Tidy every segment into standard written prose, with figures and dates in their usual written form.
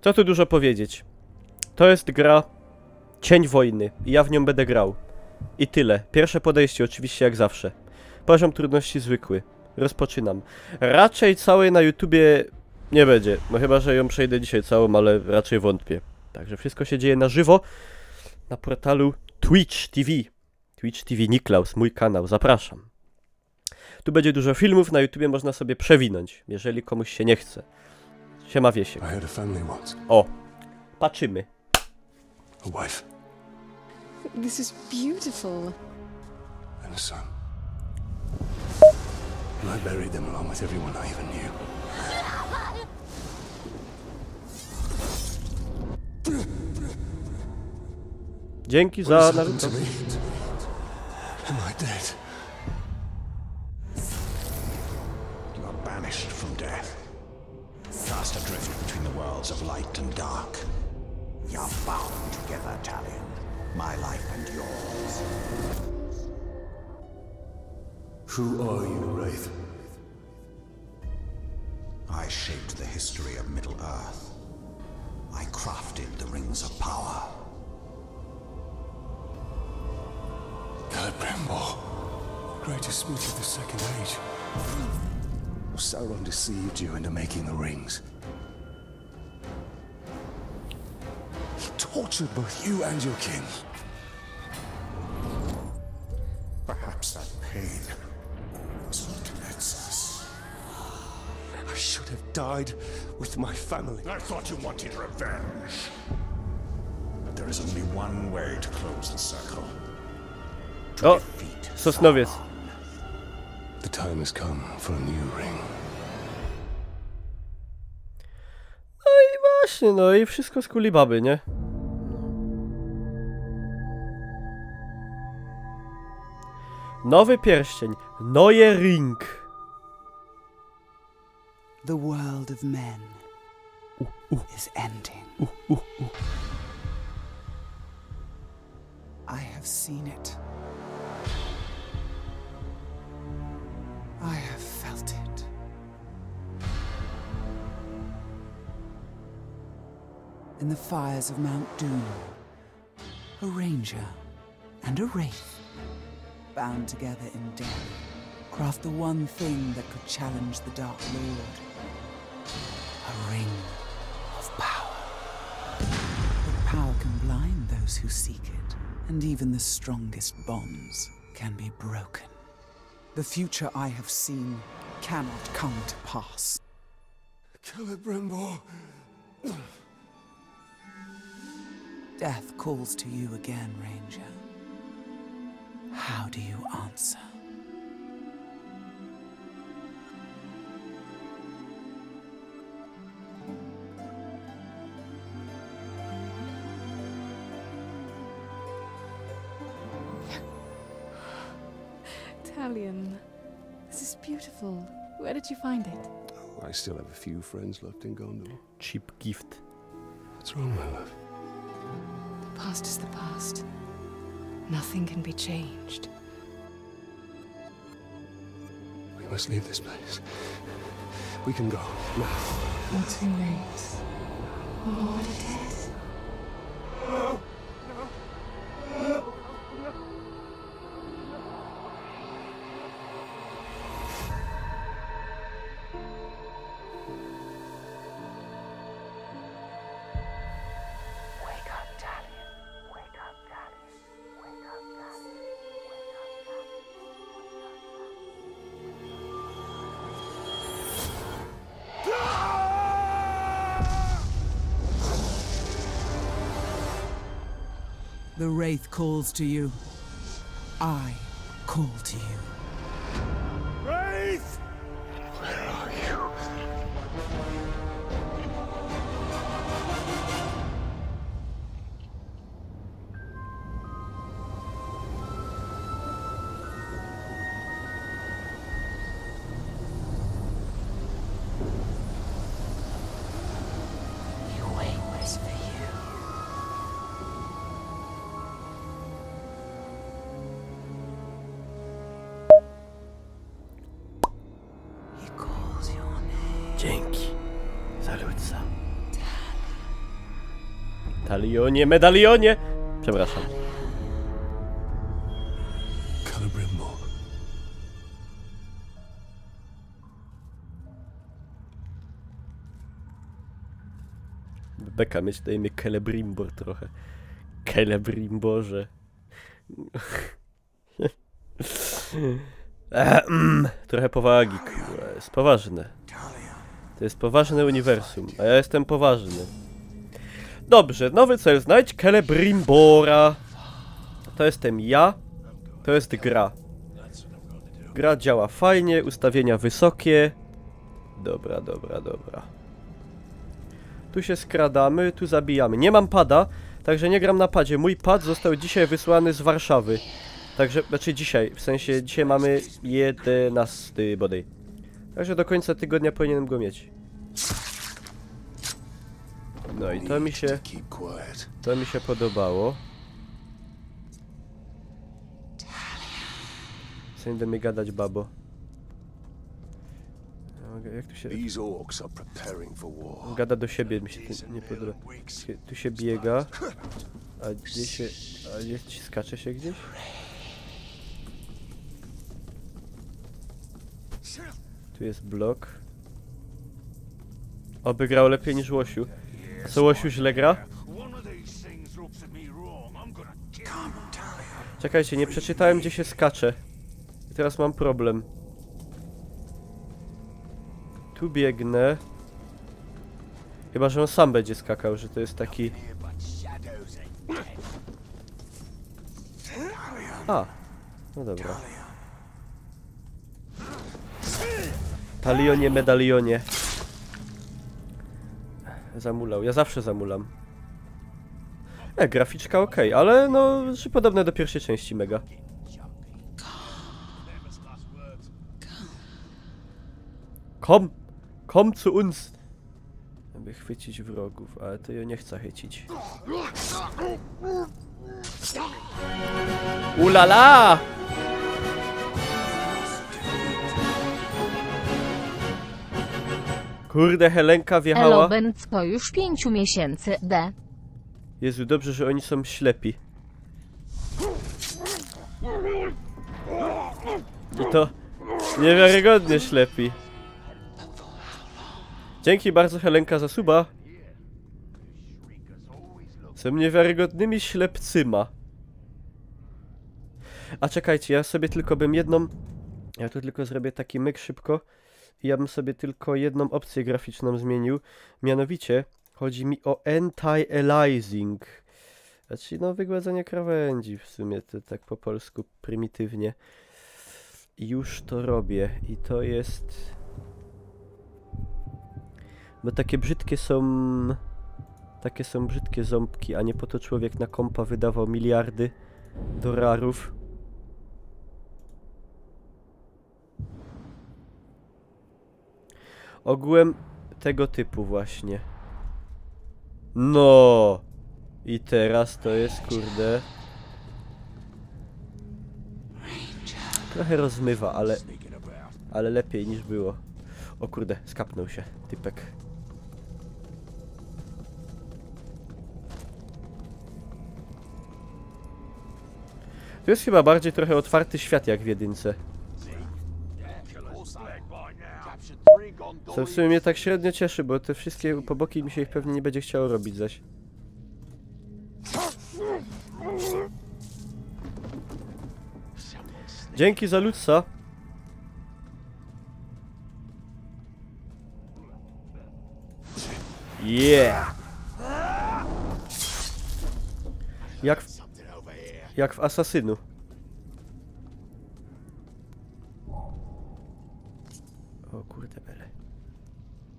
Co tu dużo powiedzieć. To jest gra Cień Wojny i ja w nią będę grał. I tyle. Pierwsze podejście oczywiście jak zawsze. Poziom trudności zwykły. Rozpoczynam. Raczej całej na YouTubie nie będzie. No chyba, że ją przejdę dzisiaj całą, ale raczej wątpię. Także wszystko się dzieje na żywo na portalu Twitch TV. Twitch TV Niklaus, mój kanał. Zapraszam. Tu będzie dużo filmów, na YouTubie można sobie przewinąć, jeżeli komuś się nie chce. Siema Wiesiek. O, patrzymy. A wife. This is beautiful. And a son. And I buried them along with everyone I even knew. Dzięki za What has narzędzie. happened to me? Am I dead? You are banished from death. Cast adrift between the worlds of light and dark. You are bound together, Talion. My life and yours. Who are you, Wraith? I shaped the history of Middle-earth. I crafted the Rings of Power. Celebrimbor, greatest smith of the Second Age. Sauron deceived you into making the rings. He tortured both you and your kin. Perhaps that pain is what connects us. I should have died with my family. I thought you wanted revenge. But there is only one way to close the circle. O, Sosnowiec. The time has come for a new ring. No i właśnie, no i wszystko z kuli baby, nie? Nowy pierścień. Neue Ring. The world of men is ending. I have seen it. I have felt it. In the fires of Mount Doom, a ranger and a wraith, bound together in death, craft the one thing that could challenge the Dark Lord. A ring of power. But power can blind those who seek it, and even the strongest bonds can be broken. The future I have seen cannot come to pass. Celebrimbor. Death calls to you again, Ranger. How do you answer? Talion, this is beautiful. Where did you find it? Oh, I still have a few friends left in Gondor. Cheap gift. What's wrong, my love? The past is the past. Nothing can be changed. We must leave this place. We can go now. Not too late. We're already dead. The Wraith calls to you. I call to you. Wraith! Where are you? You wait was for you. Talionie, medalionie! Przepraszam. Celebrimbor. Beka mieć na imię Celebrimbor trochę. Celebrimborze. Trochę powagi, kurwa. Jest poważne. To jest poważne uniwersum, a ja jestem poważny. Dobrze, nowy cel. Znajdź Celebrimbora. To jestem ja. To jest gra. Gra działa fajnie, ustawienia wysokie. Dobra, dobra, dobra. Tu się skradamy, tu zabijamy. Nie mam pada, także nie gram na padzie. Mój pad został dzisiaj wysłany z Warszawy. Także, znaczy dzisiaj, w sensie dzisiaj mamy 11 bodaj. Także do końca tygodnia powinienem go mieć. No i to mi się podobało. Co nie do mnie gadać, babo. Jak tu się... Gada do siebie, mi się to nie podoba. Tu się biega. A gdzie się... A gdzie skacze się gdzieś? Tu jest blok. Oby grał lepiej niż Łosiu. A co, Łosiu źle gra? Czekajcie, nie przeczytałem, gdzie się skacze. I teraz mam problem. Tu biegnę. Chyba, że on sam będzie skakał, że to jest taki... A, no dobra. Talionie, medalionie. Zamulał, ja zawsze zamulam. Graficzka ok, ale no, podobne do pierwszej części mega. Komm zu uns! Aby chwycić wrogów, ale to ja nie chcę chycić. Ulala! Kurde, Helenka wjechała. Elobent to już 5 miesięcy, D. Jezu, dobrze, że oni są ślepi. I to niewiarygodnie ślepi. Dzięki bardzo, Helenka, za suba. Są niewiarygodnymi ślepcyma. A czekajcie, ja sobie tylko bym jedną... Ja tu tylko zrobię taki myk szybko. I ja bym sobie tylko jedną opcję graficzną zmienił. Mianowicie chodzi mi o anti-aliasing. Znaczy no wygładzenie krawędzi w sumie, to tak po polsku prymitywnie. I już to robię. I to jest... Bo takie brzydkie są... Takie są brzydkie ząbki, a nie po to człowiek na kompa wydawał miliardy dolarów. Ogółem tego typu właśnie. No! I teraz to jest, kurde... Trochę rozmywa, ale lepiej niż było. O kurde, skapnął się typek. To jest chyba bardziej trochę otwarty świat jak w jedynce. Co w sumie mnie tak średnio cieszy, bo te wszystkie poboki mi się ich pewnie nie będzie chciało robić zaś. Dzięki za ludsa. Yeah! Jak w Asasynu. O kurde bele.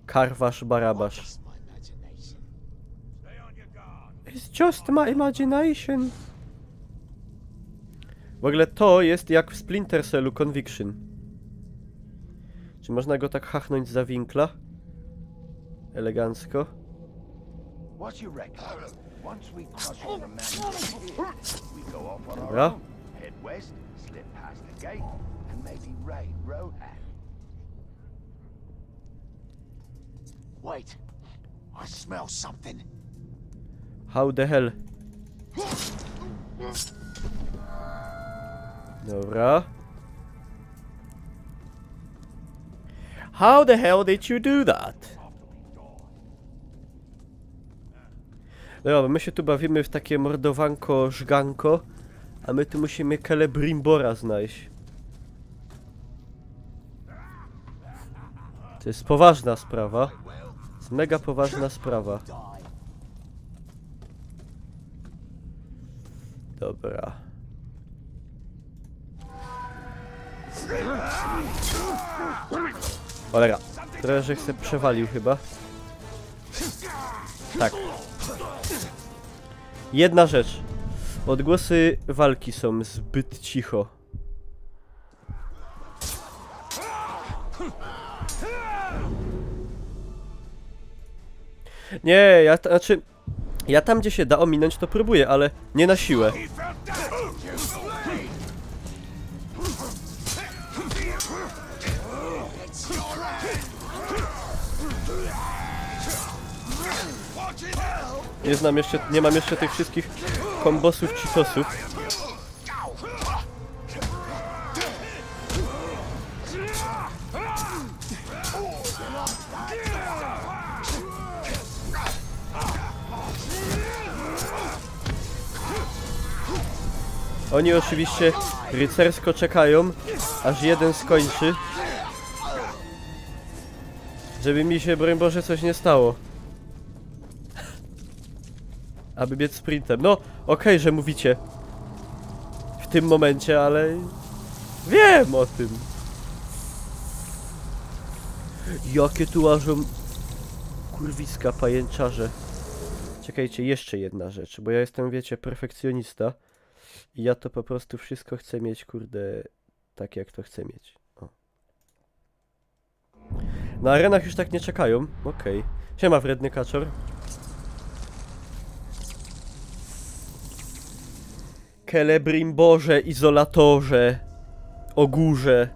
Karwasz Barabasz. It's just my imagination. W ogóle to jest jak w Splinter Cellu Conviction. Czy można go tak hachnąć za winkla? Elegancko. Dobra. How the hell? Dobra. How the hell did you do that? Dobra, my się tu bawimy w takie mordowanko, żganko, a my tu musimy Celebrimbora znaleźć. To jest poważna sprawa. To jest mega poważna sprawa. Dobra. Cholera. Trochę, że się przewalił chyba. Tak. Jedna rzecz. Odgłosy walki są zbyt cicho. Nie, ja tam gdzie się da ominąć to próbuję, ale nie na siłę. Nie mam jeszcze tych wszystkich kombosów czy sosów. Oni oczywiście rycersko czekają, aż jeden skończy, żeby mi się, broń Boże, coś nie stało. Aby biec sprintem. No, okej, że mówicie w tym momencie, ale wiem o tym. Jakie tu łażą kurwiska, pajęczarze. Czekajcie, jeszcze jedna rzecz, bo ja jestem, wiecie, perfekcjonista. I ja to po prostu wszystko chcę mieć, kurde, tak jak to chcę mieć. O. Na arenach już tak nie czekają. Okej. Siema, wredny kaczor. Celebrimborze, izolatorze, ogórze.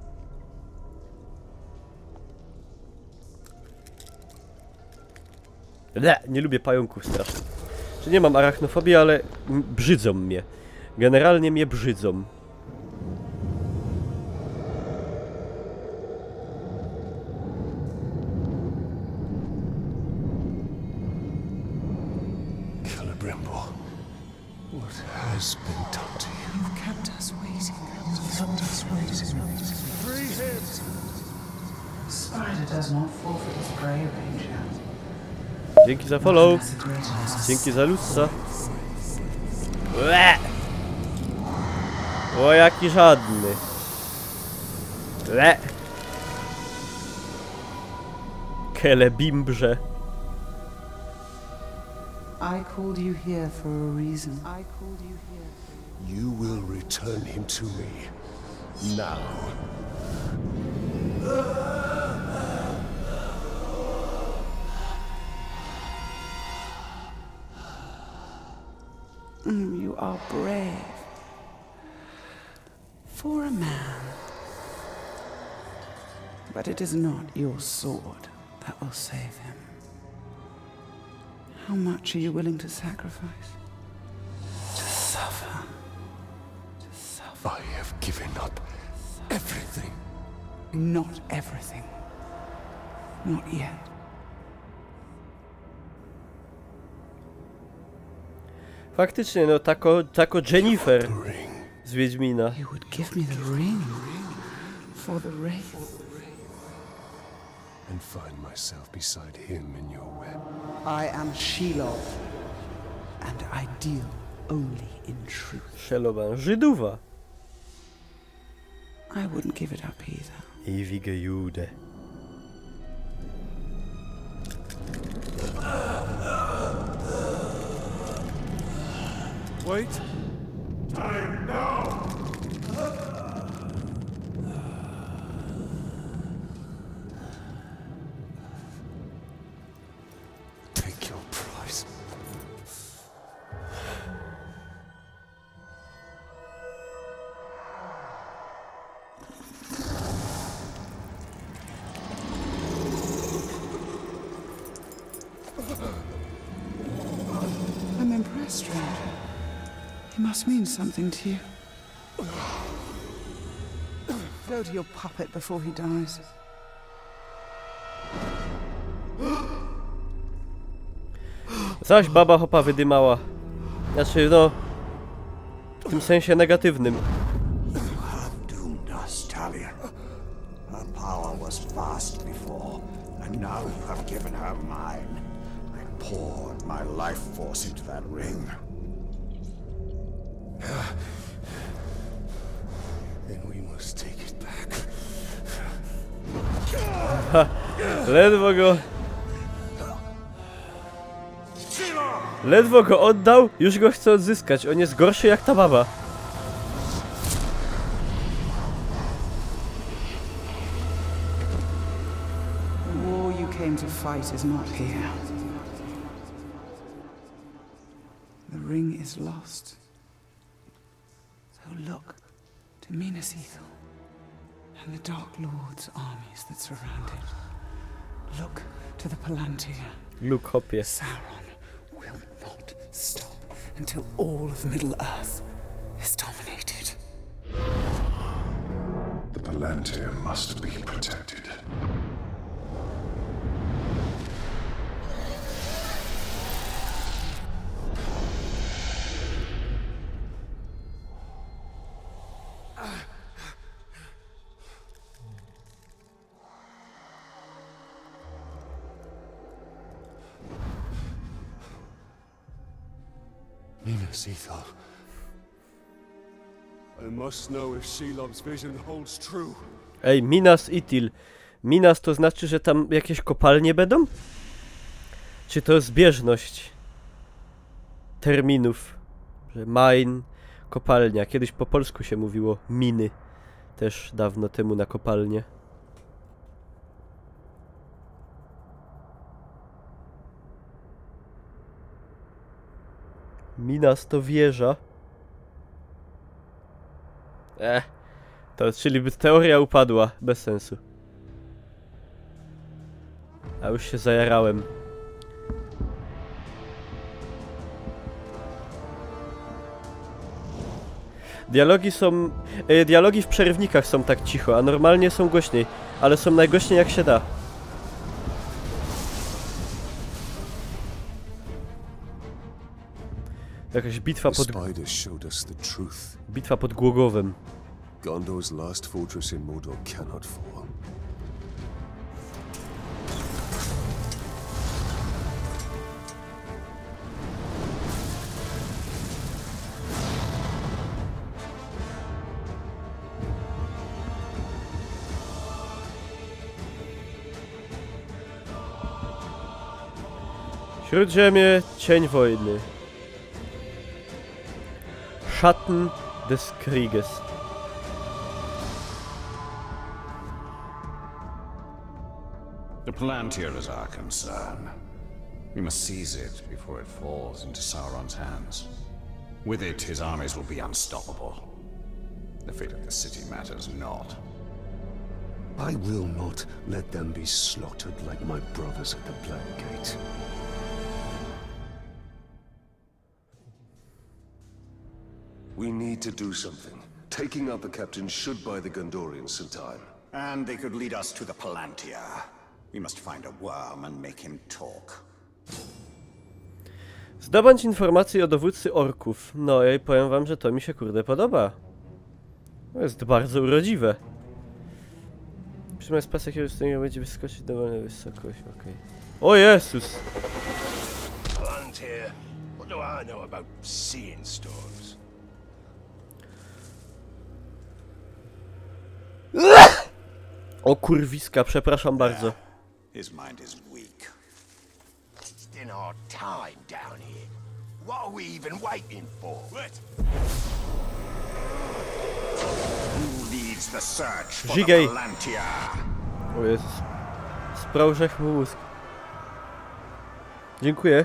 Nie lubię pająków strasznie. Czy nie mam arachnofobii, ale brzydzą mnie. Generalnie mnie brzydzą. Celebrimbor, what has been done to you? You've kept us waiting. Three hits! Spider does not forfeit his prey, Ranger. Dzięki za follow. That's a great loss. Dzięki za lussa. Łe! O, jaki żadny. Łe! Celebimbrze. I called you here for a reason. I called you here. You will return him to me. Now. You are brave. For a man. But it is not your sword that will save him. How much are you willing to sacrifice? To suffer. To suffer. I have given up everything. Not everything. Not yet. Faktycznie, no tako Jennifer Ring. z Wiedźmina. You would give me the ring for the wraith. And find myself beside him in your web. I am Shelob, and I deal only in truth. Szeloban Żydowa. I wouldn't give it up either. Ewige Jude. Wait. Time now. Take your prize. I'm must mean something to you. Go to your puppet before he dies. Zaś baba hopa wydymała. Znaczy, no... W tym sensie negatywnym. Doomed us, Talion. Her power was vast before, and now you have given her mine. I poured my life force into that ring. Then we must take it back. Ledwo go... Ledwo go oddał, już go chce odzyskać. On jest gorszy jak ta baba. The war you came to fight is not here. The ring is lost. So look to Minas Ithil and the Dark Lord's armies that surround it. Look to the Palantir. Luke hopie. Sauron will not stop until all of Middle-earth is dominated. The Palantir must be protected. Minas Ithil. I must know if Shelob's vision holds true. Ej, Minas Ithil. Minas to znaczy, że tam jakieś kopalnie będą? Czy to zbieżność terminów? Że mine, kopalnia. Kiedyś po polsku się mówiło miny. Też dawno temu na kopalnię. Minas to wieża. To czyli by teoria upadła. Bez sensu. A już się zajarałem. Dialogi w przerywnikach są tak cicho, a normalnie są głośniej. Ale są najgłośniej jak się da. Jakaś bitwa pod... Bitwa pod Głogowem. Gondor's last fortress in Mordor cannot fall. Śródziemie, cień wojny. Schatten des Krieges. The Palantir is our concern. We must seize it before it falls into Sauron's hands. With it, his armies will be unstoppable. The fate of the city matters not. I will not let them be slaughtered like my brothers at the Black Gate. We need to do something. Taking out the captain should buy the Gondorians some time. And they could lead us to the Palantir. We must find a worm and make him talk. Zdobądź informacje o dowódcy orków. No i powiem wam, że to mi się kurde podoba. To jest bardzo urodziwe. Przyjmując pas jakiegoś stanie będzie wyskoczyć do wolnej wysokości, okej. O Jezus! Palantir. What do I know about seeing storms? O kurwiska, przepraszam bardzo. His mind is weak. It's in our time down here. What are we even waiting for? What? Who leads the search for Żigej. the Palantir? O Jezus. Sprałżech mu mózg. Dziękuję.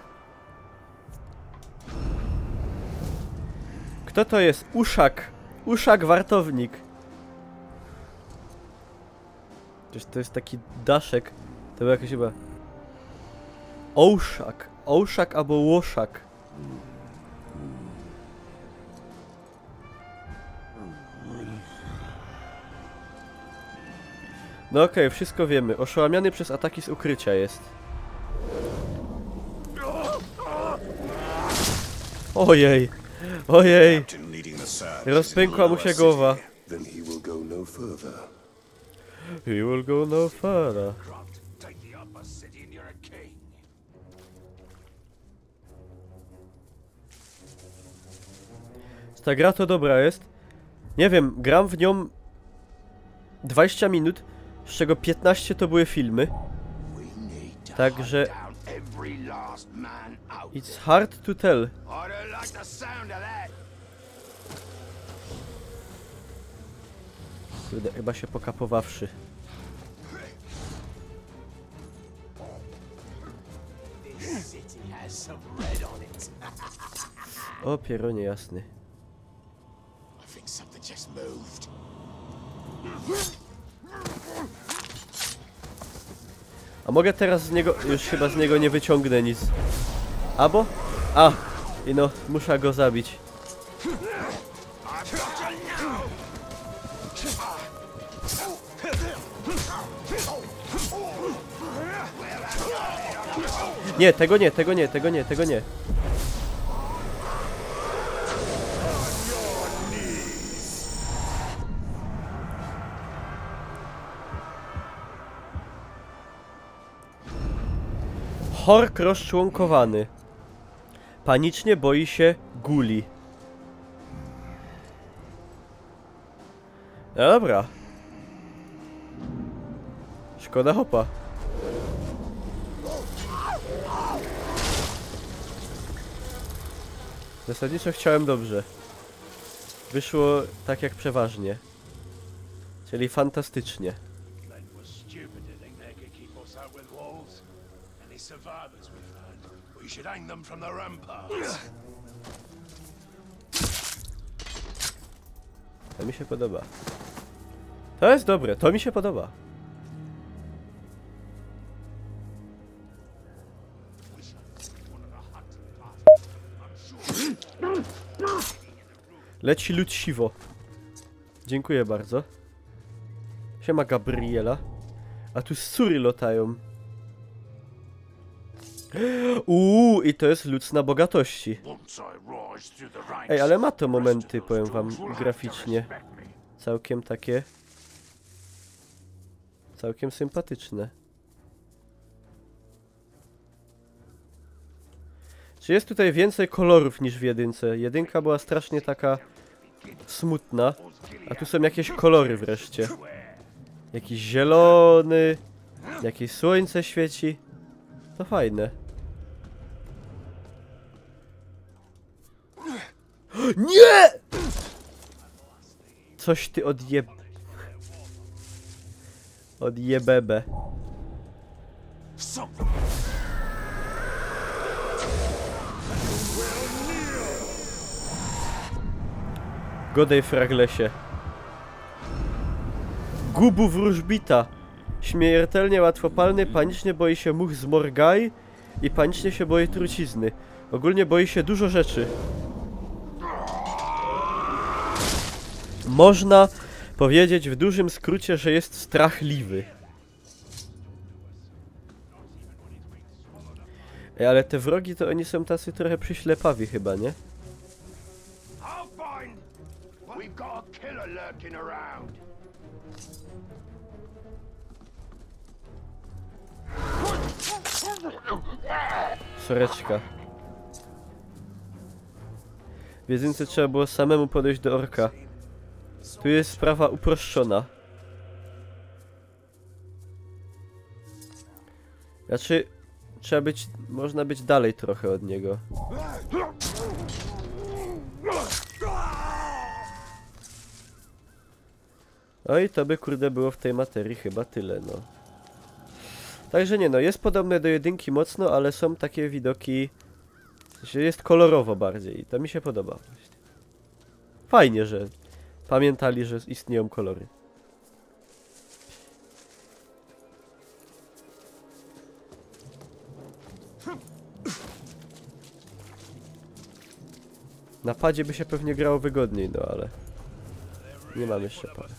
Kto to jest? Uszak. Uszak wartownik. Przecież to jest taki daszek. To był jakiś chyba... Ołszak. Ołszak albo łoszak. No okej, wszystko wiemy. Oszałamiony przez ataki z ukrycia jest. Ojej. Ojej. Rozpękła mu się głowa. Then he will go no further. He will go no further. Take the upper city and you're a king. Ta gra to dobra jest. Nie wiem, gram w nią 20 minut, z czego 15 to były filmy. Także Every last man out. it's hard to tell. I don't like the sound of that. Kurde, chyba się pokapowawszy. This city has some red on it. O, pieronie jasny. I think something just moved. A mogę teraz z niego... Już chyba z niego nie wyciągnę nic. Albo? A! I no, muszę go zabić. Nie, tego nie, tego nie, tego nie, tego nie. Hork rozczłonkowany. Panicznie boi się guli. No dobra. Szkoda hopa. Zasadniczo chciałem dobrze. Wyszło tak jak przeważnie. Czyli fantastycznie. We should hang them from the ramparts. To mi się podoba. To jest dobre, to mi się podoba. Leci lud siwo. Dziękuję bardzo. Siema Gabriela. A tu ssury lotają. I to jest lud na bogatości. Ej, ale ma to momenty, powiem wam, graficznie. Całkiem takie... Całkiem sympatyczne. Czy jest tutaj więcej kolorów niż w jedynce? Jedynka była strasznie taka... smutna. A tu są jakieś kolory wreszcie. Jakiś zielony... Jakieś słońce świeci. To fajne. Nie! Coś ty odjebebe. Godej fraglesie. Gubu wróżbita. Śmiertelnie łatwopalny, panicznie boi się much z Morgai i panicznie się boi trucizny. Ogólnie boi się dużo rzeczy. Można powiedzieć w dużym skrócie, że jest strachliwy. Ej, ale te wrogi to oni są tacy trochę przyślepawi chyba, nie? I'll find. We've got a killer lurking around. Soreczka. W jedynce trzeba było samemu podejść do orka. Tu jest sprawa uproszczona. Znaczy, trzeba być... Można być dalej trochę od niego. No i to by kurde było w tej materii chyba tyle, no. Także nie no, jest podobne do jedynki mocno, ale są takie widoki... W sensie jest kolorowo bardziej i to mi się podoba. Fajnie, że pamiętali, że istnieją kolory. Na padzie by się pewnie grało wygodniej, no ale... Nie mam jeszcze pada.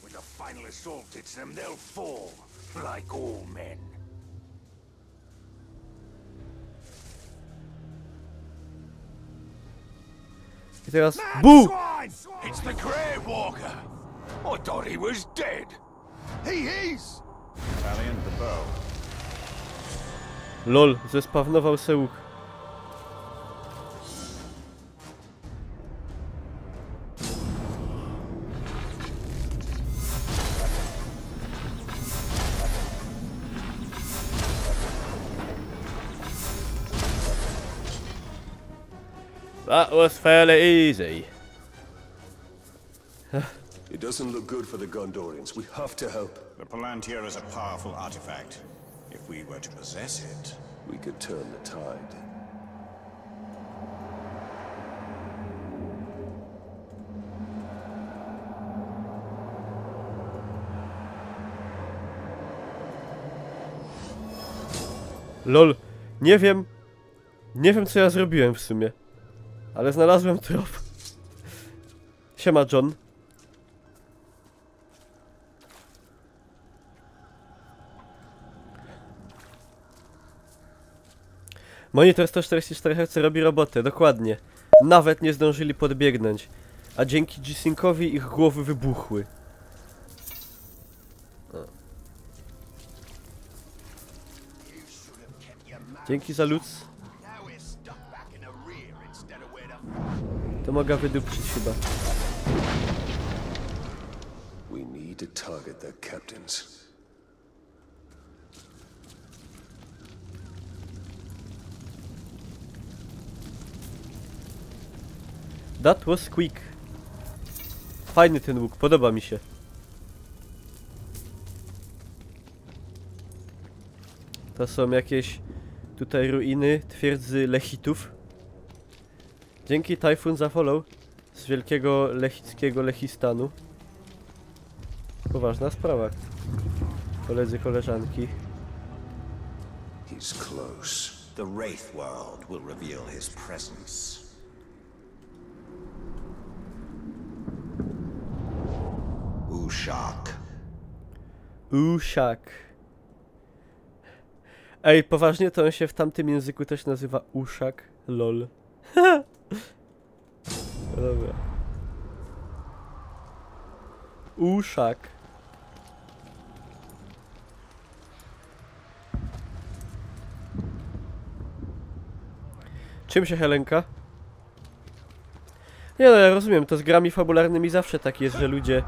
When the final assault hits them, they'll fall, like all men. I teraz Mad BU! swine! It's the Grey Walker! I thought he was dead. He is! Talion, the bow. LOL, zespawnował se łuk. That was fairly easy. It doesn't look good for the Gondorians. We have to help. The Palantir is a powerful artifact. If we were to possess it, We could turn the tide. LOL, nie wiem co ja zrobiłem w sumie. Ale znalazłem trop. Siema John. Monitor 144 Hz robi robotę, dokładnie. Nawet nie zdążyli podbiegnąć. A dzięki G-Syncowi ich głowy wybuchły. Dzięki za luz. To mogę wydupczyć chyba. We need to target their captains. That was quick. Fajny ten łuk, podoba mi się. To są jakieś tutaj ruiny twierdzy Lechitów. Dzięki Tajfun za follow z wielkiego lechickiego Lechistanu. Poważna sprawa. Koledzy, koleżanki. He's close. the Wraith World will reveal his presence. Ushak. Ushak. Ej, poważnie, to on się w tamtym języku też nazywa Ushak? Lol. Dobra. Ushak. Czym się Helenka? Nie no, ja rozumiem, to z grami fabularnymi zawsze tak jest, że ludzie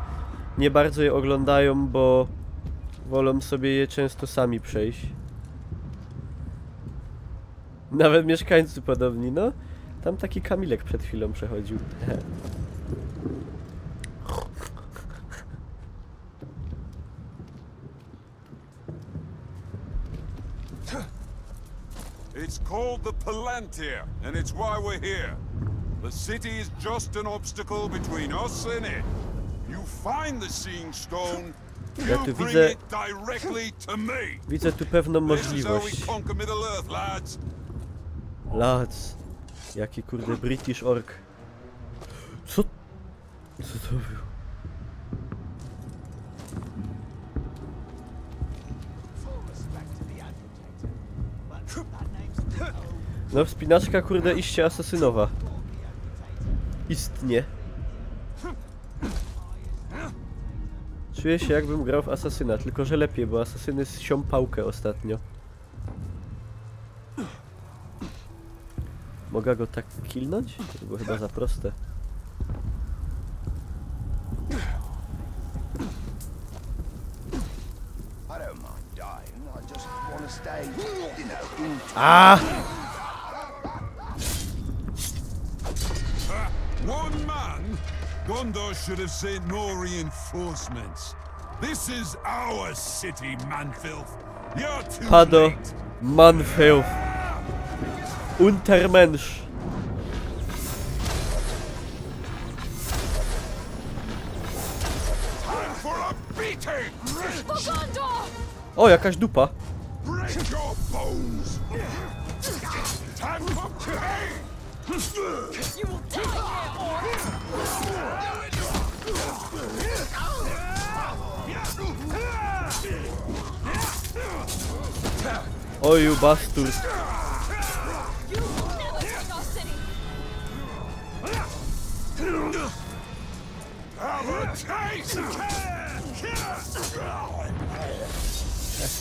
nie bardzo je oglądają, bo wolą sobie je często sami przejść. Nawet mieszkańcy podobni, no. Tam taki Kamilek przed chwilą przechodził. It's called the Palantir, and it's why we're here. The city is just an obstacle between us and it. You find the Seeing Stone, Ja tu you bring widzę... it directly to me. Widzę tu pewną This is how we możliwość. conquer Middle Earth, lads. Lads. Jaki kurde British ork. Co? Co to było? No wspinaczka kurde iście asasynowa. Istnie. Czuję się jakbym grał w asasyna, tylko że lepiej, bo asasyny sią pałkę ostatnio. Mogę go tak killnąć? To było chyba za proste. A! One man? Gondor should have sent more reinforcements. This is our city, Manfilth. You're too Pado late. Manfilth. Untermensch. Time for a beating! O, jakaś dupa. Break your bones! Time for pain! You will die here, Oju, bastard.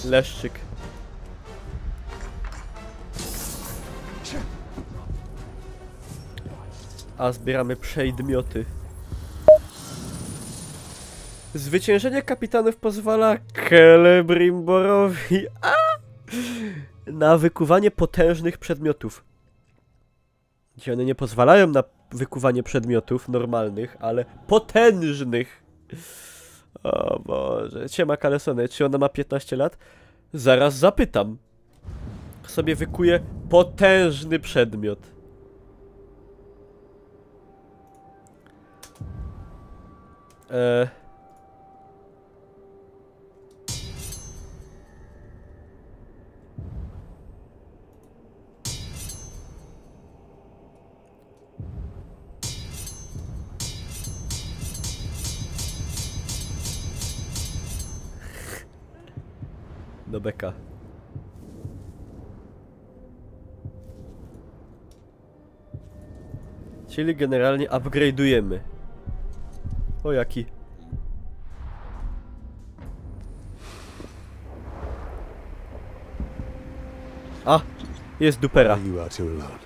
Leszczyk. A zbieramy przedmioty. Zwyciężenie kapitanów pozwala Celebrimborowi na wykuwanie potężnych przedmiotów. Gdzie one nie pozwalają na wykuwanie przedmiotów normalnych, ale potężnych. O Boże. Siema Kalesone, czy ona ma 15 lat? Zaraz zapytam. Sobie wykuję potężny przedmiot. Do beka. Czyli generalnie upgrade'ujemy. O jaki. A! Jest dupera. You are two alone.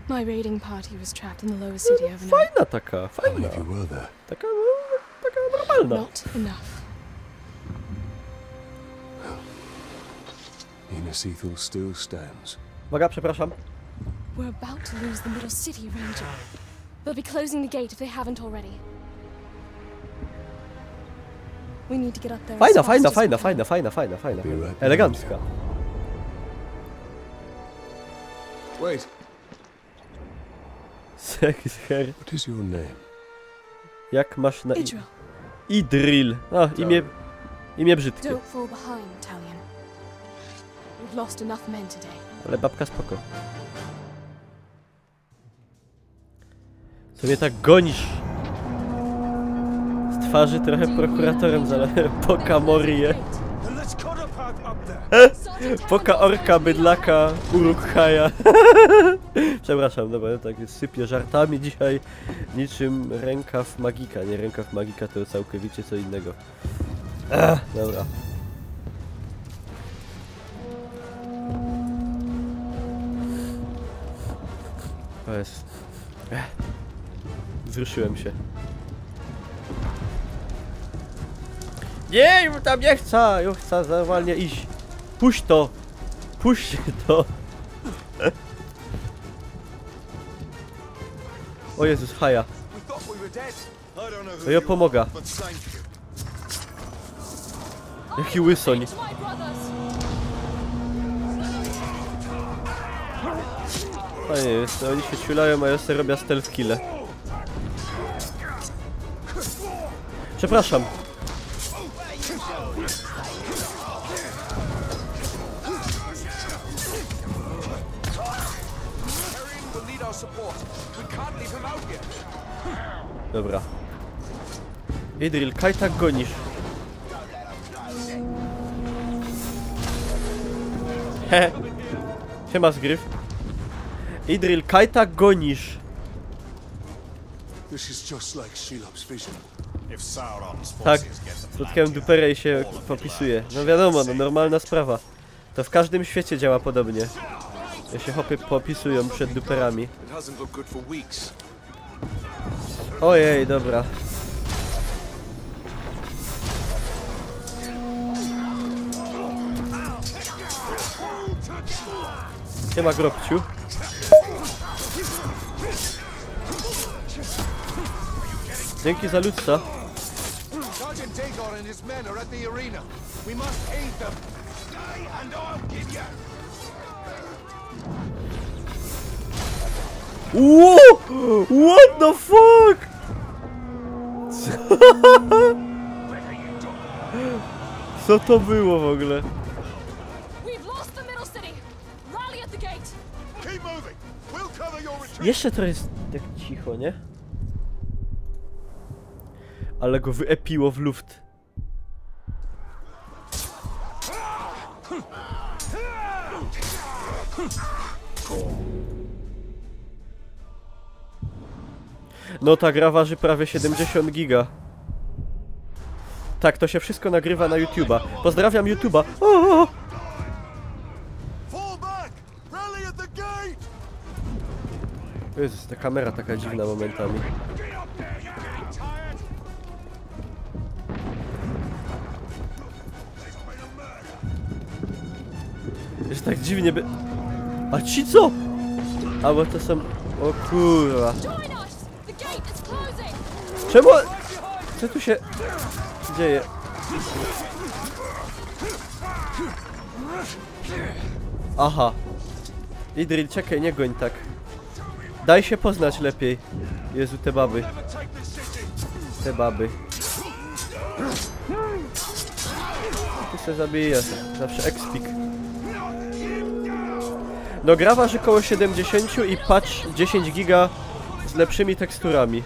My raiding party was trapped in the lower city overnight. Fajna taka, I fajna. believe you were there. Taka normalna. Not enough. Minas Ithil still stands. Uwaga, przepraszam. We're about to lose the middle city, Ranger. They'll be closing the gate if they haven't already. We need to get up there. Fajna, as fast as we fajna. Be right Elegancka. Wait, Sex hair. what is your name? Jak masz na Idril, Idril. A, imię brzydkie. don't fall behind, Talion. We've lost enough men today. Ale babka spoko. Co mnie tak gonisz? Z twarzy trochę prokuratorem zalałem. Poka Morię. Poka orka, bydlaka, Uruk-haja. Przepraszam, dobra, tak sypię żartami dzisiaj. Niczym rękaw magika. Nie, rękaw magika to całkowicie co innego. Dobra. To jest... Wzruszyłem się. Nie, tam nie chcę! Ja chcę normalnie iść. Puść to! Puść to! O Jezus, haja. To ja pomogę. Jaki łysoń. Fajnie jest, oni się ciulają, a ja sobie robię stealth kille. Przepraszam. Dobra. Idril, kaj tak gonisz? He. Siema zgryw. Idril, kaj tak gonisz? This is just like Shelob's vision. Tak, spotkałem duperę i się popisuje. No wiadomo, no normalna sprawa. To w każdym świecie działa podobnie. Ja się hopy popisują przed duperami. Ojej, dobra. Siema grobciu. Dzięki za ludca. Sergeant Dagon and his men are at the arena. We must aid them. Stay and I'll give you. Whoa! What the fuck? Co to było w ogóle? Jeszcze to jest tak cicho, nie? Ale go wyepiło w luft. No ta gra waży prawie 70 giga. Tak, to się wszystko nagrywa na YouTube'a. Pozdrawiam YouTube'a. O! Jezus, ta kamera taka dziwna momentami. Jest tak dziwnie by... A ci co? A bo to są... O kurwa. Czemu? Co tu się dzieje? Aha. Idril, czekaj, nie goń tak. Daj się poznać lepiej. Jezu, te baby. Te baby. Ty się zabijasz. Zawsze expik. No gra waży koło 70 i patch 10 giga z lepszymi teksturami.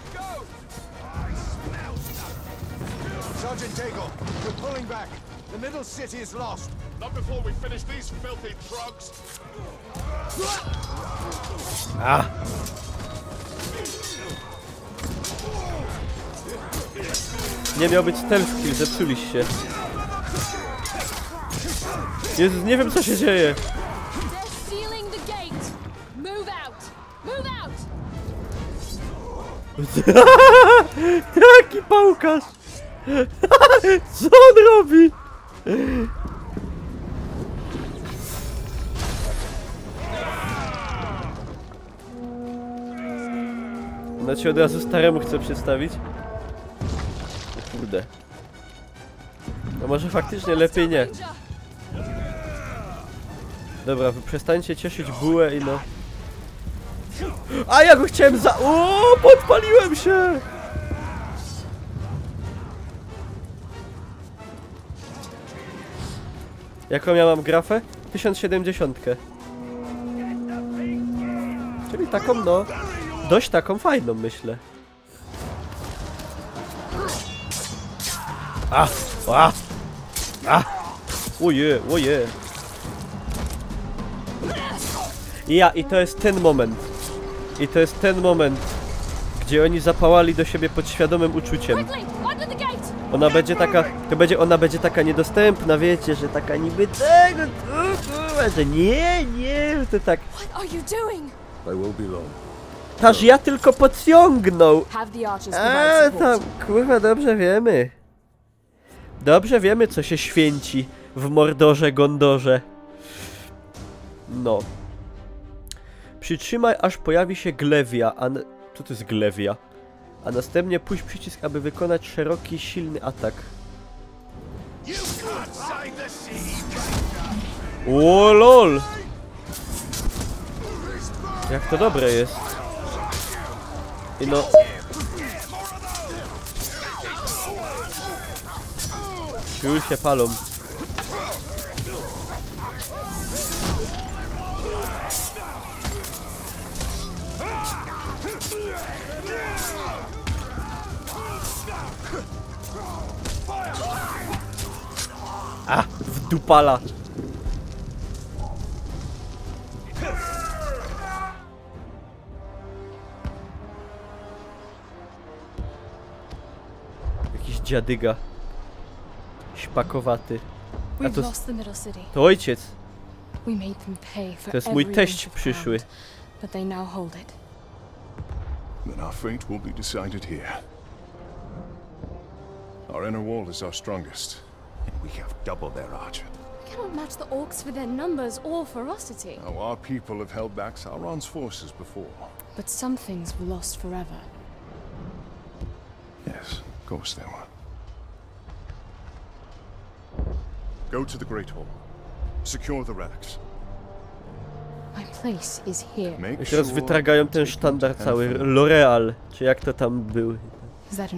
Sergeant Daigle, we're pulling back. The middle city is lost. Not before we finish these filthy drugs. Ah. Nie miał być stealth kill, zepsuliście. Jezus, nie wiem co się dzieje. Jaki pałkarz! Co on robi? No ci od razu staremu chcę przedstawić. Kurde. No może faktycznie lepiej nie. Dobra, wy przestańcie cieszyć bułę i no... A ja go chciałem za... O, podpaliłem się! Jaką ja mam grafę? 1070. Czyli taką, no... Dość taką fajną, myślę. A! A! A! Oje, oje! I to jest ten moment. I to jest ten moment, gdzie oni zapałali do siebie podświadomym uczuciem. Ona będzie taka, ona będzie taka niedostępna, wiecie, że taka niby tego, że nie, to tak. Taż ja tylko podciągnął. A tam, kurwa, dobrze wiemy. Dobrze wiemy, co się święci w Mordorze, Gondorze. No. Przytrzymaj, aż pojawi się glewia, co to jest glewia? A następnie puść przycisk, aby wykonać szeroki, silny atak. O lol! Jak to dobre jest. I no... Już się palą. A, w dupala. Jakiś dziadyga. Śpakowaty. A to ojciec. To jest mój teść przyszły. Then our fate will be decided here. Our inner wall is our strongest. We have double their archer. We cannot match the orcs for their numbers or ferocity. Now, our people have held back Sauron's forces before. But some things were lost forever. Yes, of course they were. Go to the Great Hall. Secure the relics. My place is here. I teraz wytragają ten sztandar cały. L'Oreal, czy jak to tam był?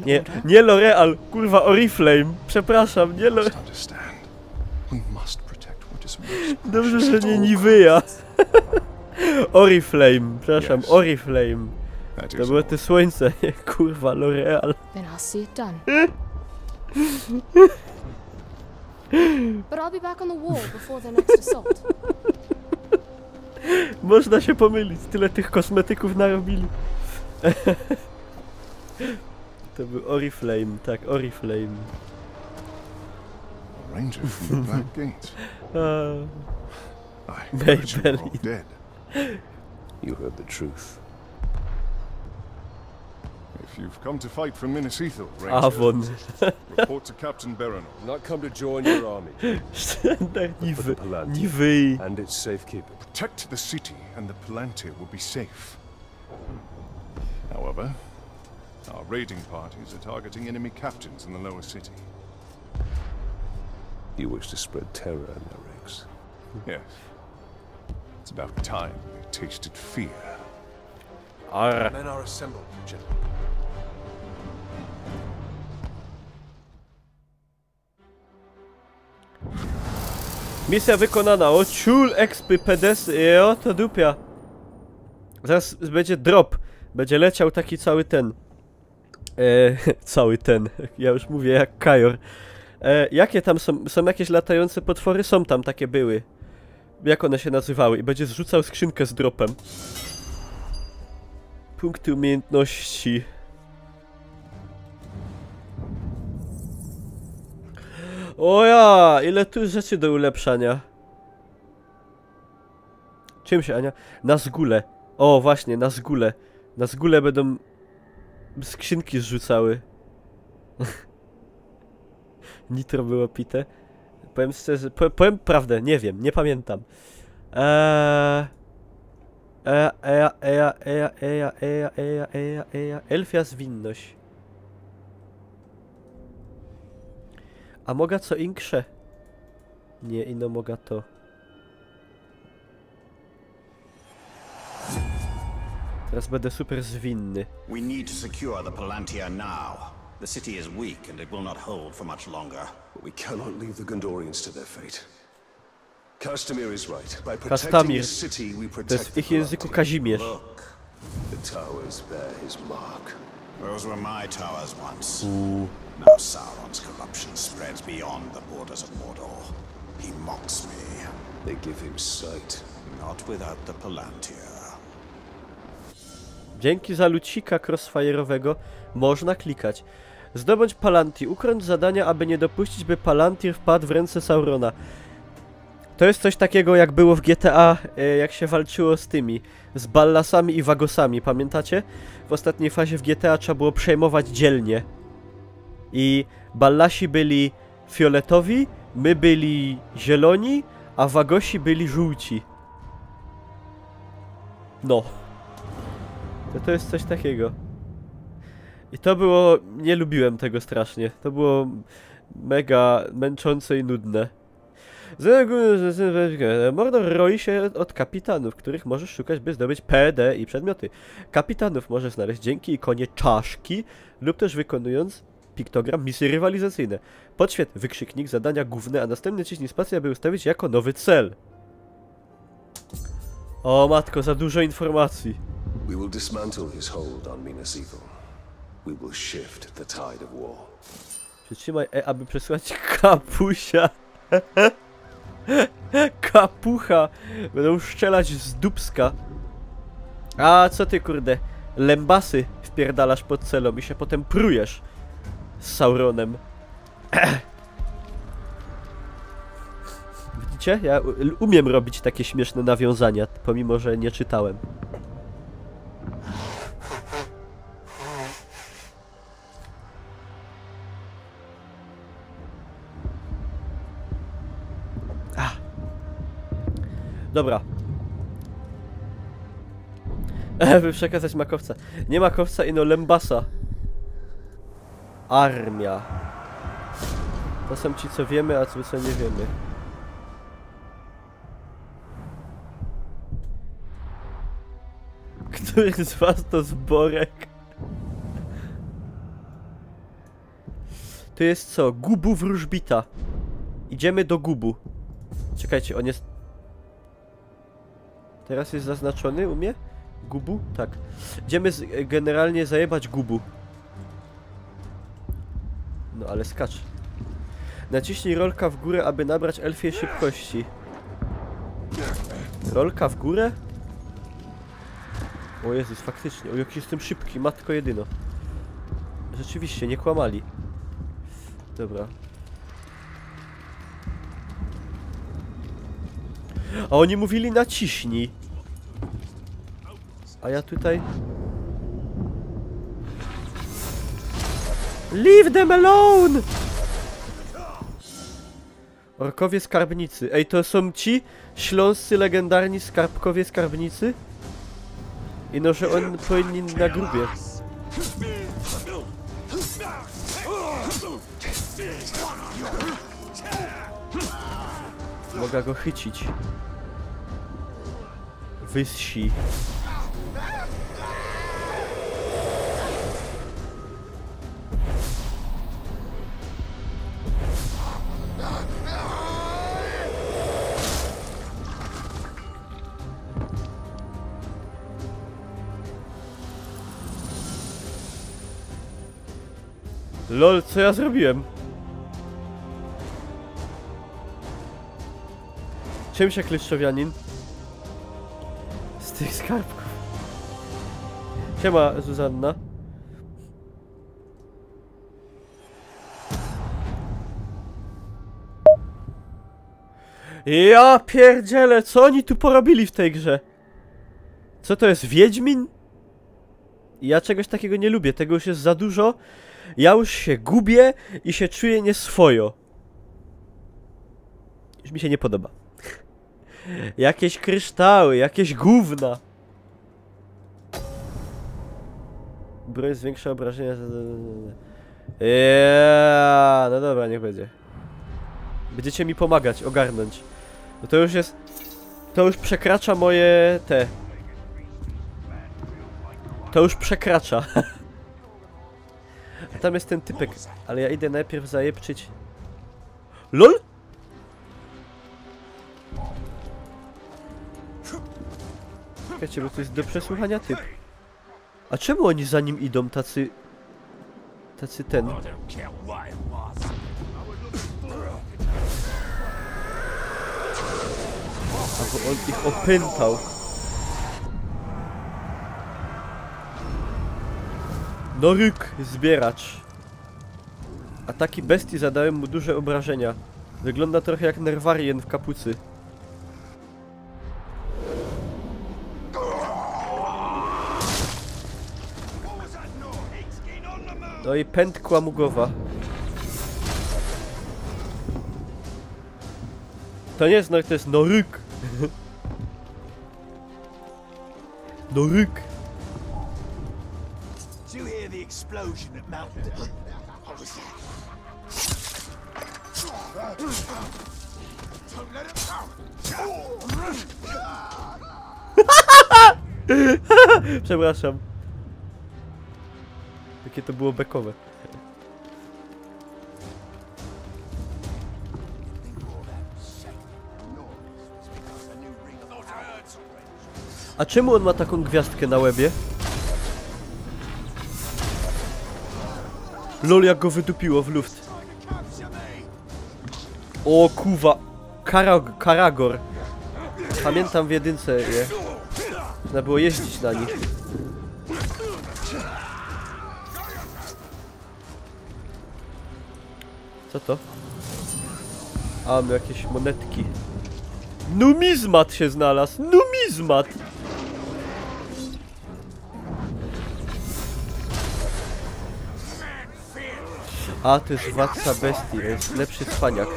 Nie, nie L'Oreal, kurwa Oriflame. Przepraszam, nie L'Oreal. Dobrze, że nie Nivea. Oriflame, przepraszam, Oriflame. To było to słońce, nie, kurwa L'Oreal. But I'll be back on the wall before their next assault. Można się pomylić, tyle tych kosmetyków narobili. To był Oriflame, tak, Oriflame. A ranger from the Black Gate. I Maybelline. thought you were all dead. You heard the truth. If you've come to fight for Minas Ithil, Avon. report to Captain Berenor. Not come to join your army. Sztandar But for the Palantir niwy. and its safekeeping. Protect the city and the Palantir will be safe. However, our raiding parties are targeting enemy captains in the lower city. You wish to spread terror in their ranks. Yes. It's about time they tasted fear. Arr. Men are assembled, gentlemen. Misja wykonana. O ciul, expy, pedesy, o to dupia. Zaraz będzie drop. Będzie leciał taki cały ten. Cały ten. Ja już mówię jak Kajor. Jakie tam są? Są jakieś latające potwory? Są tam, takie były. Jak one się nazywały? I będzie zrzucał skrzynkę z dropem. Punkty umiejętności. O ja, ile tu rzeczy do ulepszania. Czym się, Ania? Na zgule. O, właśnie, na zgule. Na zgule będą skrzynki zrzucały. Nitro było pite. Powiem szczerze, powiem prawdę, nie wiem, nie pamiętam. Elfia zwinność. A moga co inkrze? Nie, ino moga to. Teraz będę super zwinny. We need to secure the Palantir now. The city is weak and it will not hold for much longer. But we cannot leave the Gondorians to their fate. Castamir is right. By protecting Castamir. the city, we To jest protect w the ich języku Palantir. Kazimierz. Look, The towers bear his mark. those were my towers once. Now Sauron's corruption spreads beyond the borders of Mordor. He mocks me. They give him sight. Not without the Palantir. Dzięki za lucika crossfire'owego można klikać. Zdobądź Palantir. Ukończ zadania, aby nie dopuścić, by Palantir wpadł w ręce Saurona. To jest coś takiego, jak było w GTA, jak się walczyło z tymi, z Ballasami i Vagosami, pamiętacie? W ostatniej fazie w GTA trzeba było przejmować dzielnie. I Ballasi byli fioletowi, my byli zieloni, a Vagosi byli żółci. No. To jest coś takiego. I to było... nie lubiłem tego strasznie. To było mega męczące i nudne. Mordor roi się od kapitanów, których możesz szukać, by zdobyć PD i przedmioty. Kapitanów możesz znaleźć dzięki ikonie czaszki lub też wykonując piktogram misje rywalizacyjne. Podświetl wykrzyknik, zadania główne, a następnie ciśnij spację, aby ustawić jako nowy cel. O matko, za dużo informacji. We will dismantle his hold on Minas Ithil. We will shift the tide of war. Przytrzymaj E, aby przesłać kapusia. Kapucha. Będą strzelać z dupska. A co ty kurde? Lębasy wpierdalasz pod celą i się potem prujesz z Sauronem. Widzicie? Ja umiem robić takie śmieszne nawiązania, pomimo że nie czytałem. Dobra. By przekazać makowca. Nie makowca, ino lębasa. Armia. To są ci, co wiemy, a co nie wiemy. Który z was to zborek? To jest co? Gubu wróżbita. Idziemy do Gubu. Czekajcie, on jest... Teraz jest zaznaczony u mnie? Gubu? Tak. Idziemy generalnie zajebać Gubu. No ale skacz. Naciśnij rolka w górę, aby nabrać elfiej szybkości. Rolka w górę? O Jezus, faktycznie. O, jak jestem szybki, matko jedyno. Rzeczywiście, nie kłamali. Dobra. A oni mówili naciśnij. A ja tutaj... Leave them alone! Orkowie skarbnicy. Ej, to są ci śląscy legendarni skarbkowie skarbnicy? I no, że on powinien na grubie. Mogę go chycić. Wyssi. LOL, co ja zrobiłem? Czym się kleszczowianin? Z tych skarbków. Siema, Zuzanna. Ja pierdzielę, co oni tu porobili w tej grze? Co to jest, Wiedźmin? Ja czegoś takiego nie lubię, tego już jest za dużo. Ja już się gubię i się czuję nieswojo. Już mi się nie podoba. Jakieś kryształy, jakieś gówna. Broń zwiększa obrażenia. No dobra, niech będzie. Będziecie mi pomagać, ogarnąć. No to już jest... To już przekracza moje... To już przekracza. A tam jest ten typek, ale ja idę najpierw zajebczyć... LOL? Czekajcie, bo to jest do przesłuchania typ. A czemu oni za nim idą, tacy ten? A bo on ich opętał. Noryk, zbieracz. Ataki bestii zadają mu duże obrażenia. Wygląda trochę jak Nerwarien w kapucy. No i pęd kłamugowa. To nie jest, no to jest Noryk. Noryk. Did you hear the explosion at Mount Doom? What was that? Don't let it out! Przepraszam. Jakie to było bekowe. A czemu on ma taką gwiazdkę na łebie? LOL, jak go wydupiło w luft. O kuwa. Karagor. Pamiętam w jedynce je. Trzeba było jeździć na nich. Co to? A, mamy jakieś monetki. Numizmat się znalazł! Numizmat! A, to jest władca bestii, to jest lepszy cwaniak.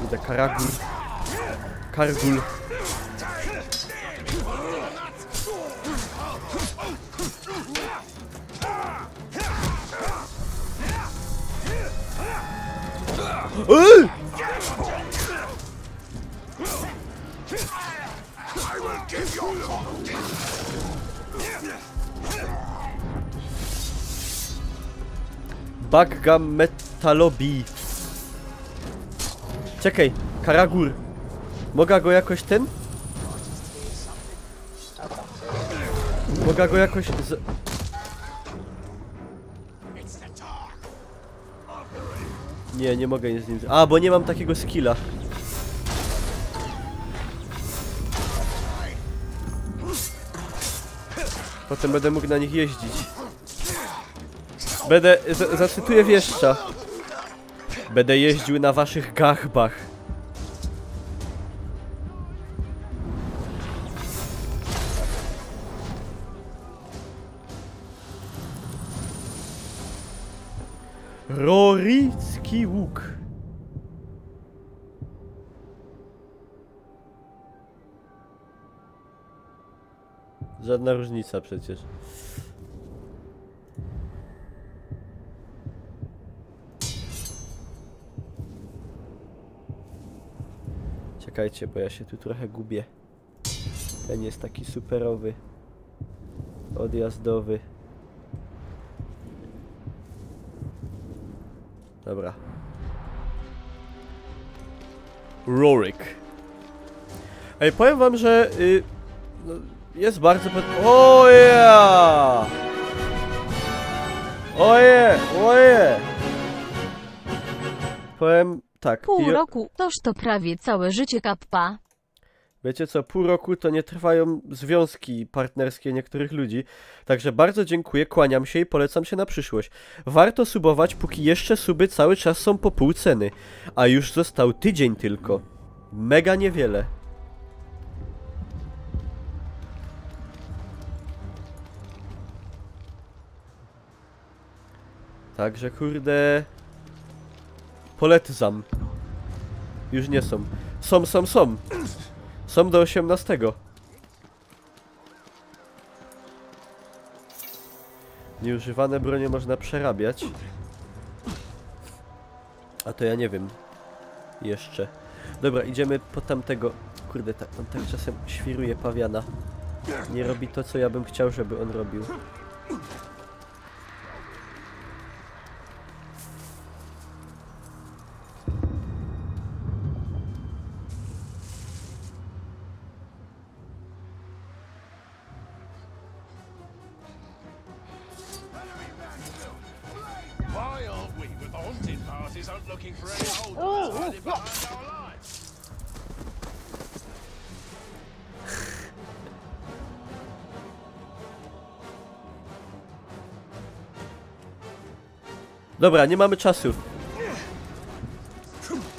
Idę Karagul. Kargul. Baggam metalobi. Czekaj, Karagur. Mogę go jakoś ten? Mogę go jakoś Nie, nie mogę nic z nim... A, bo nie mam takiego skilla. Potem będę mógł na nich jeździć. Będę... Zacytuję wieszcza. Będę jeździł na waszych gachbach. Roricki łuk. Żadna różnica przecież. Czekajcie, bo ja się tu trochę gubię. Ten jest taki superowy. Odjazdowy. Dobra. Rorik. Ej, powiem wam, że no, jest bardzo... Oje! Oje! Oje! Powiem tak. Pół roku toż to prawie całe życie, Kappa. Wiecie co, pół roku to nie trwają związki partnerskie niektórych ludzi. Także bardzo dziękuję, kłaniam się i polecam się na przyszłość. Warto subować, póki jeszcze suby cały czas są po pół ceny. A już został tydzień tylko. Mega niewiele. Także kurde... Polecam. Już nie są. Są. Są do 18. Nieużywane bronie można przerabiać. A to ja nie wiem. Jeszcze. Dobra, idziemy po tamtego. Kurde, on tak czasem świruje pawiana. Nie robi to, co ja bym chciał, żeby on robił. Dobra, nie mamy czasu.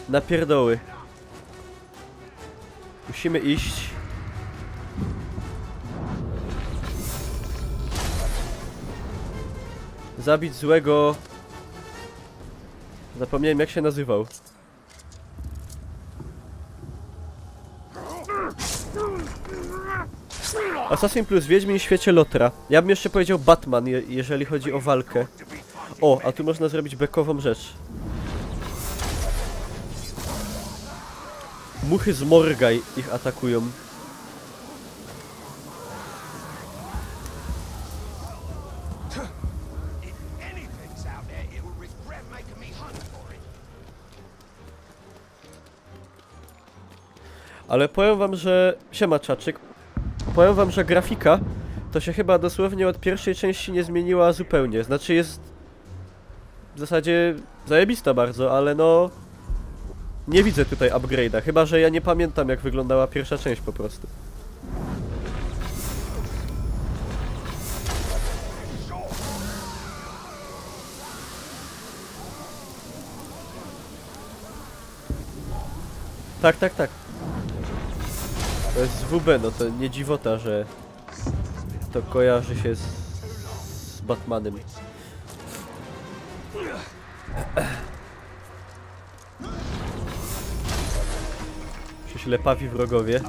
Na pierdoły. Musimy iść. Zabić złego... Zapomniałem, jak się nazywał. Assassin plus Wiedźmin w świecie Lotra. Ja bym jeszcze powiedział Batman, jeżeli chodzi o walkę. O, a tu można zrobić bekową rzecz. Muchy z Morgaj ich atakują. Ale powiem wam, że... Siema, czaczyk. Powiem wam, że grafika to się chyba dosłownie od pierwszej części nie zmieniła zupełnie. Znaczy jest... W zasadzie zajebista bardzo, ale no... Nie widzę tutaj upgrade'a, chyba że ja nie pamiętam, jak wyglądała pierwsza część po prostu. Tak. To jest z WB, no to nie dziwota, że to kojarzy się z Batmanem. Ślepawi wrogowie.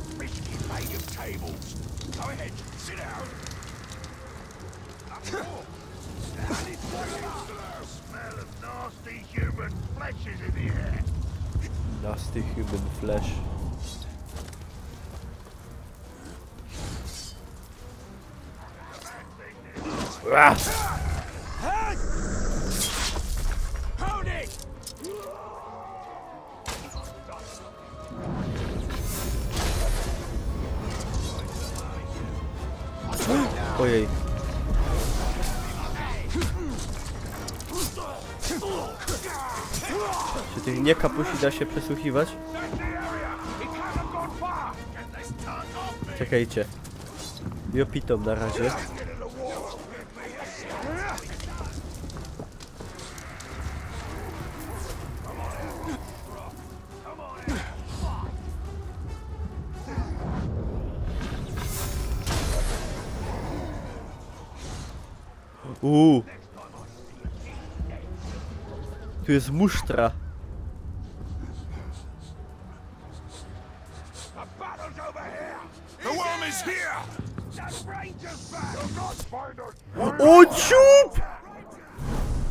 Nasty human flesh. Ojej. Czy tych nie kapusi da się przesłuchiwać? Czekajcie. Jopitom na razie. Tu jest musztra. O ciup!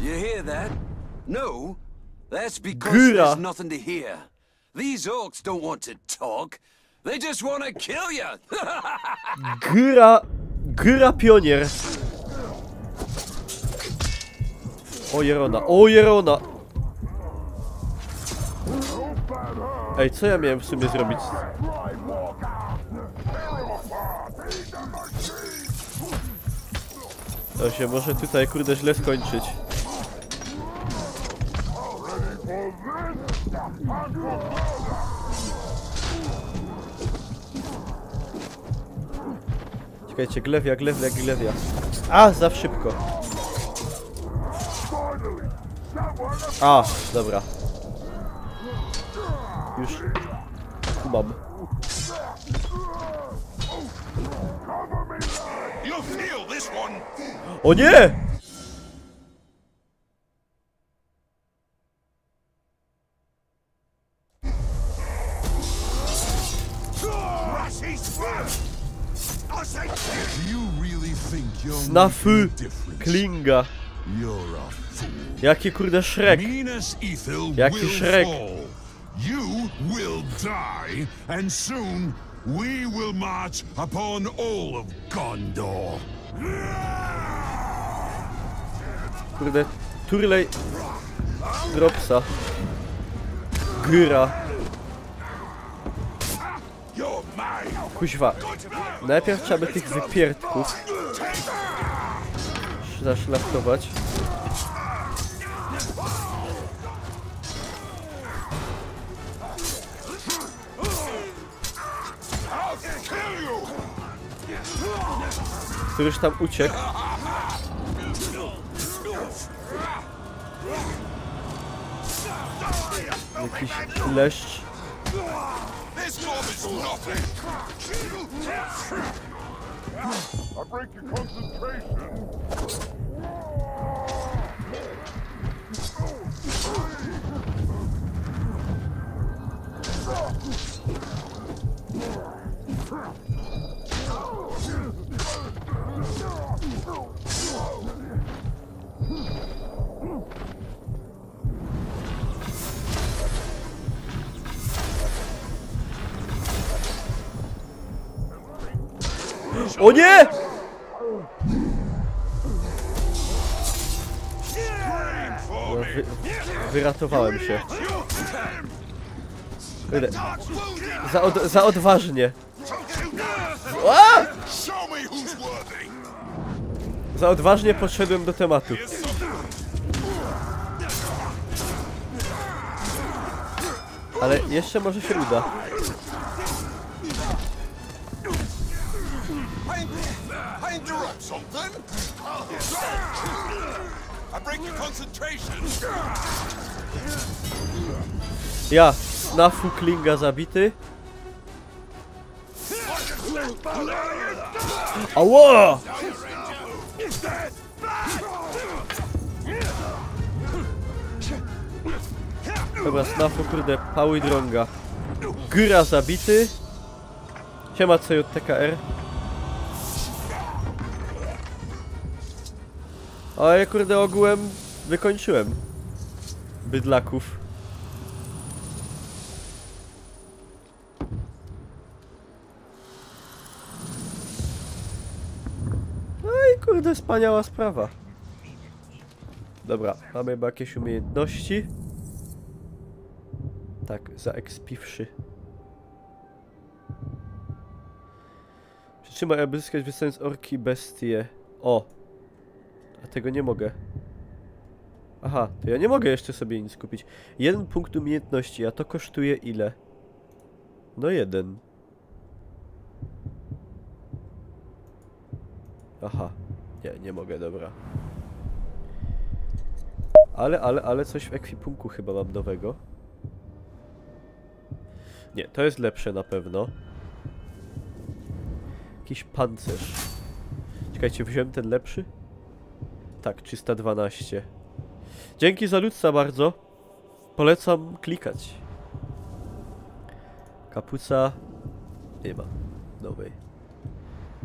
You hear that? No, that's because Gyra. there's nothing to hear. These orcs don't want to talk. They just want to kill you. Gyra pionier. O Jerona, o Jerona. Ej, co ja miałem w sumie zrobić? To się może tutaj kurde źle skończyć. Czekajcie, glewia. A, za szybko. A, dobra. Już kumam. O nie! Snafu Klinga. Jaki kurde Shrek. Jaki Shrek. You will die, and soon we will march upon all of Gondor. Kurde, turlej Dropsa. Gyra. Kuźwa. Najpierw trzeba by tych wypierdków zaszlachtować. Któryś tam uciekł. Jakiś leszcz. O nie! No, wyratowałem się. Za odważnie. A! Za odważnie podszedłem do tematu. Ale jeszcze może się uda. Ja, Snafu Klinga zabity. Ała! Dobra, Snafu, kurde, pały drąga. Gyra zabity. Siema CJTKR. A ja kurde ogółem wykończyłem bydlaków. No i kurde wspaniała sprawa. Dobra, mamy chyba jakieś umiejętności. Tak, zaekspiwszy. Przytrzymaj, aby zyskać wystając orki bestie. O! A tego nie mogę. Aha, to ja nie mogę jeszcze sobie nic kupić. 1 punkt umiejętności, a to kosztuje ile? No 1. Aha. Nie mogę, dobra. Ale coś w ekwipunku chyba mam nowego. Nie, to jest lepsze na pewno. Jakiś pancerz. Czekajcie, wziąłem ten lepszy? Tak, 312. Dzięki za ludca bardzo. Polecam klikać. Kapuca. Nie ma nowej.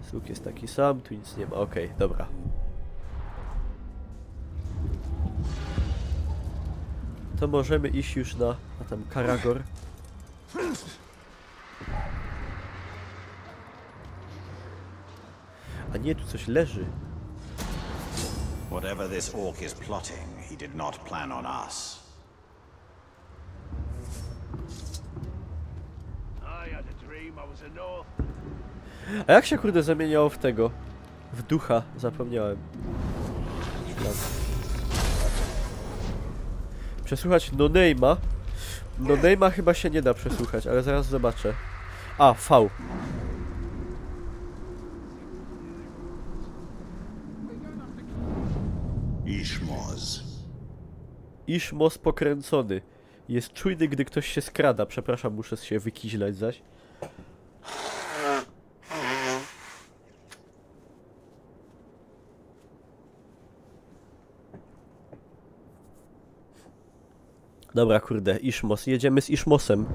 Sług jest taki sam, tu nic nie ma. Okej, dobra. To możemy iść już na tam Karagor. A nie, tu coś leży. Whatever this orc is plotting, he did not plan on us. A jak się kurde zamieniało w tego? W ducha, zapomniałem. Przesłuchać no-name'a. No-name'a chyba się nie da przesłuchać, ale zaraz zobaczę. A, V. Ishmoz. Ishmoz pokręcony. Jest czujny, gdy ktoś się skrada. Przepraszam, muszę się wykiźlać zaś. Dobra, kurde, Ishmoz. Jedziemy z Ishmosem.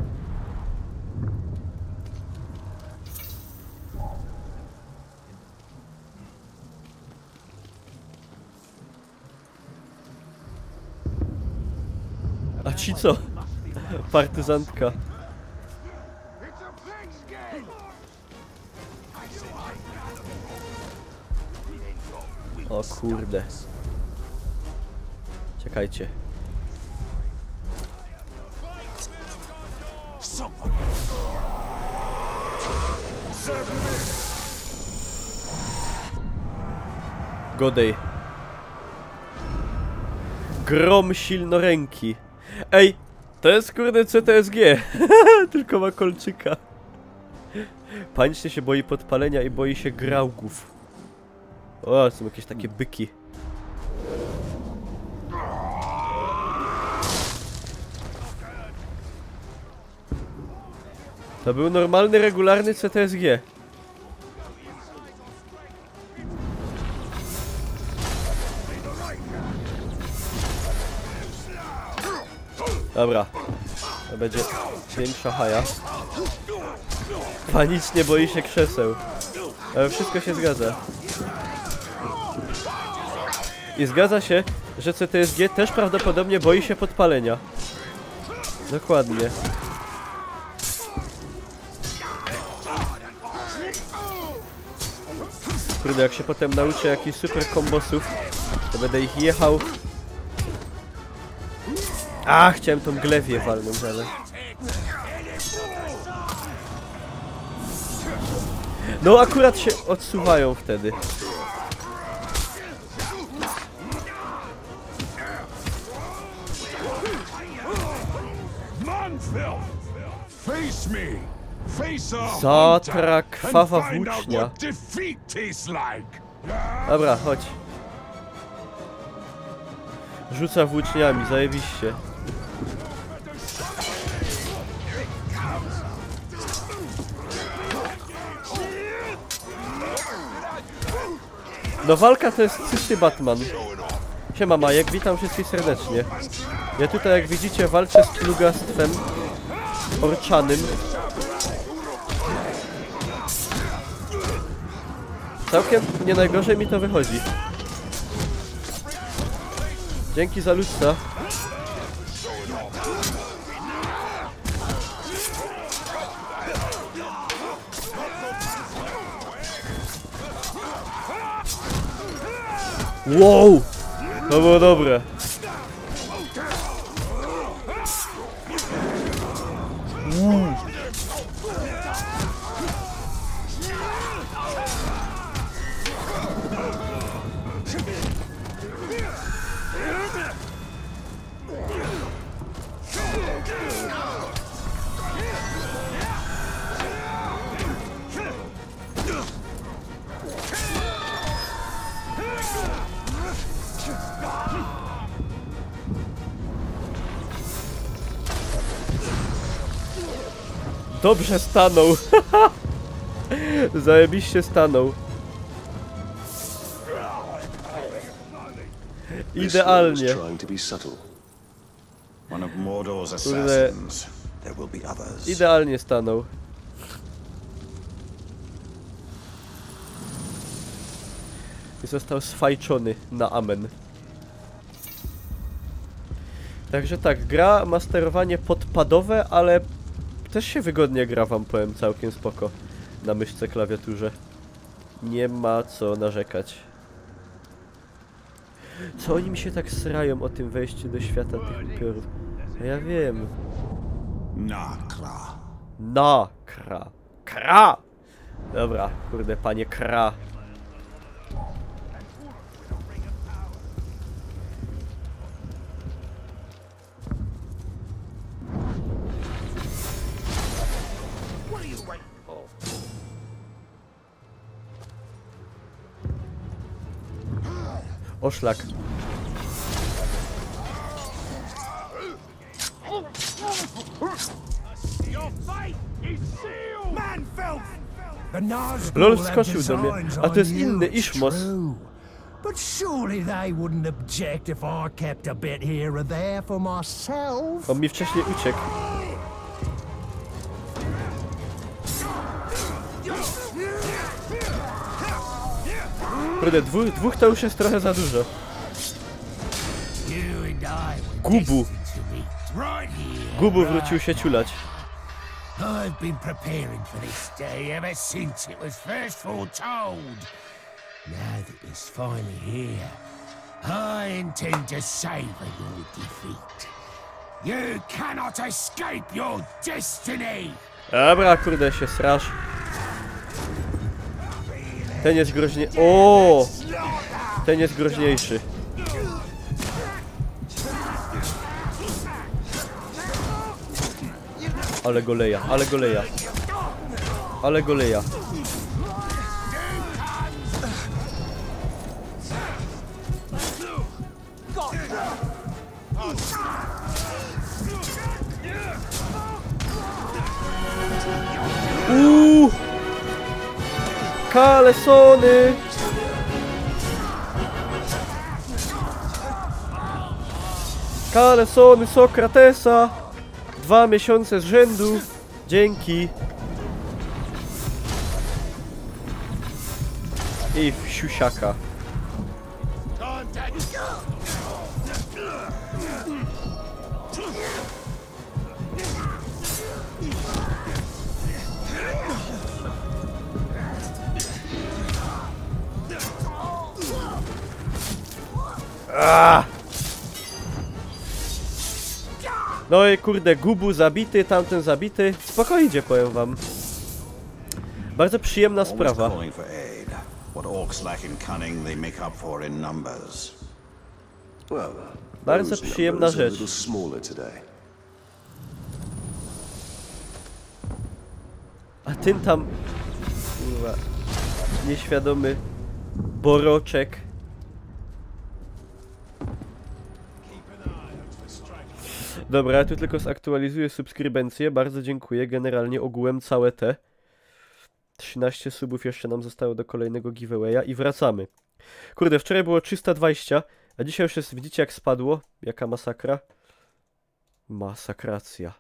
A ci co? Partyzantka. O kurde. Czekajcie. Godej. Grom silnoręki. Ej, to jest kurde CTSG. Tylko ma kolczyka. Panicznie się boi podpalenia i boi się grałków. O, są jakieś takie byki. To był normalny, regularny CTSG. Dobra. To będzie większa haja. Panicznie boi się krzeseł. Ale wszystko się zgadza. I zgadza się, że CTSG też prawdopodobnie boi się podpalenia. Dokładnie. Kurde, jak się potem nauczę jakichś super kombosów, to będę ich jechał. A, chciałem tą glewię walnąć, ale... No akurat się odsuwają wtedy. Zatra krwawa włócznia. Dobra, chodź. Rzuca włóczniami, zajebiście. No walka to jest czysty Batman. Siema Majek, witam wszystkich serdecznie. Ja tutaj jak widzicie walczę z plugastwem orczanym. Całkiem nie najgorzej mi to wychodzi. Dzięki za ludca. Wow! To było dobre. Dobrze stanął. Zajebiście stanął. Idealnie. Kurde. Idealnie stanął. I został sfajczony na amen. Także tak, gra ma sterowanie podpadowe, ale też się wygodnie gra, wam powiem, całkiem spoko. Na myszce, klawiaturze. Nie ma co narzekać. Co oni mi się tak srają o tym wejściu do świata tych upiorów? A ja wiem. Nakra. Nakra. Kra! Dobra, kurde, panie Kra. Oszlak. Lol wskoczył do mnie, a to jest inny Ishmos. But surely they wouldn't object if I kept a bit here or there for myself. On mi wcześniej uciekł. Kurde, dwóch to już jest trochę za dużo. Gubu. Gubu wrócił się ciulać. I've been preparing for this day ever since it was first foretold. Now that it's finally here, I intend to savor your defeat. You cannot escape your destiny! Dobra, kurde, się srasz. Ten jest groźnie... O! Ten jest groźniejszy. Ale goleja, ale goleja. Ale goleja. Kalesony! Kalesony Sokratesa! 2 miesiące z rzędu. Dzięki. I w siusiaka. No i kurde, Gubu zabity, tamten zabity. Spokojnie, powiem wam. Bardzo przyjemna sprawa. Bardzo przyjemna rzecz. A ten tam... Kurwa, nieświadomy boroczek. Dobra, ja tu tylko zaktualizuję subskrybencję. Bardzo dziękuję. Generalnie ogółem całe te 13 subów jeszcze nam zostało do kolejnego giveawaya i wracamy. Kurde, wczoraj było 320, a dzisiaj już jest, widzicie jak spadło? Jaka masakra? Masakracja.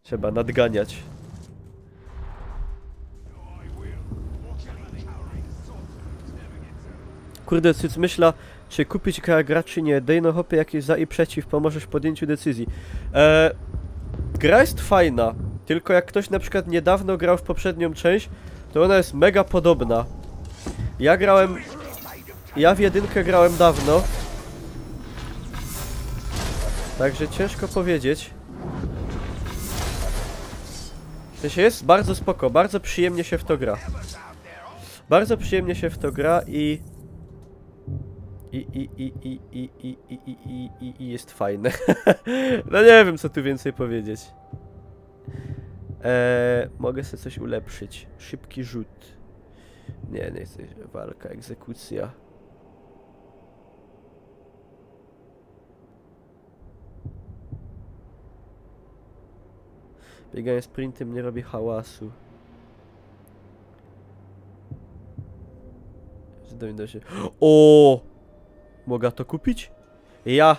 Trzeba nadganiać. Kurde, cyc myśla, czy kupić gra czy nie. Dej no hopy jakieś za i przeciw, pomożesz w podjęciu decyzji. Gra jest fajna, tylko jak ktoś na przykład niedawno grał w poprzednią część, to ona jest mega podobna. Ja w jedynkę grałem dawno. Także ciężko powiedzieć. W sensie jest bardzo spoko, bardzo przyjemnie się w to gra. Bardzo przyjemnie się w to gra i jest fajne. No nie wiem co tu więcej powiedzieć. Mogę sobie coś ulepszyć. Szybki rzut. Nie chcę. Walka, egzekucja. Bieganie sprintem nie robi hałasu. Da się... O! Mogę to kupić? Ja!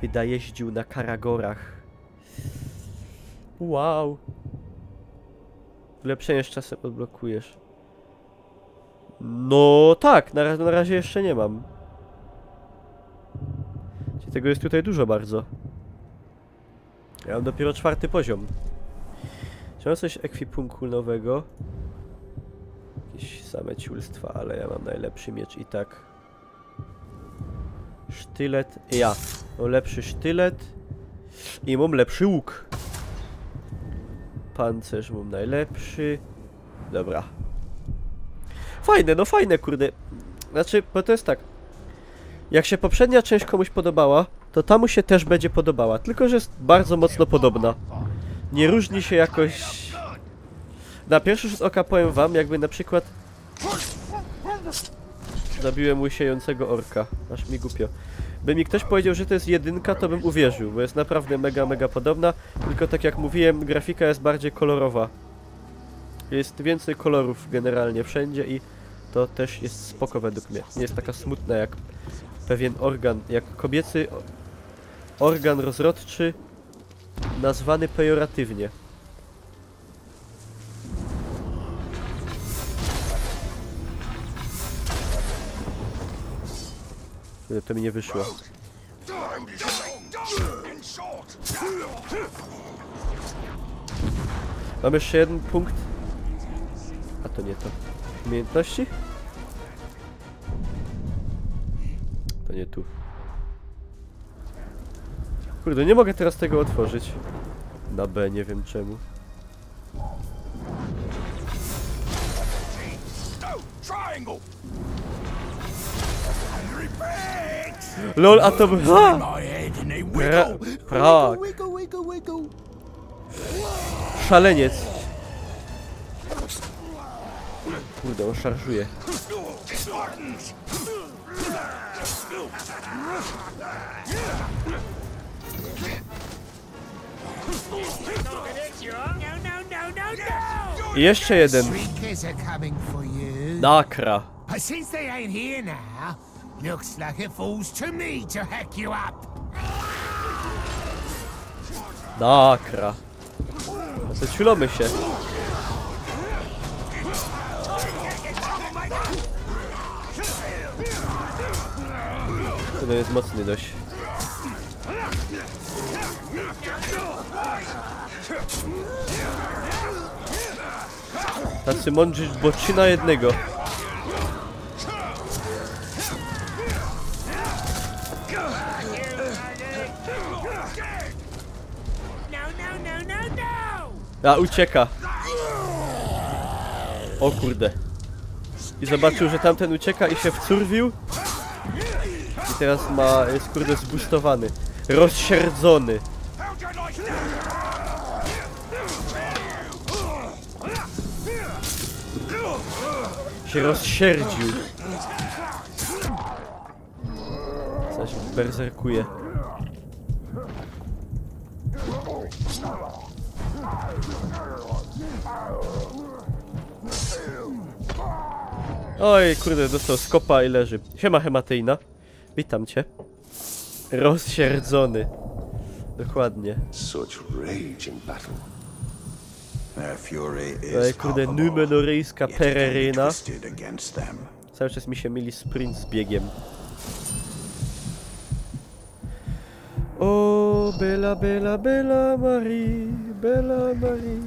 Będę jeździł na Karagorach. Wow! Ulepszenie z czasem odblokujesz. No tak, na razie jeszcze nie mam. Tego jest tutaj dużo bardzo. Ja mam dopiero 4. poziom. Czy mam coś ekwipunku nowego? Jakieś same ciulstwa, ale ja mam najlepszy miecz i tak. Sztylet. Ja mam lepszy sztylet. I mam lepszy łuk. Pancerz mam najlepszy. Dobra. Fajne, no fajne, kurde. Znaczy, bo to jest tak. Jak się poprzednia część komuś podobała, to ta mu się też będzie podobała. Tylko, że jest bardzo mocno podobna. Nie różni się jakoś... Na pierwszy rzut oka powiem wam, jakby na przykład... Zabiłem łysiejącego orka. Aż mi głupio. By mi ktoś powiedział, że to jest 1, to bym uwierzył, bo jest naprawdę mega podobna. Tylko tak jak mówiłem, grafika jest bardziej kolorowa. Jest więcej kolorów generalnie wszędzie i to też jest spoko według mnie. Nie jest taka smutna jak pewien organ, jak kobiecy organ rozrodczy nazwany pejoratywnie. To mi nie wyszło. Mam jeszcze 1 punkt. A to nie to. Umiejętności? To nie tu. Kurde, nie mogę teraz tego otworzyć. Na B, nie wiem czemu. LOL, a to by... Prak. Szaleniec. Kurde, on szarżuje. I jeszcze 1. Nakra. Looks like it falls to me to hack you up. Nakra. Zaciulamy się. To jest mocny dość. Tacy mądrzy bocina jednego. A, ucieka. O kurde. I zobaczył, że tamten ucieka i się wcurwił. I teraz jest kurde zbustowany. Rozsierdzony. Się rozsierdził. Coś berserkuje. Oj, kurde, dostał skopa i leży. Siema, Hemateina. Witam cię. Rozsierdzony. Dokładnie. Oj, kurde, numenoryjska pereryna. Cały czas mi się myli sprint z biegiem. O, Bella, Bella, Bella Marie, Bella Marie.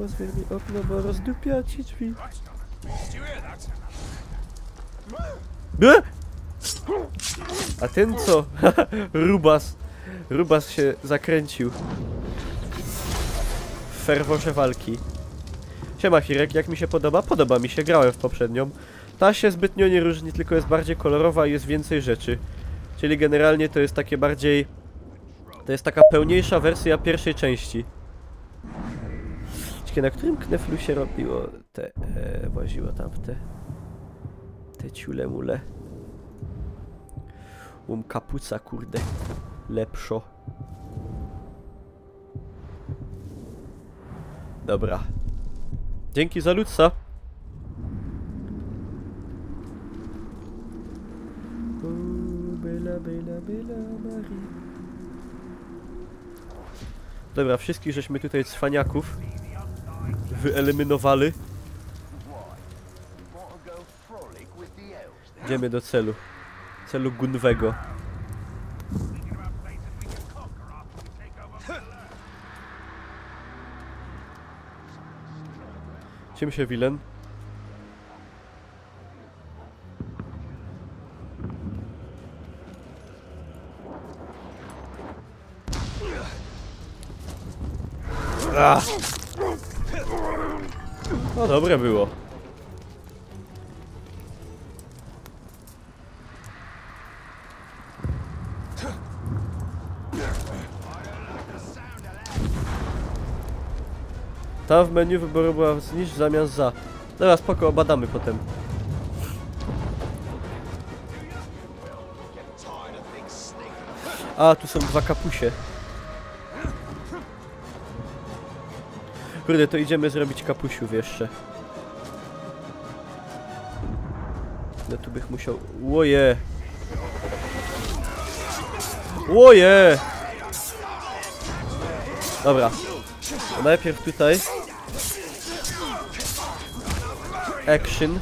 Otwórz mi okno, bo rozdupia ci drzwi. A ten co? Rubas. Rubas się zakręcił. W ferworze walki. Siema Hirek, jak mi się podoba? Podoba mi się, grałem w poprzednią. Ta się zbytnio nie różni, tylko jest bardziej kolorowa i jest więcej rzeczy. Czyli generalnie to jest takie bardziej... To jest taka pełniejsza wersja pierwszej części. Ciekawe, na którym kneflu się robiło te... Właziło tam te ciule mule. Kapuca, kurde. Lepszo. Dobra. Dzięki za ludsa. Dobra, wszystkich żeśmy tutaj cwaniaków wyeliminowali. Idziemy do celu. Celu Gunwego. Czym się Wilen? No dobre było. Tam w menu wyboru była zniszcz zamiast za. Dobra, spoko, badamy potem. A, tu są dwa kapusie. Kurde, to idziemy zrobić kapusiów jeszcze. No tu bych musiał... Łoje! Łoje! Dobra. To najpierw tutaj. Action.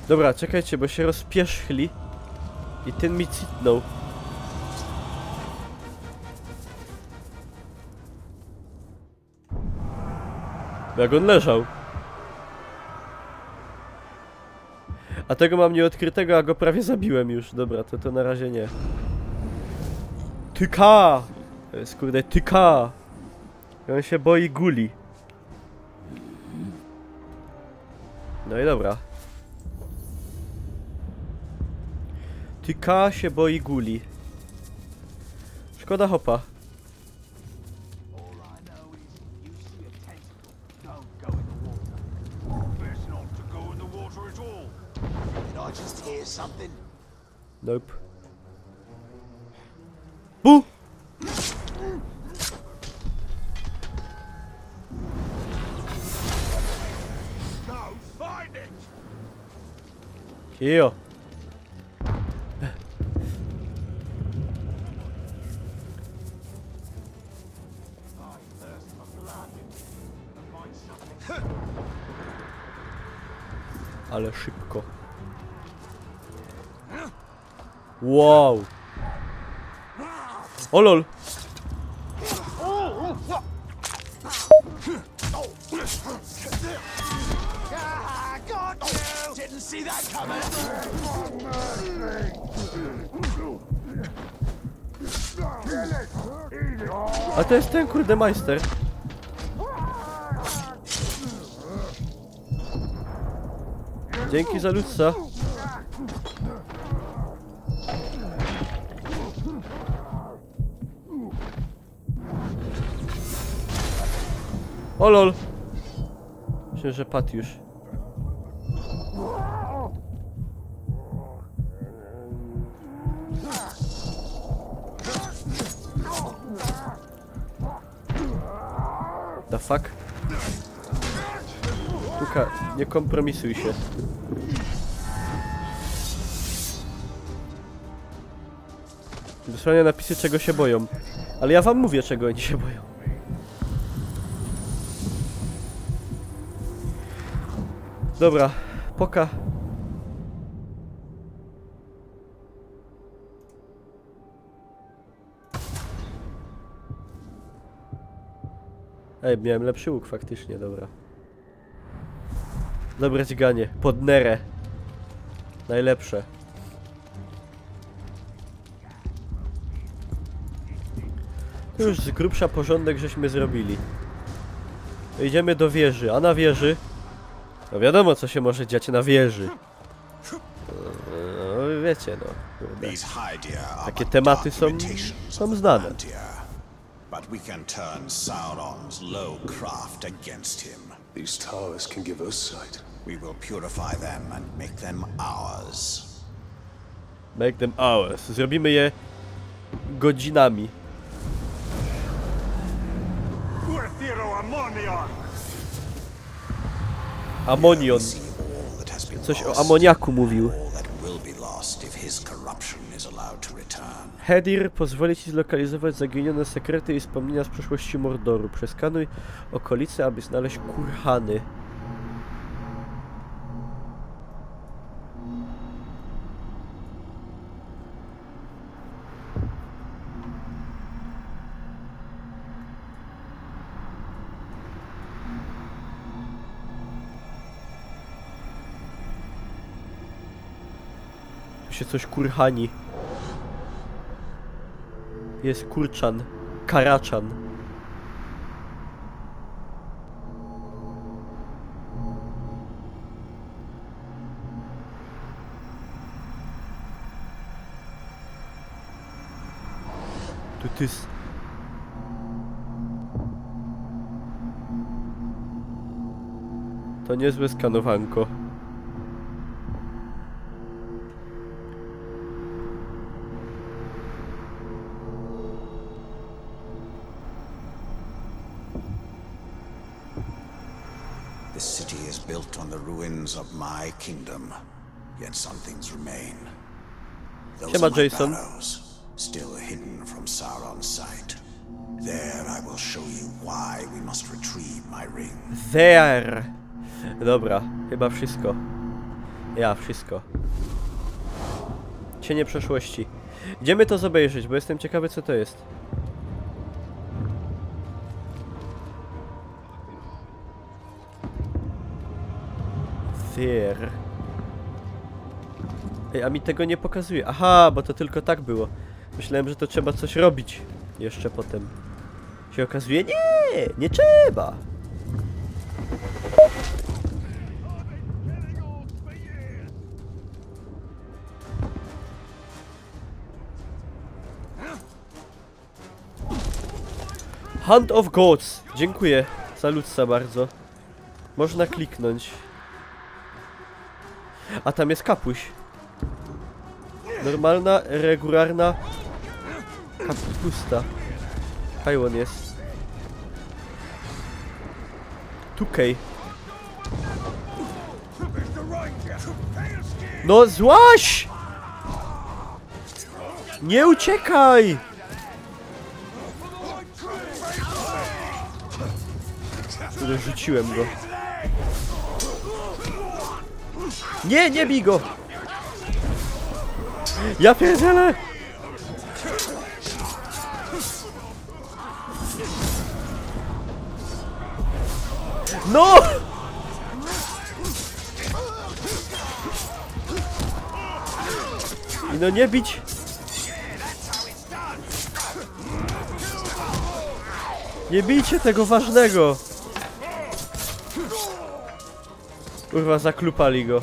Dobra, czekajcie, bo się rozpierzchli i ten mi citnął. Jak on leżał. A tego mam nieodkrytego, a go prawie zabiłem już. Dobra, to na razie nie. Tyka! To jest kurde tyka! I on się boi guli. No i dobra. Tyka się boi guli. Szkoda hopa. Nope. Bu! Kio. Ale szybko. Wow. O lol. A to jest ten kurde majster. Dzięki za ludca. O lol. Myślę, że padł już. The fuck? Tuka, nie kompromisuj się. Dosłownie napisy czego się boją. Ale ja wam mówię czego oni się boją. Dobra, poka. Ej, miałem lepszy łuk faktycznie, dobra. Dobre dźganie, pod nerę. Najlepsze. To już z grubsza porządek żeśmy zrobili. Idziemy do wieży, a na wieży... No wiadomo co się może dziać na wieży. No wiecie no. Kurde. Takie tematy są znane. But we can turn Sauron's low craft against him. These towers can give us sight. We will purify them and make them ours. Make them ours. Zrobimy je godzinami. Amonion. Coś o amoniaku mówił. Hedir pozwoli ci zlokalizować zaginione sekrety i wspomnienia z przeszłości Mordoru. Przeskanuj okolice, aby znaleźć kurhany. Tu się coś kurhani. Jest kurczan, karaczan. Tu jest. To niezłe skanowanko. This city is built on the ruins of my kingdom, yet some things remain. Those are my Jason. barrows, still hidden from Sauron's sight. There I will show you why we must retrieve my ring. There! Dobra, chyba wszystko. Ja, wszystko. Cienie przeszłości. Idziemy to zobejrzeć, bo jestem ciekawy co to jest. There. Ej, a mi tego nie pokazuje. Aha, bo to tylko tak było. Myślałem, że to trzeba coś robić jeszcze potem. Się okazuje, nie, nie trzeba. Hand of Gods. Dziękuję za ludca bardzo. Można kliknąć. A tam jest kapuś. Normalna, regularna kapusta. Hajłon jest. Tukej. No złaś! Nie uciekaj! Kurde, rzuciłem go. Nie, nie bij go! Ja pierdzielę! No! I no nie bić! Nie bijcie tego ważnego! Kurwa, zaklupali go.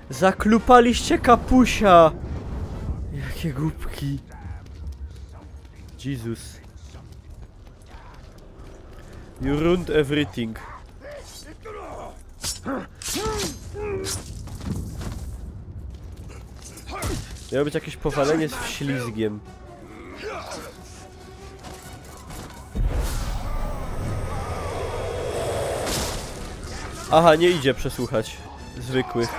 Zaklupaliście kapusia! Jakie głupki. Jezus. You ruined everything. Miało być jakieś powalenie z ślizgiem. Aha, nie idzie przesłuchać zwykłych.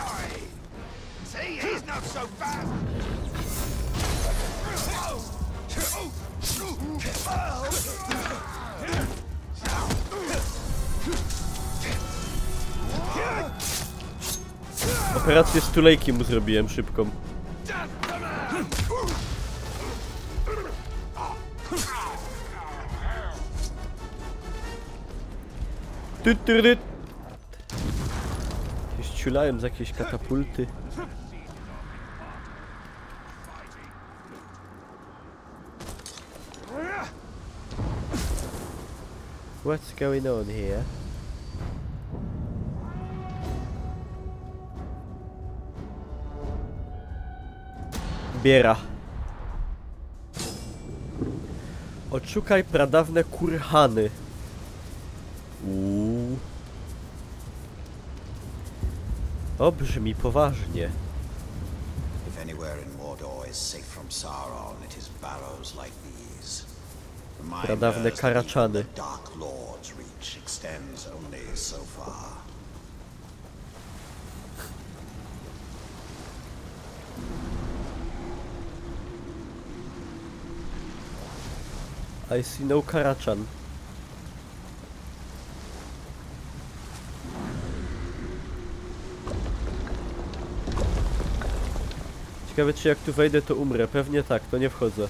Operację stulejki mu zrobiłem szybką. Ściulałem z jakiejś katapulty. What's going on here? Biera. Odszukaj pradawne kurhany. O, brzmi poważnie. If anywhere in Mordor is safe from Sauron, it is barrows like these. Pradawne karaczany. The Dark Lord's reach extends only so far. I see no Karachan. Ciekawe, czy jak tu wejdę, to umrę. Pewnie tak, to nie wchodzę.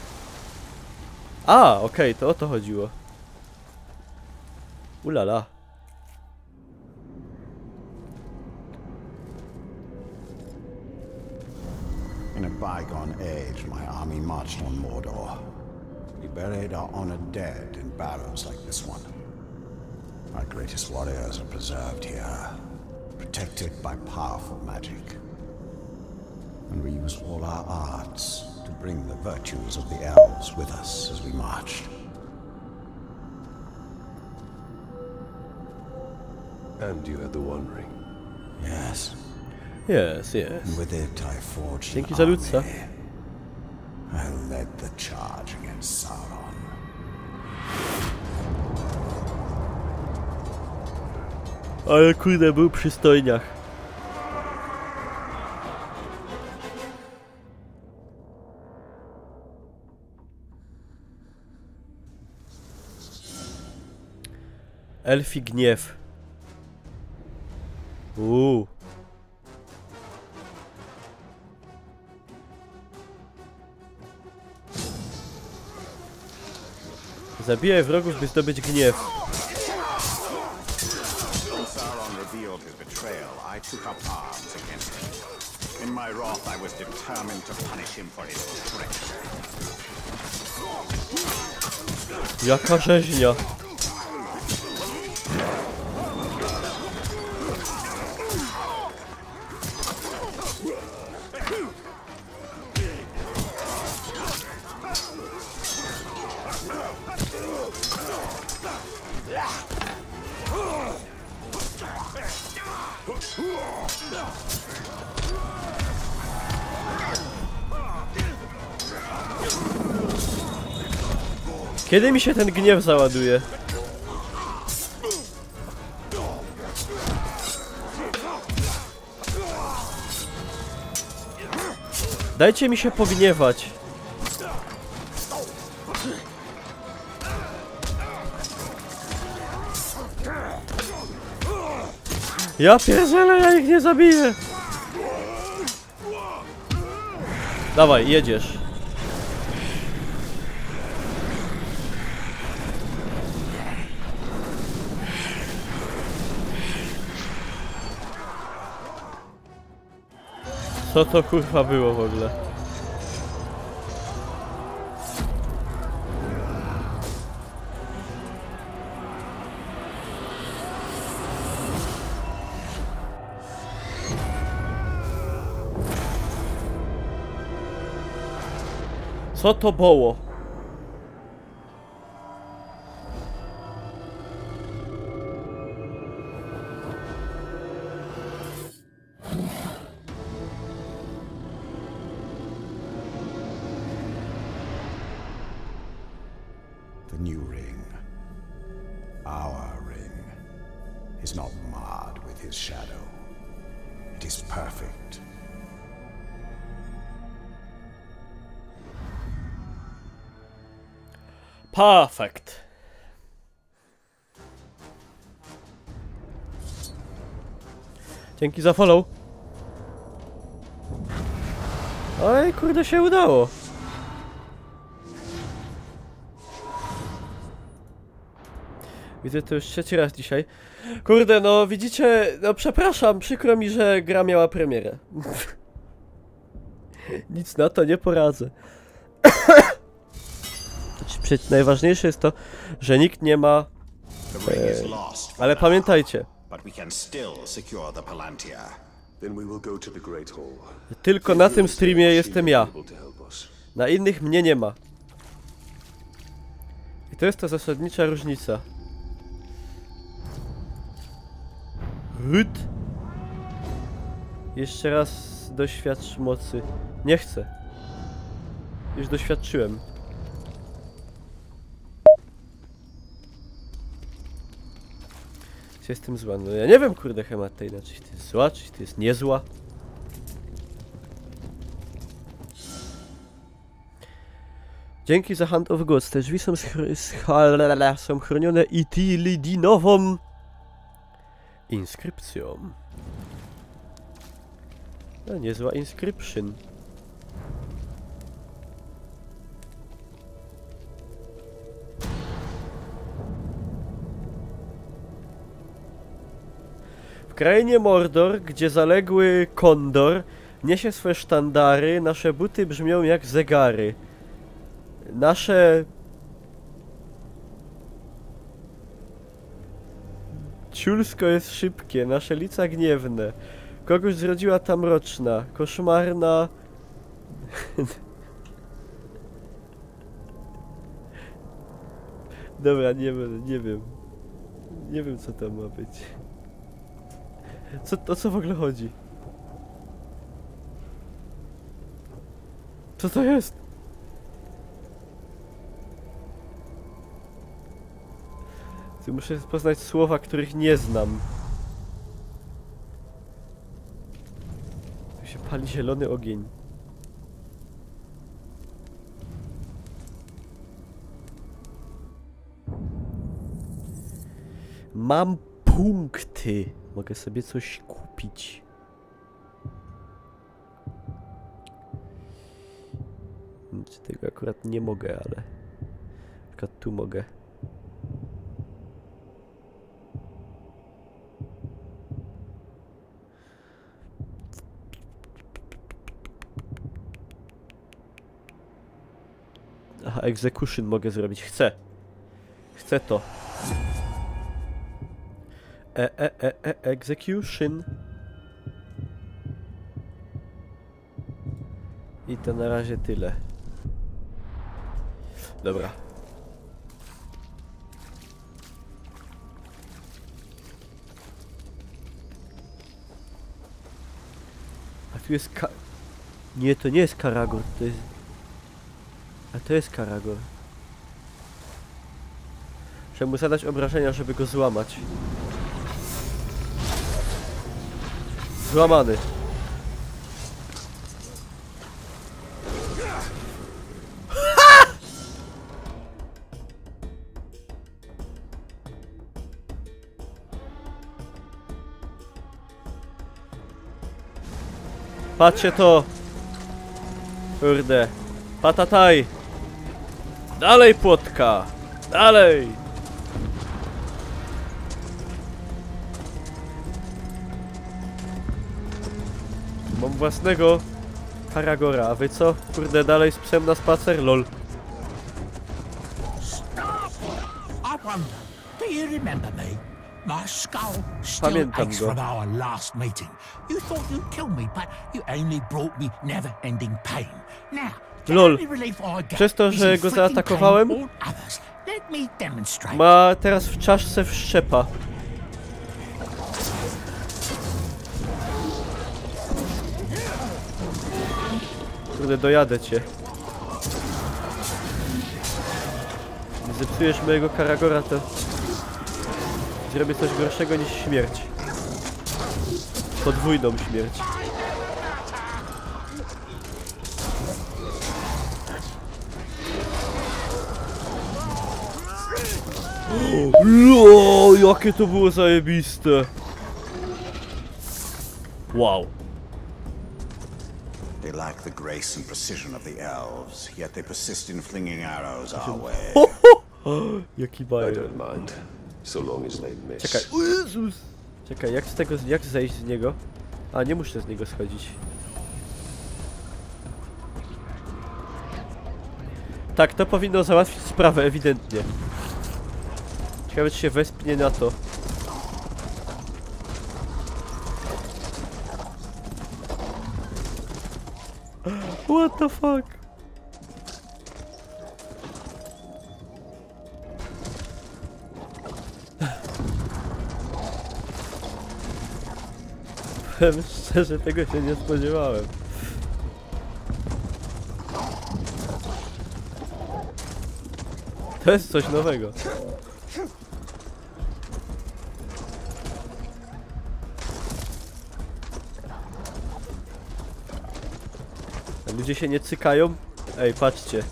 A, okej, to o to chodziło. Ulala. In a bygone age, my army marched on Mordor. We buried our honored dead in barrows like this one. Our greatest warriors are preserved here, protected by powerful magic. And we use all our arts to bring the virtues of the elves with us as we marched. And you had the One Ring. Yes. Yes, yes. And with it I forged Dzięki an za ludca. army. I led the charge against Sauron. Ale kurde, był przystojniach. Elfi gniew. Zabijaj wrogów, by zdobyć gniew. When Sauron revealed his betrayal, I took up arms against him. In my wrath, I was determined to punish him for his treachery. Jaka rzeźnia. Kiedy mi się ten gniew załaduje? Dajcie mi się pogniewać. Ja pierdzielę, ja ich nie zabiję. Dawaj, jedziesz. Co to kurwa było w ogóle? Co to było? The new ring, our ring, is not marred with his shadow. It is perfect. Perfect. Dzięki za follow. Oj, kurde, się udało. Widzę to już trzeci raz dzisiaj. Kurde, no widzicie, no przepraszam, przykro mi, że gra miała premierę. Nic na to nie poradzę. Najważniejsze jest to, że nikt nie ma... ale pamiętajcie. Tylko na tym streamie jestem ja. Na innych mnie nie ma. I to jest ta zasadnicza różnica. Ryt. Jeszcze raz doświadcz mocy. Nie chcę. Już doświadczyłem. Czy jestem zła? No ja nie wiem, kurde, Hemateina, czy ty jest zła, czy ty jest niezła. Dzięki za Hand of Gods. Te drzwi są chronione Itilidinową inskrypcją. No, niezła inscription. W krainie Mordor, gdzie zaległy Kondor niesie swoje sztandary, nasze buty brzmią jak zegary. Nasze... ciulsko jest szybkie, nasze lica gniewne. Kogoś zrodziła ta mroczna, koszmarna... Dobra, nie wiem. Nie wiem, co tam ma być. O co w ogóle chodzi? Co to jest? Muszę poznać słowa, których nie znam. Tu się pali zielony ogień. Mam punkty. Mogę sobie coś kupić. Czy tego akurat nie mogę, ale... Akurat tu mogę. Aha, execution mogę zrobić. Chcę. Chcę to. Execution. I to na razie tyle. Dobra. A tu jest Nie, to nie jest Karagor, to jest... A to jest Karagor. Trzeba mu zadać obrażenia, żeby go złamać. Złamany. Patrzcie to! Kurde. Patataj! Dalej, płotka! Dalej! Mam własnego Karagora, a wy co? Kurde, dalej z psem na spacer? Lol. My skull still aches from our last meeting. You thought you'd kill me, but you only brought me never-ending pain. Now, lol. Przez to, że go zaatakowałem, ma teraz w czaszce wszczepa. Kurde, dojadę cię. Nie zepsujesz mojego Karagora, to zrobię coś gorszego niż śmierć. Podwójną śmierć. O, jakie to było zajebiste. Wow. They lack the grace and precision of the elves, yet they persist in flinging arrows our way. Jaki I bajer. don't mind, so long as they miss. Czekaj. Jezus. Czekaj, jak z tego, jak zejść z niego? A, nie muszę z niego schodzić. Tak, to powinno załatwić sprawę, ewidentnie. Ciekawe, czy się wespnie na to. What the fuck? Powiem szczerze, tego się nie spodziewałem. To jest coś nowego. Ludzie się nie cykają? Ej, patrzcie.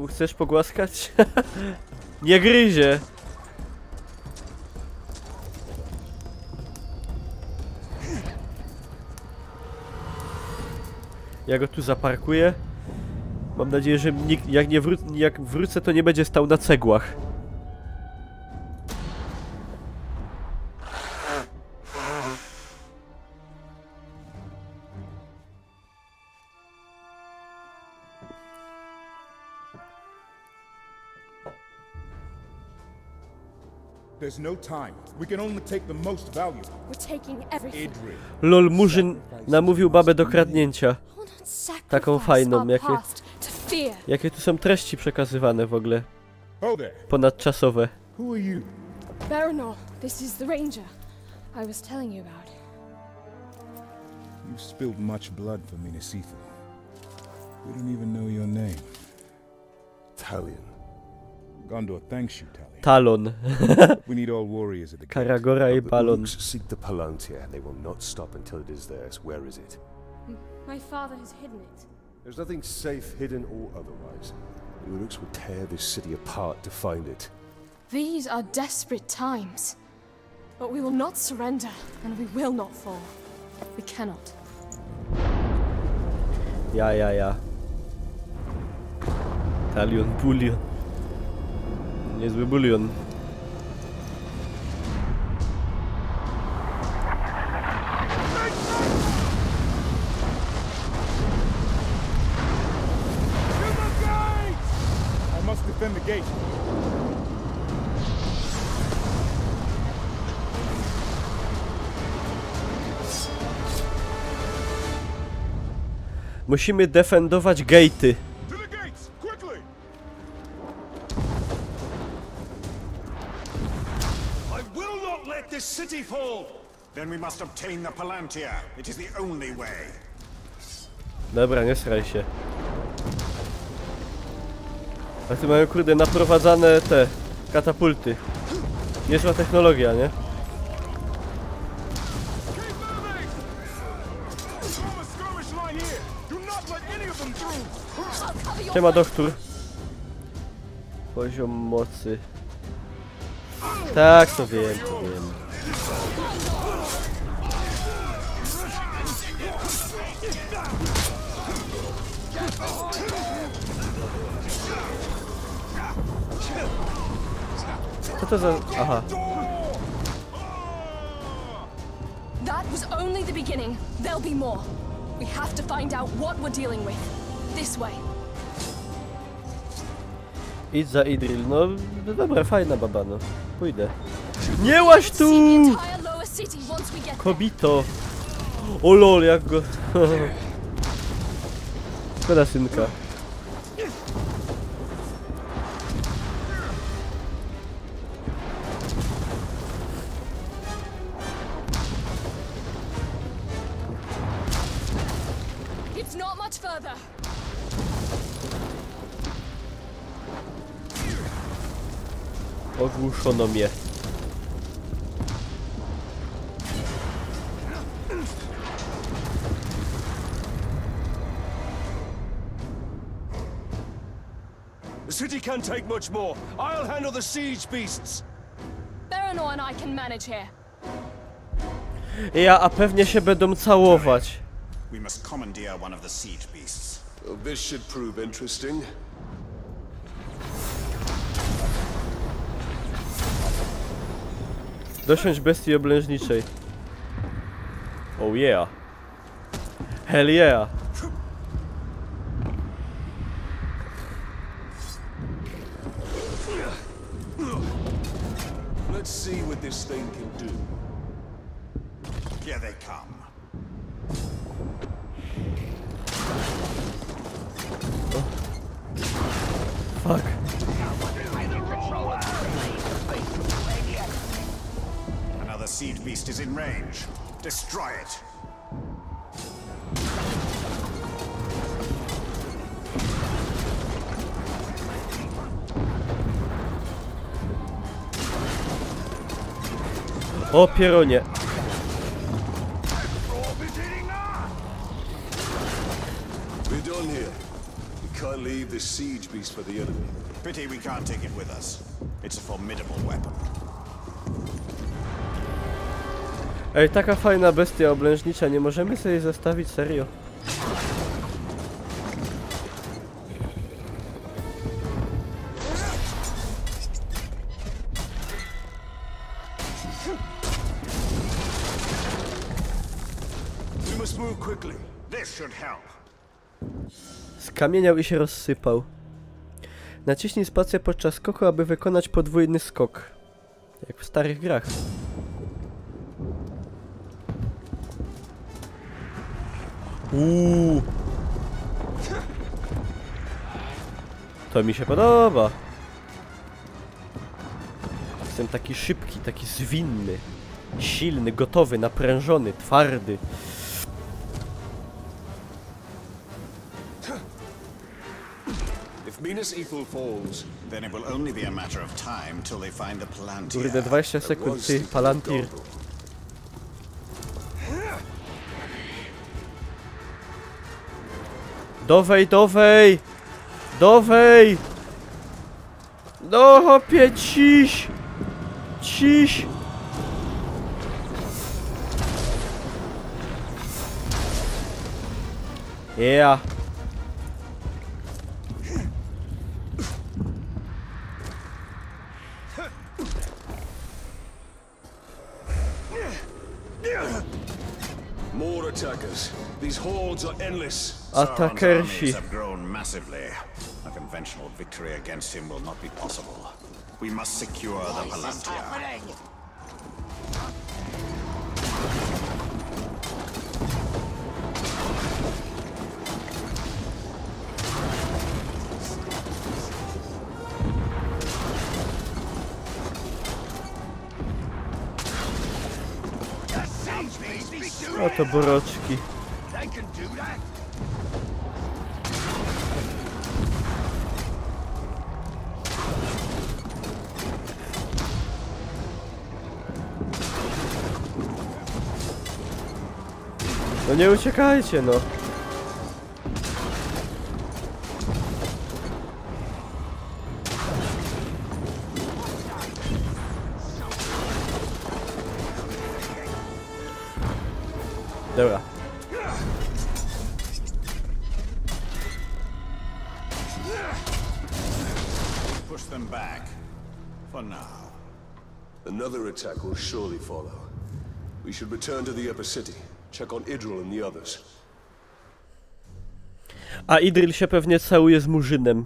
Chcesz pogłaskać? Nie gryzie! Ja go tu zaparkuję. Mam nadzieję, że nikt, jak wrócę, to nie będzie stał na cegłach. There's no time. We can only take the most valuable. We're taking everything. Lol, Murzyn namówił babę do kradnięcia. Taką fajną, jakie tu są treści przekazywane w ogóle. Ponadczasowe. Who are you? Baranor, this is the Ranger I was telling you about. You've spilled much blood for Minasithal. We don't even know your name. Talion. Gondor thanks you, Talion. Talon. We need all warriors at the Karagora i Balon. Seek the Palantir. They will not stop until it is theirs. Where is it? My father has hidden it. There's nothing safe, hidden or otherwise. The Uruks will tear this city apart to find it. These are desperate times. But we will not surrender, and we will not fall. We cannot. Ja. Talion, bulion. Niezły bulion. I must defend the gate. Musimy defendować gatey. This city fall! Then we must obtain the Palantir. It is the only way. Dobra, nie sraj się. A tu mają, kurde, naprowadzane te katapulty. Niezła technologia, nie? Siema, doktor. Poziom mocy. Tak, to wiem, to wiem. Co to za... Aha. That was only the beginning. There'll be more. We have to find out what we're dealing with. This way. Idź za Idril. No, dobra, fajna baba, no. Pójdę. Nie łaź tu! Kobito! O lol, jak go... Szkoda synka. It's not much further. Ogłuszono mnie. The city can't take much more. I'll handle the siege beasts. Baranor and I can manage here. Ja, a pewnie się będą całować. We must commandeer one of the siege beasts. Well, this should prove interesting. Dosiąść bestii oblężniczej. Oh yeah. Hell yeah. Let's see what this thing can do. Here they come. Fuck. Another siege beast is in range. Destroy it. O pieronie. We're done here. We can't leave this siege beast for the enemy. Pity we can't take it with us. It's a formidable weapon. Ej, taka fajna bestia oblężnicza, nie możemy sobie jej zostawić, serio? We must move quickly. This should help. Skamieniał i się rozsypał. Naciśnij spację podczas skoku, aby wykonać podwójny skok. Jak w starych grach. To mi się podoba. Jestem taki szybki, taki zwinny, silny, gotowy, naprężony, twardy. If Minas Ithil falls, then it will only be a matter of time till they find the Palantir. Kurde, 20 sekund, ty, Palantir. Dowej, dowej! Dowej! No hopie, ciś! Ciś! Yeah. More attackers. These hordes are endless. Sauron's armies have grown massively. A conventional victory against him will not be possible. We must secure the Palantir. Oto boroczki. No nie uciekajcie, no. Dobra. Push them back. For now. Another attack will surely follow. We should return to the upper city. Check on Idril and the others. A Idril się pewnie całuje z Murzynem.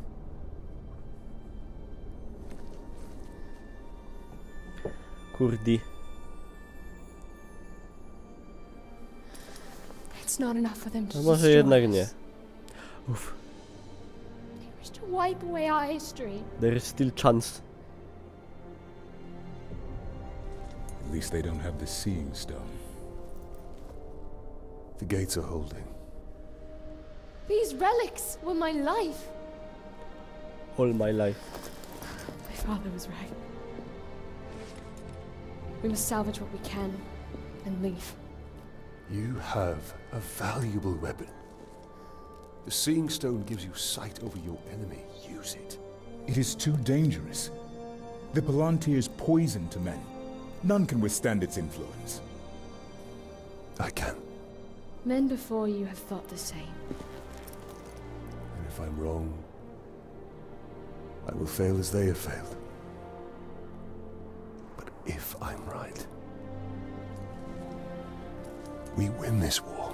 Kurdi. It's not enough for them to No może jednak nie. Uff. They wish to wipe away our history. There is still chance. At least they don't have the Seeing Stone. The gates are holding. These relics were my life. All my life. My father was right. We must salvage what we can and leave. You have a valuable weapon. The Seeing Stone gives you sight over your enemy. Use it. It is too dangerous. The Palantir is poison to men. None can withstand its influence. I can. Men before you have thought the same. And if I'm wrong, I will fail as they have failed. But if I'm right, we win this war.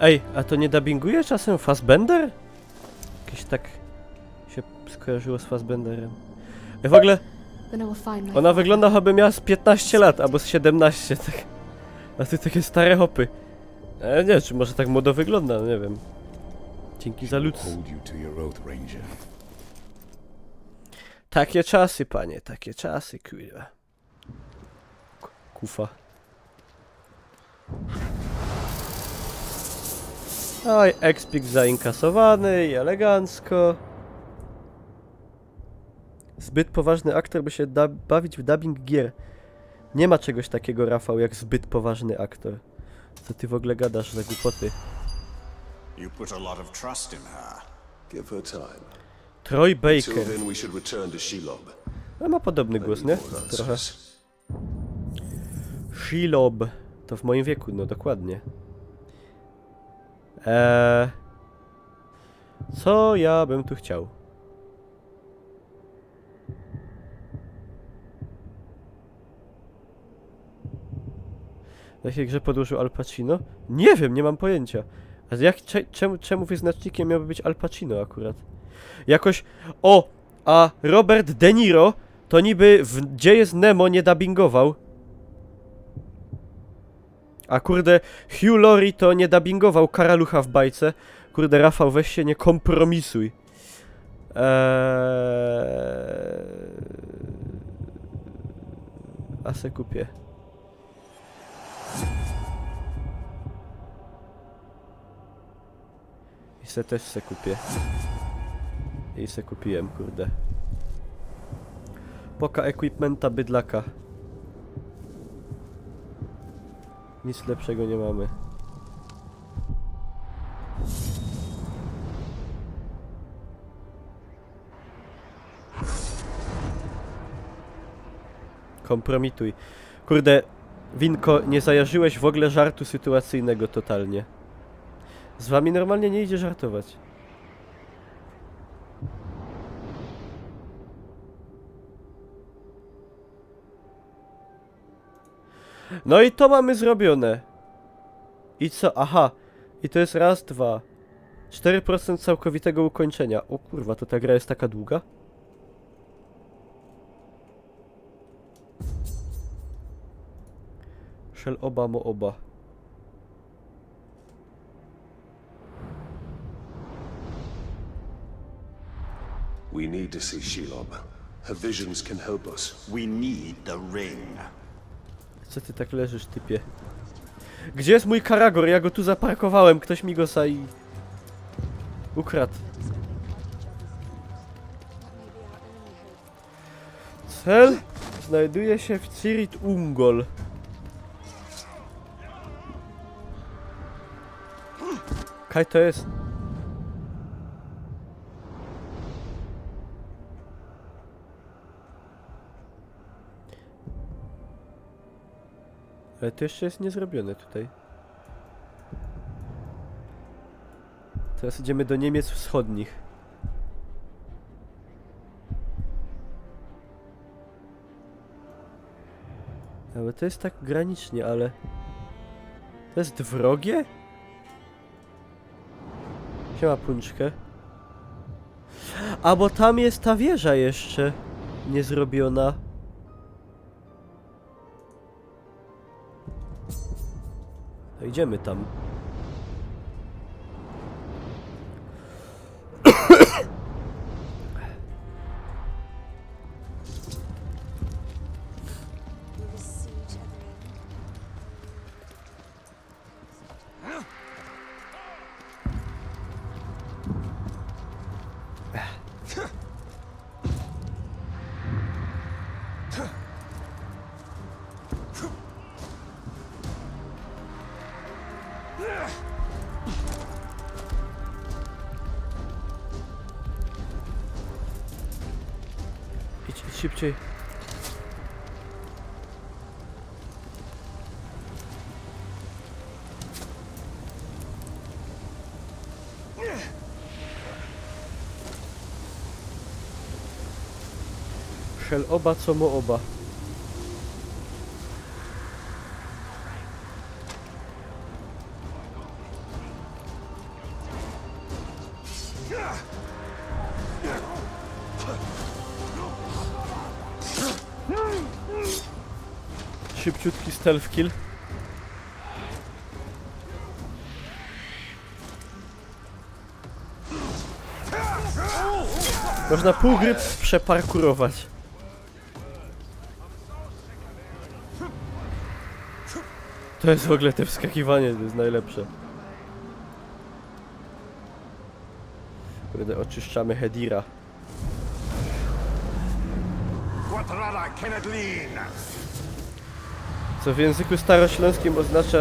Ej, a to nie dubbinguje czasem Fassbender? Jakieś tak się skojarzyło z Fassbenderem. Ej, w ogóle ona wygląda, jakby miała z 15 lat, albo z 17, tak. A ty takie stare hopy. Nie wiem, czy może tak młodo wygląda, no nie wiem. Dzięki za lud. Takie czasy, panie, takie czasy, kurwa. Kufa. Oj, expik zainkasowany i elegancko. Zbyt poważny aktor, by się bawić w dubbing gier. Nie ma czegoś takiego, Rafał, jak zbyt poważny aktor. Co ty w ogóle gadasz za głupoty? You put a lot of trust in her. Give her time. Troy Baker. Until then we should return to Shelob. No, ma podobny głos, nie? Trochę. Shelob. To w moim wieku, no dokładnie. Co ja bym tu chciał? W jakiej grze podłożył Al Pacino? Nie wiem, nie mam pojęcia. A jak, czemu wyznacznikiem miałby być Al Pacino akurat? Jakoś... O! A Robert De Niro to niby w Gdzie jest Nemo nie dubbingował. A kurde, Hugh Laurie to nie dubbingował Karalucha w bajce. Kurde, Rafał, weź się nie kompromisuj. A se kupię. I se też se kupię. I se kupiłem, kurde. Poka equipmenta bydlaka. Nic lepszego nie mamy. Kompromituj. Kurde, Winko, nie zajarzyłeś w ogóle żartu sytuacyjnego totalnie. Z wami normalnie nie idzie żartować. No i to mamy zrobione. I co? Aha. I to jest raz, dwa. 4% całkowitego ukończenia. O kurwa, to ta gra jest taka długa? Szel oba mo oba. We need to see Shelob. Her visions can help us. We need the ring. Co ty tak leżysz, typie? Gdzie jest mój Karagor? Ja go tu zaparkowałem. Ktoś mi go ukradł. Cel znajduje się w Cirit Ungol. Kaj to jest? Ale to jeszcze jest niezrobione tutaj. Teraz idziemy do Niemiec Wschodnich. Ale to jest tak granicznie, ale... To jest wrogie? Siema, Punczkę. A bo tam jest ta wieża jeszcze niezrobiona. No idziemy tam. Idź szybciej. Hel oba co mo oba. Szybciutki stealth kill. Można pół gry przeparkurować. To jest w ogóle te wskakiwanie, to jest najlepsze. Kurde, oczyszczamy Hedira. Co w języku starośląskim oznacza...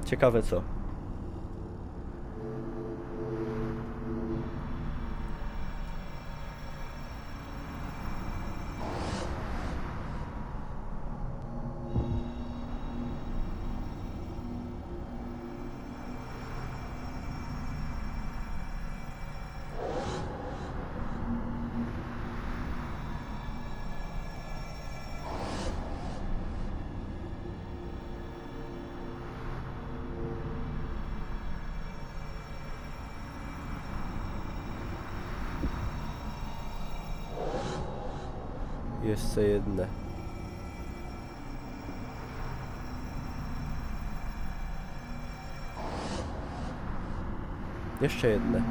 Ciekawe co. Jeszcze jedne. Jeszcze jedne.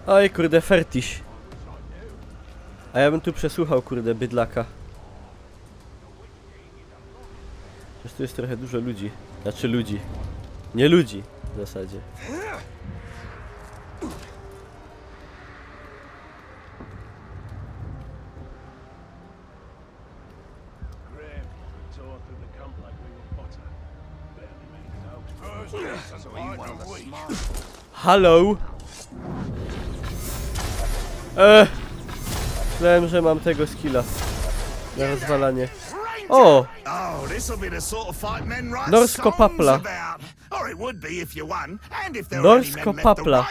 Oj kurde, fertiś. A ja bym tu przesłuchał kurde bydlaka. Przecież tu jest trochę dużo ludzi. Znaczy ludzi. Nie ludzi w zasadzie. Hello. Myślałem, że mam tego skilla na rozwalanie. O! Norsko papla. Norsko papla.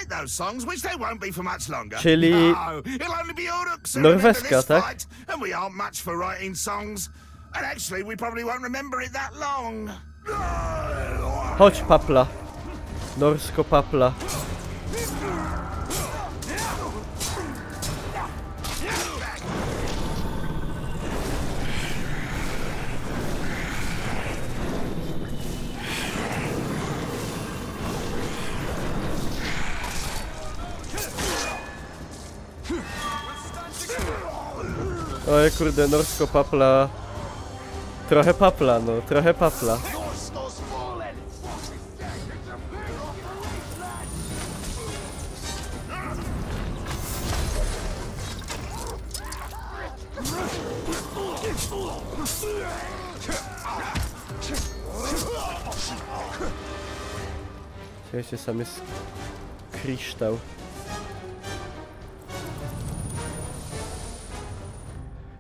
Czyli norweska, tak? Chodź papla. Norsko papla. Oj kurde, norsko papla. Trochę papla, no, trochę papla. Słuchajcie, sam jest kryształ.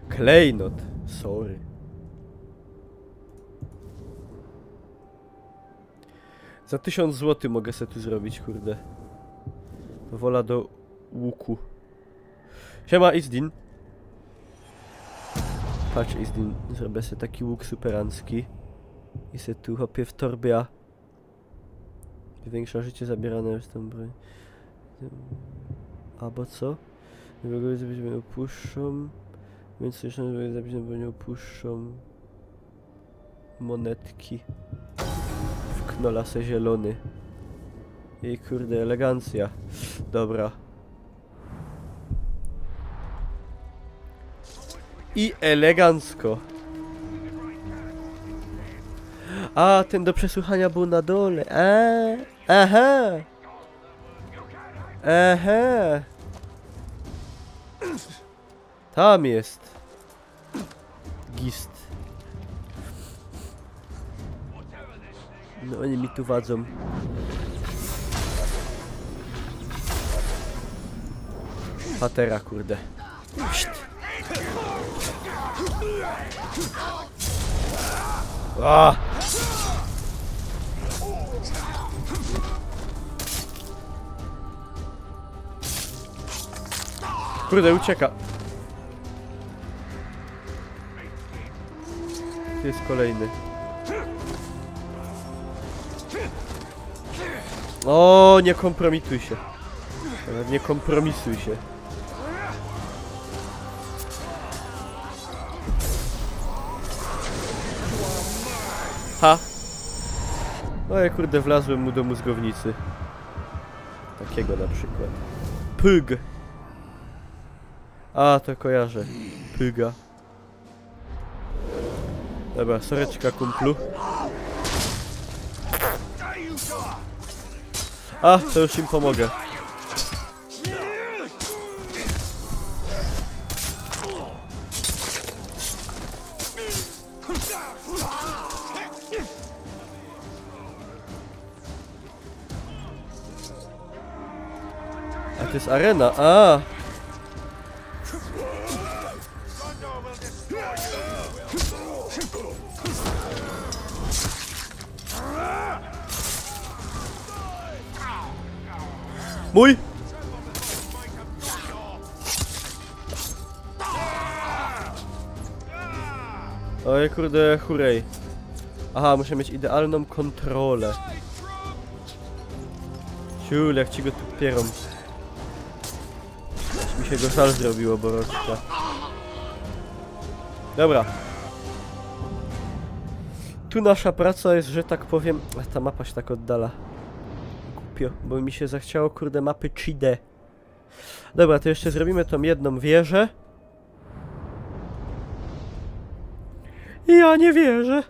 Klejnot, sorry. Za 1000 zł mogę sobie tu zrobić, kurde. Wola do łuku. Siema, Izdin. Patrz, Izdin, zrobię sobie taki łuk superancki. I se tu chopię w torbie. Zwiększa życie zabierane już tą broń. Albo co? Nie zabić, mnie opuszczą. Więc jeszcze nie zabić, bo nie opuszczą. Monetki. W knolase zielony. I kurde, elegancja. Dobra. I elegancko. A, ten do przesłuchania był na dole. Aha. Aha. Tam jest. Gist. No oni mi tu wadzą. Patera, kurde. Pszt. A! Kurde, ucieka. Tu jest kolejny. O, nie kompromituj się. Nie kompromisuj się. Ha! No ja kurde wlazłem mu do mózgownicy. Takiego na przykład. Pyg! A, to kojarzę. Pyga. Dobra, soreczka kumplu. A, to już im pomogę. A to jest arena, a! Mój! Oj kurde, hurej. Aha, muszę mieć idealną kontrolę. Ciul, jak ci go tu pierą. Aż mi się go żal zrobiło, Boroczka. Dobra. Tu nasza praca jest, że tak powiem... Ta mapa się tak oddala. Głupio, bo mi się zachciało, kurde, mapy 3D. Dobra, to jeszcze zrobimy tą jedną wieżę. Ja nie wierzę.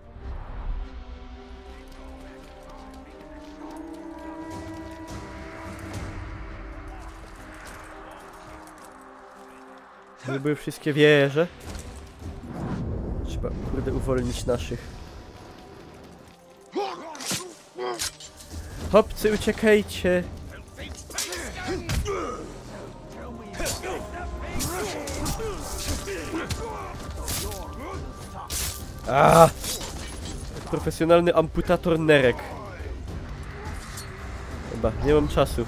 To były wszystkie wieże. Trzeba, kurde, uwolnić naszych. Chłopcy, uciekajcie! A! Profesjonalny amputator nerek. Chyba, nie mam czasu.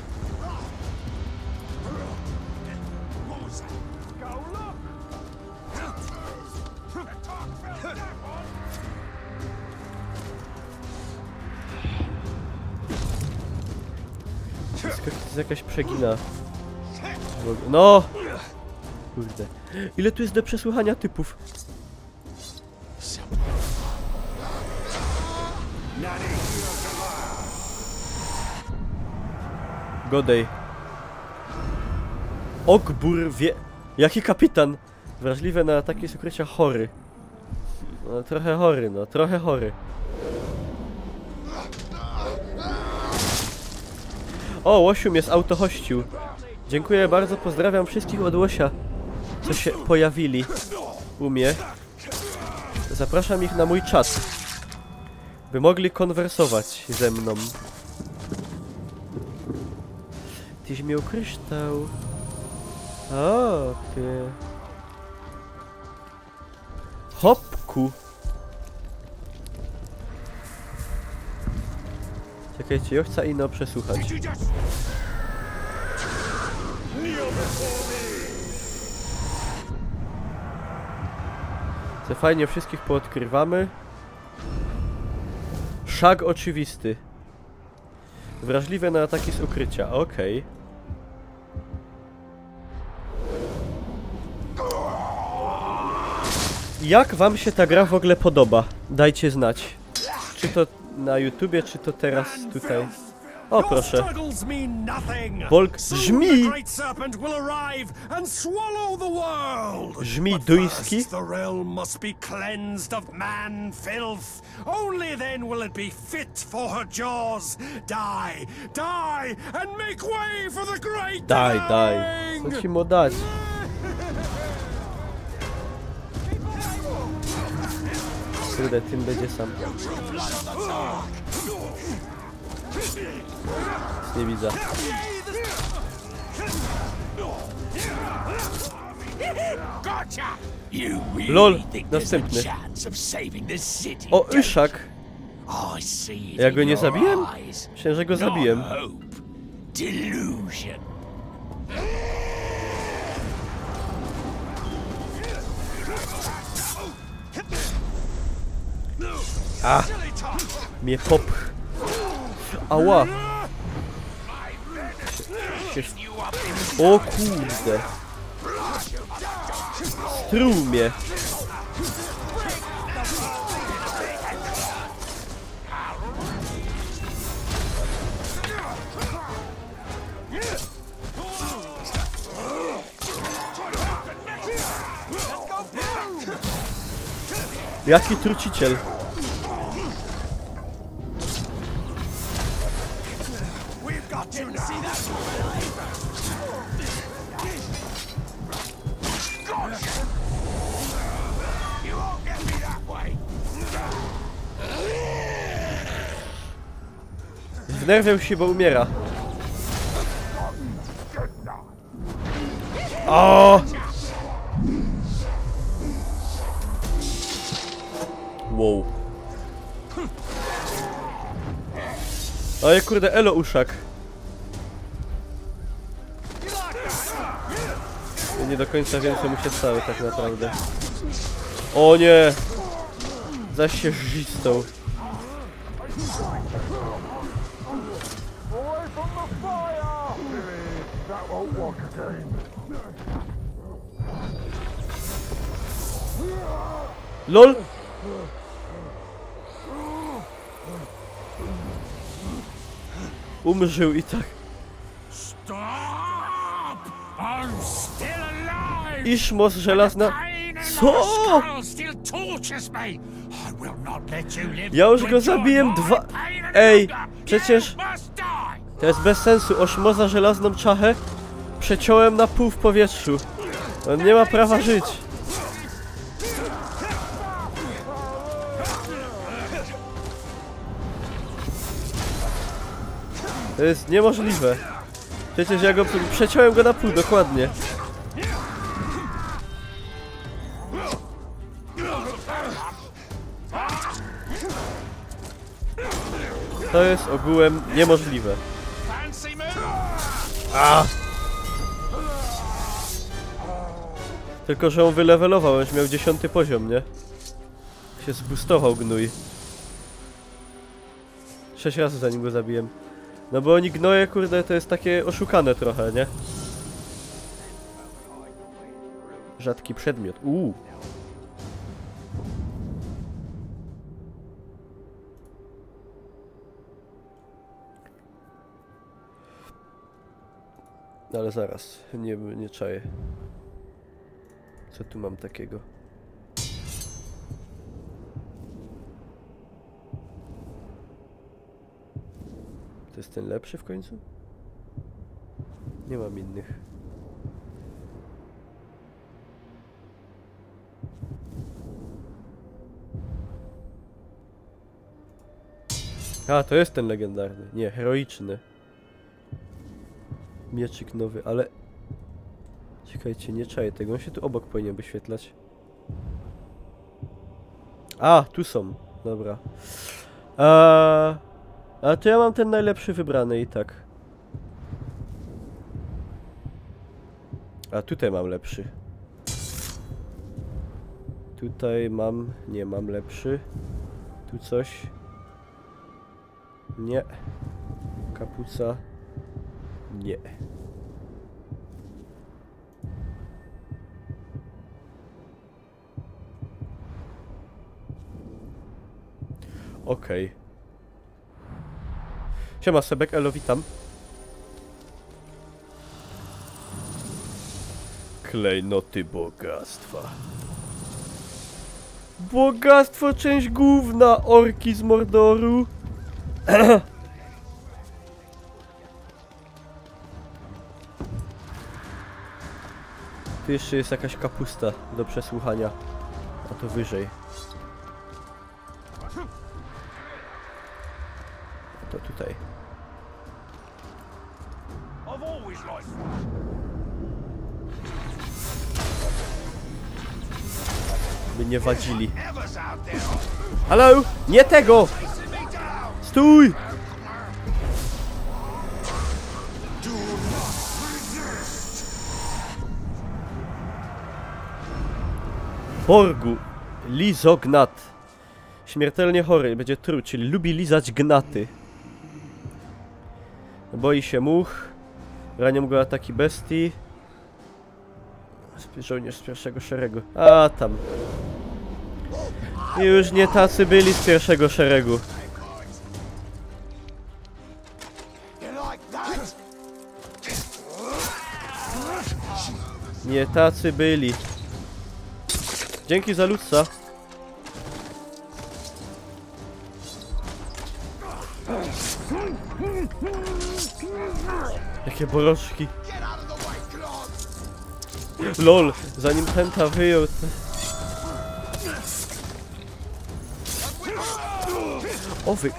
To jest jakaś przegina. No! Kurde. Ile tu jest do przesłuchania typów? Godej. Ogbur wie... Jaki kapitan? Wrażliwe na ataki z ukrycia chory. No trochę chory, no trochę chory. O, Łosiu mnie z autohościł. Dziękuję bardzo, pozdrawiam wszystkich od Łosia, co się pojawili u mnie. Zapraszam ich na mój czat, by mogli konwersować ze mną. Tyś miał kryształ. O, ty. Hopku. Czekajcie, ja chcę ino przesłuchać. Co fajnie, wszystkich poodkrywamy. Szag oczywisty. Wrażliwe na ataki z ukrycia, okej. Jak wam się ta gra w ogóle podoba? Dajcie znać. Czy to na YouTubie, czy to teraz tutaj? O, proszę. Bolk żmi! Żmi duński? Daj, daj. Co ci mu dać? Kurde, tym będzie sam. Nie widzę. LOL, następny. O, Yszak. Ja go nie zabiłem? Myślałem, że go zabiłem. A! Mnie popch. Ała! O kurde! Struł mnie! Jaki truciciel! Wnerwiał się, bo umiera. O! Wow. Oj kurde, elo Uszak. Ja nie do końca wiem, co mu się stało tak naprawdę. O nie! Zaś się żistą. LOL! Umrzył i tak. Iszmos żelazna... Co? Ja już go zabiłem dwa... Ej, przecież... To jest bez sensu. Oszmoza żelazną czachę przeciąłem na pół w powietrzu. On nie ma prawa żyć. To jest niemożliwe. Przecież ja go przeciąłem go na pół, dokładnie. To jest ogółem niemożliwe. A! Tylko, że on wylewelował, już miał 10 poziom, nie? Się zboostował gnój. 6 razy zanim go zabiłem. No bo oni gnoje, kurde, to jest takie oszukane trochę, nie? Rzadki przedmiot. No ale zaraz, nie czaję. Co tu mam takiego? To jest ten lepszy w końcu? Nie mam innych. A, to jest ten legendarny. Nie, heroiczny. Mieczyk nowy, ale... Czekajcie, nie czaję tego. On się tu obok powinien wyświetlać. A, tu są. Dobra. A to ja mam ten najlepszy wybrany i tak. A tutaj mam lepszy. Tutaj mam... Nie, mam lepszy. Tu coś. Nie. Kapuca. Nie. Okej. Siema Sebek, elo, witam. Klejnoty bogactwa. Bogactwo, część główna, orki z Mordoru. Tu jeszcze jest jakaś kapusta do przesłuchania. A to wyżej. A to tutaj. By nie wadzili. Halo! Nie tego! Stój! Borgu. Lizognat. Śmiertelnie chory. Będzie truł, czyli lubi lizać gnaty. Boi się much. Ranią go ataki bestii. Żołnierz z pierwszego szeregu. A tam. Już nie tacy byli z pierwszego szeregu. Nie tacy byli. Dzięki za ludca. Jakie borożki. LOL, zanim Penta wyjął... O wy...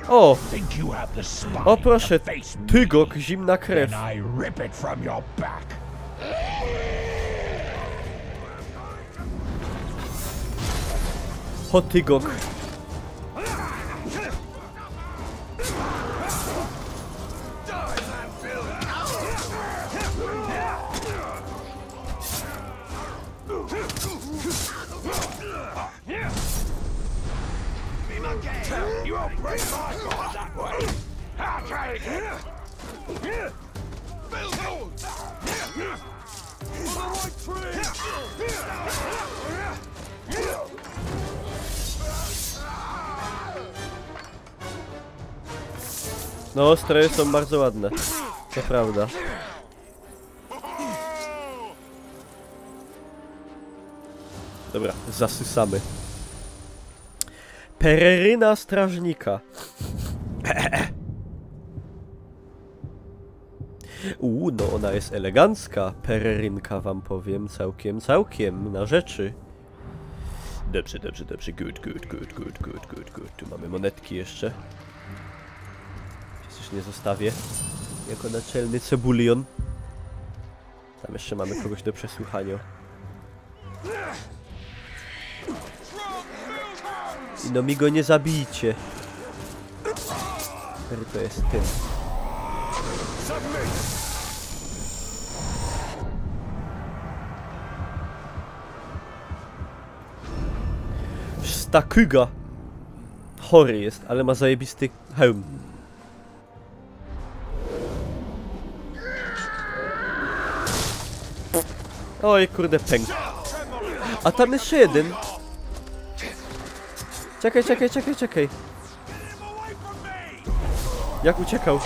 O! O proszę, Tygok, zimna krew. O Tygok. You won't break my God that way! I'll try again! No, stroje są bardzo ładne. To prawda. Dobra, zasysamy. Pereryna strażnika. No ona jest elegancka. Pererynka, wam powiem. Całkiem na rzeczy. Dobrze. Good. Tu mamy monetki jeszcze. Przecież nie zostawię. Jako naczelny cebulion. Tam jeszcze mamy kogoś do przesłuchania. I no mi go nie zabijcie. Który to jest tym? Stakyga. Chory jest, ale ma zajebisty hełm. Oj kurde, pęk. A tam jeszcze jeden. Czekaj. Jak uciekał?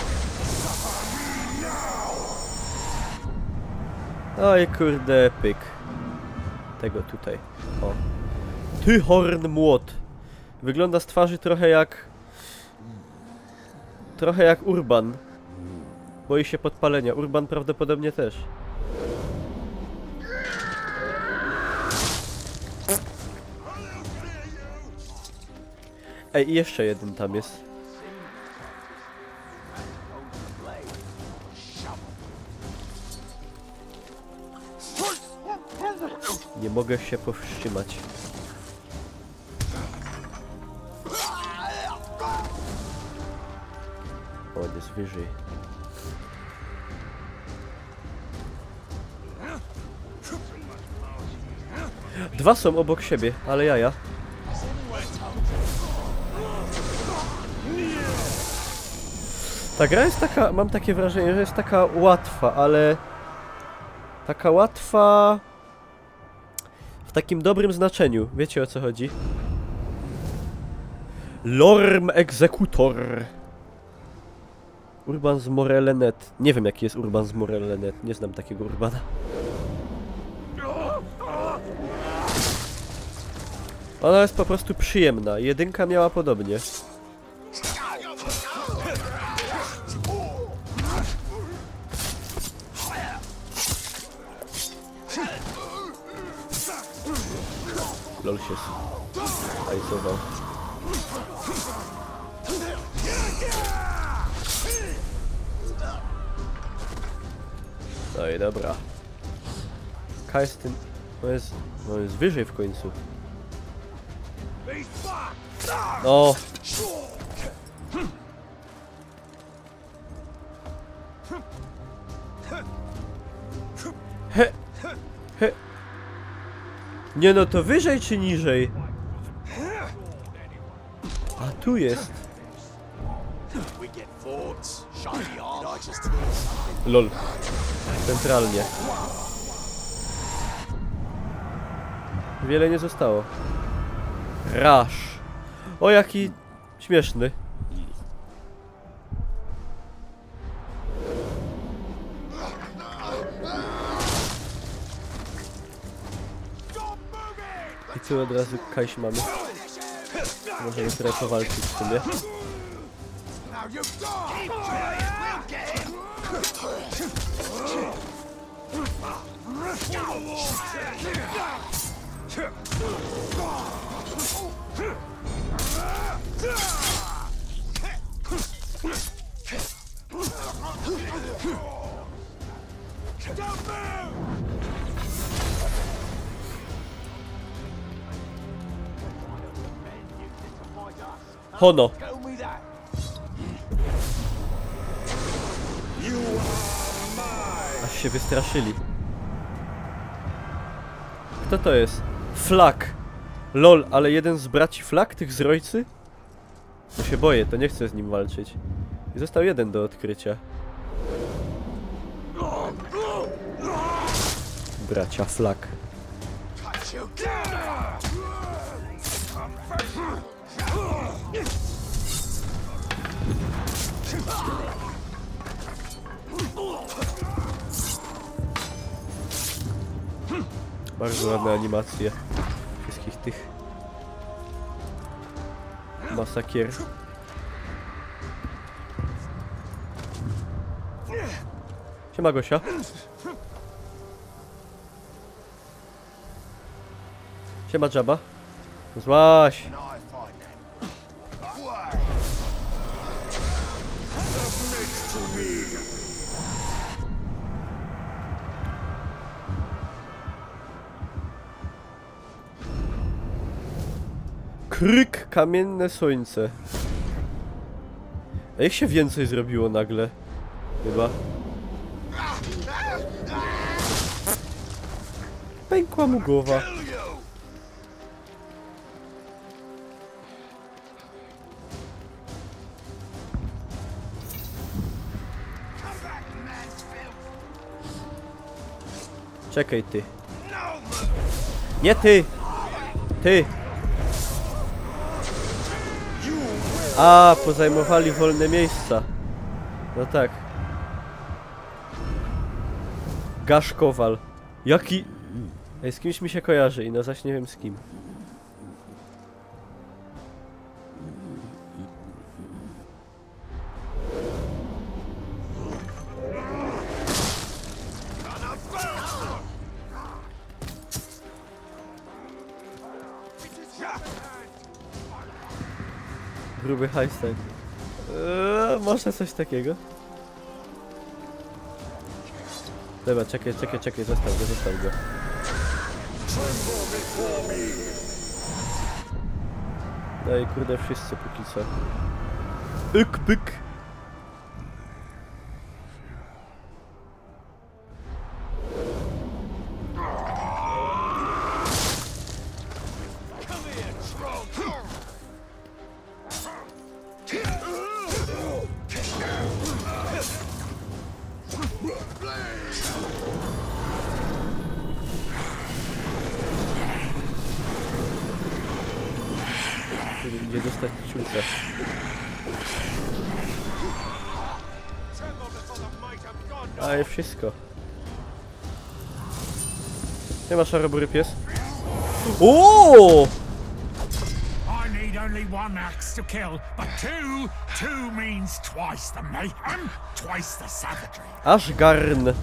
Oj kurde, pyk. Tego tutaj. O. Tyhorn młot. Wygląda z twarzy trochę jak Urban. Boi się podpalenia. Urban prawdopodobnie też. Ej, i jeszcze jeden tam jest. Nie mogę się powstrzymać. O, jest wyżej. Dwa są obok siebie, ale jaja. Ta gra jest taka, mam takie wrażenie, że jest taka łatwa, ale... Taka łatwa... W takim dobrym znaczeniu. Wiecie o co chodzi? Lorm Executor. Urban z Morelenet. Nie wiem jaki jest Urban z Morelenet. Nie znam takiego Urbana. Ona jest po prostu przyjemna. Jedynka miała podobnie. Lol się hajsował. No i dobra. Kaj jest tym... No jest wyżej w końcu. O! He! He! Nie no, to wyżej czy niżej? A tu jest. Lol. Centralnie. Wiele nie zostało. Rush. O, jaki śmieszny. I tu od razu Kajś mamy. Możemy trochę powalczyć w sumie. Hono. Aż się wystraszyli. Kto to jest? Flak. Lol, ale jeden z braci Flak, tych z Rojcy? To się boję, to nie chcę z nim walczyć. I został jeden do odkrycia. Bracia Flak. Bardzo ładne animacje wszystkich tych masakier. Siema Gosia. Siema Jabba. Złaś. Kryk, kamienne słońce. A jak się więcej zrobiło nagle? Chyba. Pękła mu głowa. Czekaj ty. Nie ty! Ty! A, pozajmowali wolne miejsca. No tak. Gaszkowal. Jaki... Ej, z kimś mi się kojarzy, no zaś nie wiem z kim. Gruby hajstek. Może coś takiego? Dobra, czekaj, zostaw go. No i kurde, wszyscy póki co. Pyk. Gdzie dostać ciulkę? A i wszystko. Nie ma szarobury pies. Ooo! I need only one axe to kill, but two means twice the mayhem, twice the savagery. Ashgarn.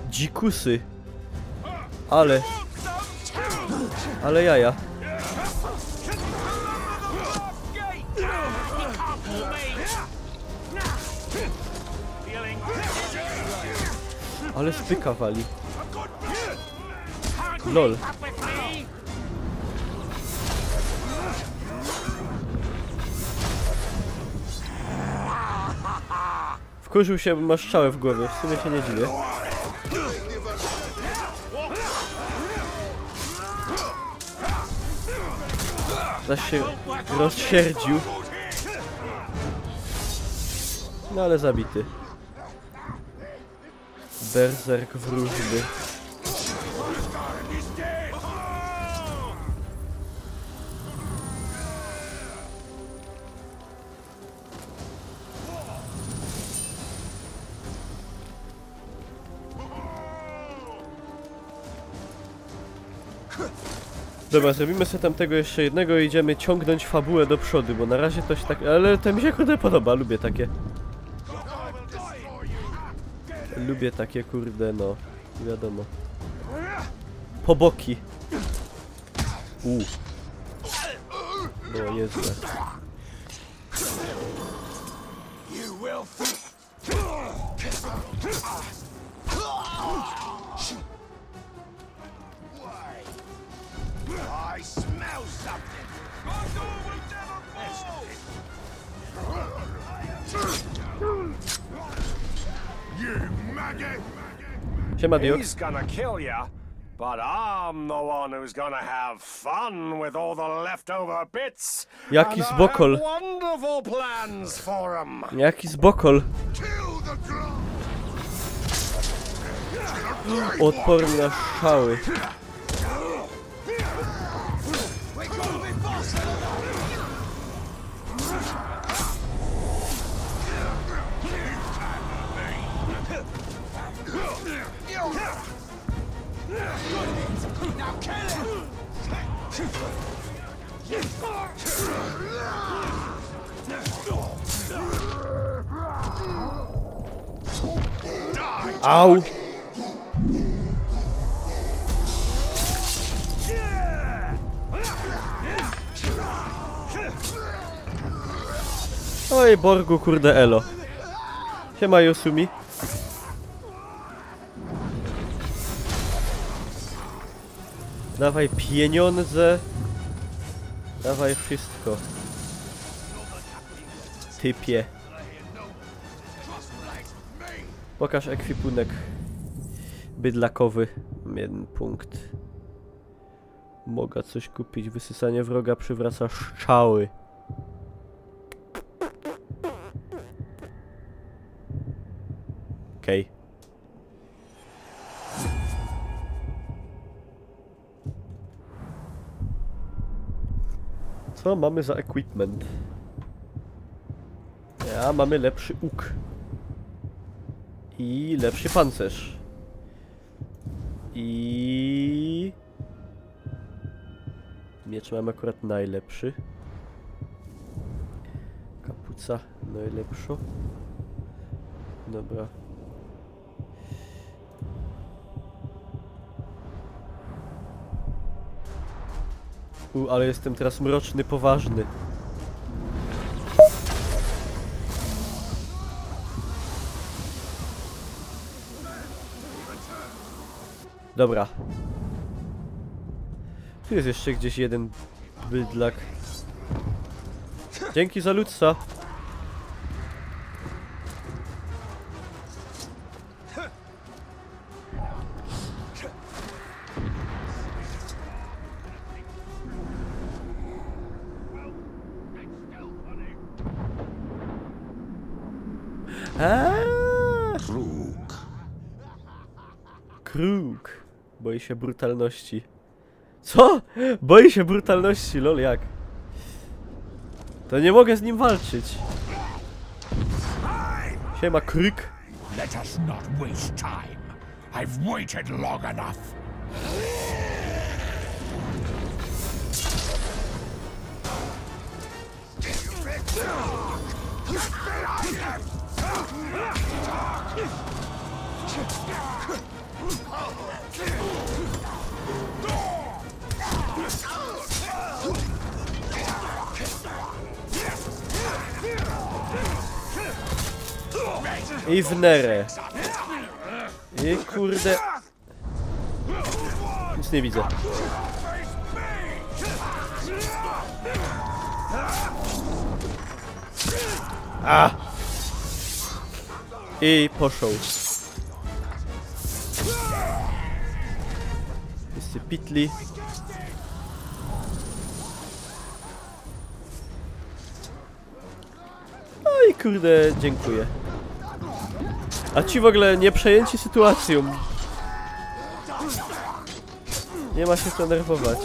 Dzikusy. Ale jaja. Ale spyka wali. Lol. Wkurzył się, bo ma strzałę w głowie. W sumie się nie dziwię. Zaś się rozsierdził. No ale zabity. Berserk wróżby. Dobra, zrobimy sobie tamtego jeszcze jednego i idziemy ciągnąć fabułę do przodu, bo na razie to się tak... Ale to mi się kurde podoba, lubię takie. Lubię takie kurde, no, wiadomo. Po boki. No, niezłe. I smell something. You maggot! Siema, Diok. He's gonna kill ya, but I'm the one who's gonna have fun with all the leftover bits. Jaki zbokol. Wonderful plans for 'em. Jaki zbokol. Odporny na strzały. Au! Oj, Borgu, kurde elo. Siema, Yosumi. Dawaj pieniądze. Dawaj wszystko. Typie. Pokaż ekwipunek bydlakowy. 1 punkt. Mogę coś kupić. Wysysanie wroga przywraca strzały. Okej. Co mamy za equipment? Ja, mamy lepszy łuk. I lepszy pancerz. I... miecz mam akurat najlepszy. Kapuca najlepsza. Dobra. Ale jestem teraz mroczny, poważny. Dobra. Tu jest jeszcze gdzieś jeden bydlak. Dzięki za ludca. Kruk. Boi się brutalności. Co? Boi się brutalności, lol, jak? To nie mogę z nim walczyć. Siema, Kruk. Let us not waste time. I've waited long enough. I w nerę. I kurde... Nic nie widzę. A! I poszło. Jest pitli. No i kurde, dziękuję. A ci w ogóle nie przejęci sytuacją. Nie ma się co nerwować.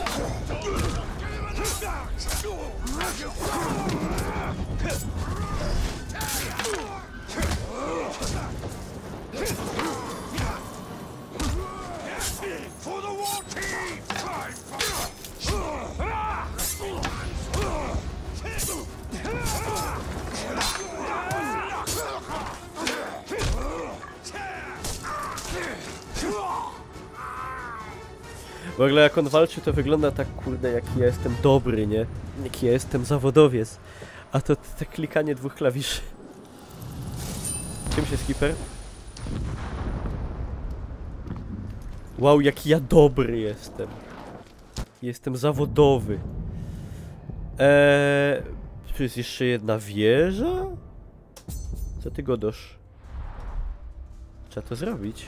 W ogóle jak on walczy, to wygląda tak, kurde, jaki ja jestem dobry, nie? Jaki ja jestem zawodowiec. A to klikanie dwóch klawiszy. Czym się skipper? Wow, jaki ja dobry jestem. Jestem zawodowy. Tu jest jeszcze jedna wieża? Co ty godosz? Trzeba to zrobić.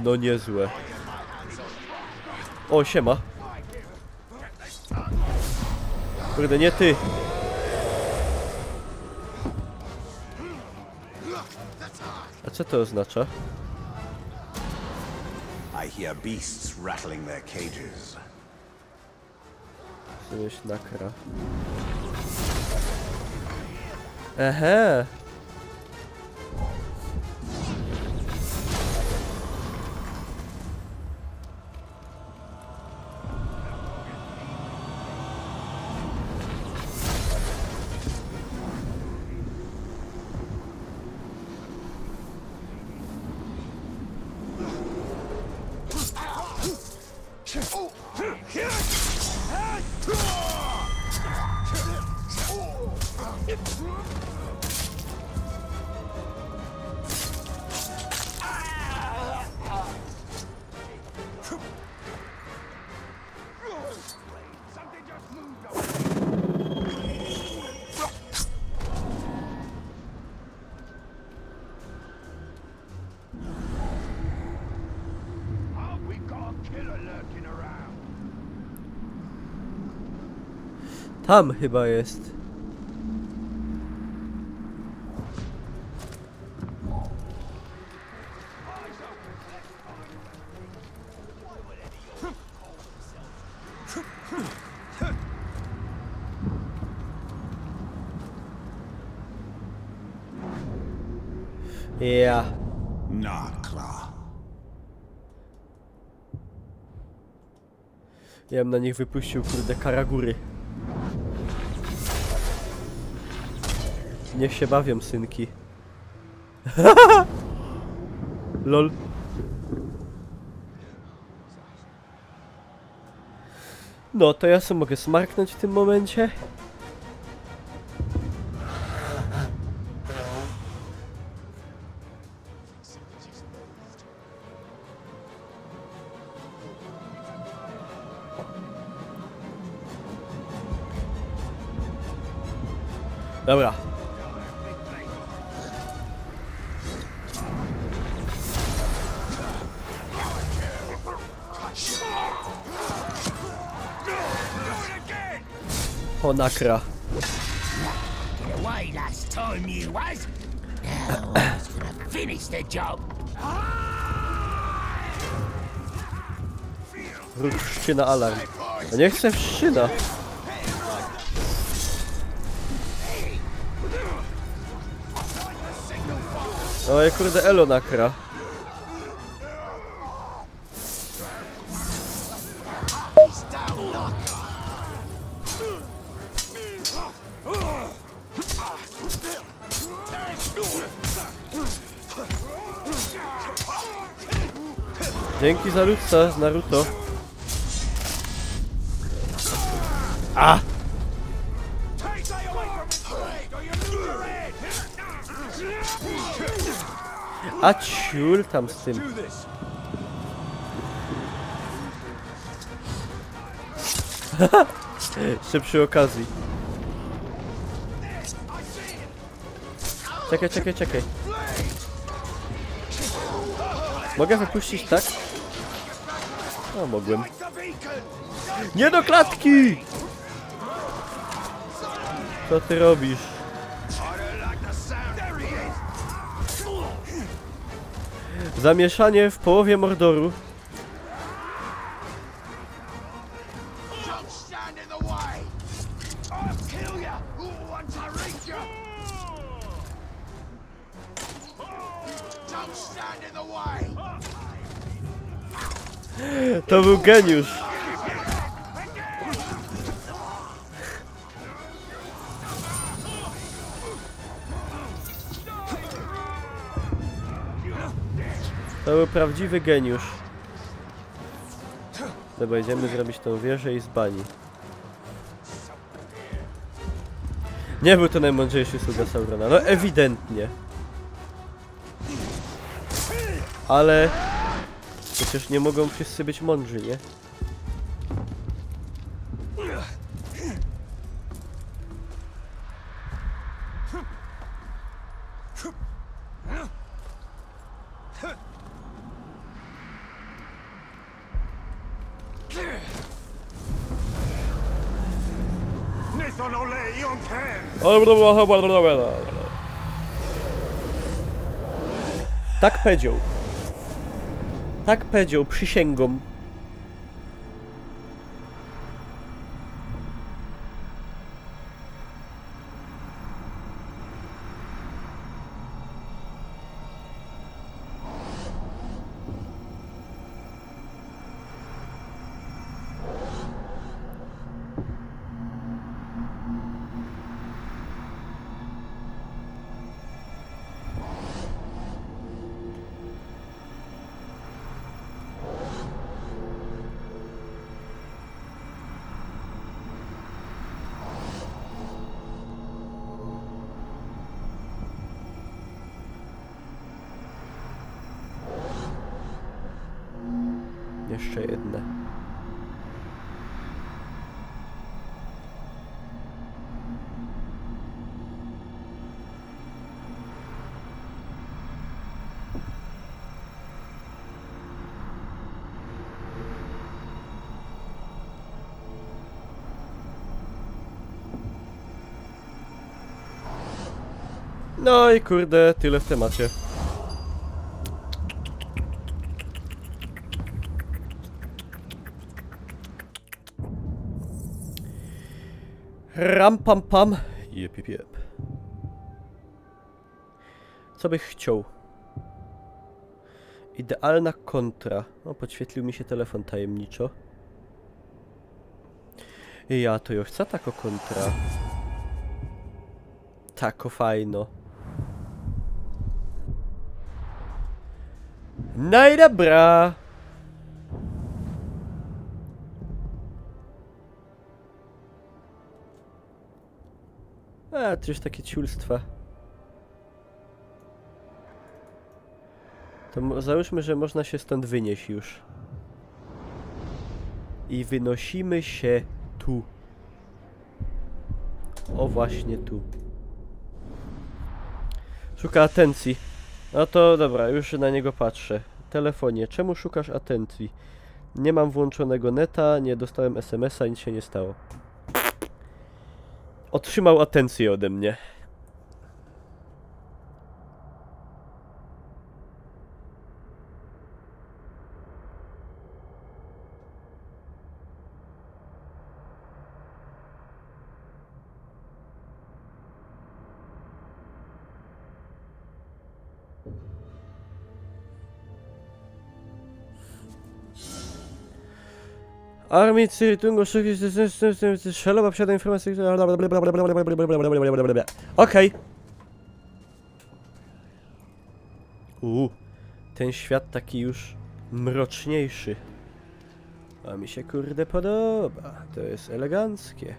No niezłe. O, siema. Kurde, nie ty. A co to oznacza? I hear beasts rattling their cages. Coś nakra. Aha. Tam chyba jest. Ja. Nakra. Ja bym na nich wypuścił, kurde, karagury. Niech się bawią, synki. Lol. No, to ja sobie mogę smarknąć w tym momencie. Dobra. O, nakra. Wróć wszczyna alarm. No nie chcę wszczyna. Oj, kurde, elo nakra. Dzięki za ludca z Naruto. A! A ciul tam z tym. Jeszcze przy okazji. Czekaj, czekaj, czekaj. Mogę wypuścić, tak? O, mogłem. Nie do klatki! Co ty robisz? Zamieszanie w połowie Mordoru. To był geniusz. To był prawdziwy geniusz. Dobra, idziemy zrobić tą wieżę i z bani. Nie był to najmądrzejszy sługa Saurona, no ewidentnie. Ale przecież nie mogą wszyscy być mądrzy, nie? Tak powiedział. Tak powiedział, przysięgam. Jeszcze jedne. No i kurde, tyle w temacie. Ram pam pam. Jep, jep, jep. Co bych chciał? Idealna kontra. O, podświetlił mi się telefon tajemniczo. Ja to już chcę tako kontra. Tako fajno. No i dobra. A, to już takie ciulstwa. To załóżmy, że można się stąd wynieść już. I wynosimy się tu. O, właśnie tu. Szuka atencji. No to dobra, już na niego patrzę. Telefonie, czemu szukasz atencji? Nie mam włączonego neta, nie dostałem SMS-a, nic się nie stało. Otrzymał atencję ode mnie. Armii Cyrytungo Szelowa posiada informacje. Okej. Ten świat taki już mroczniejszy. A mi się kurde podoba. To jest eleganckie.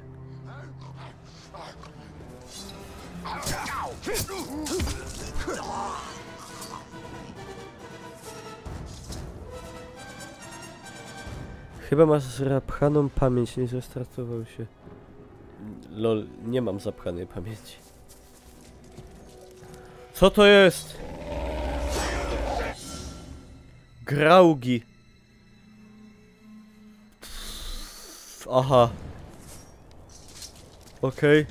Chyba masz zapchaną pamięć, nie zrestartował się. Lol, nie mam zapchanej pamięci. Co to jest? Graugi. Aha. Okej.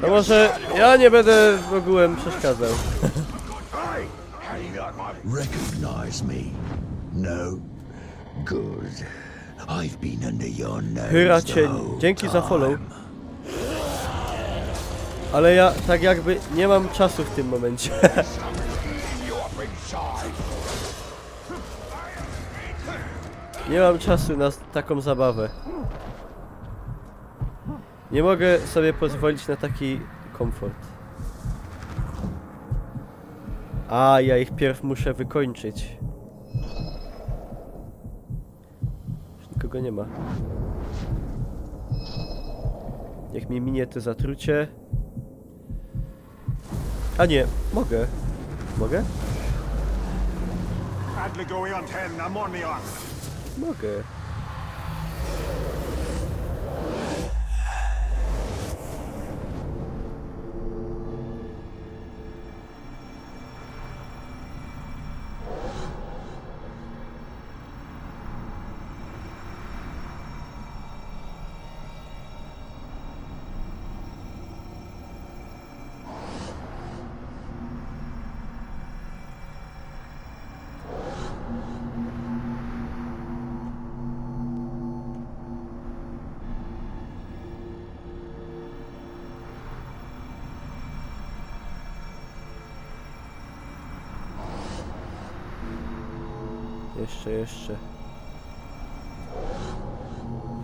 No może ja nie będę w ogóle przeszkadzał. Recognize me? No? Good. I've been under your nose. Hyra cień. Dzięki za follow. Ale ja tak jakby nie mam czasu w tym momencie. Nie mam czasu na taką zabawę. Nie mogę sobie pozwolić na taki komfort. A, ja ich pierw muszę wykończyć. Już nikogo nie ma. Niech mi minie to zatrucie. A nie, mogę. Mogę? Mogę. Jeszcze.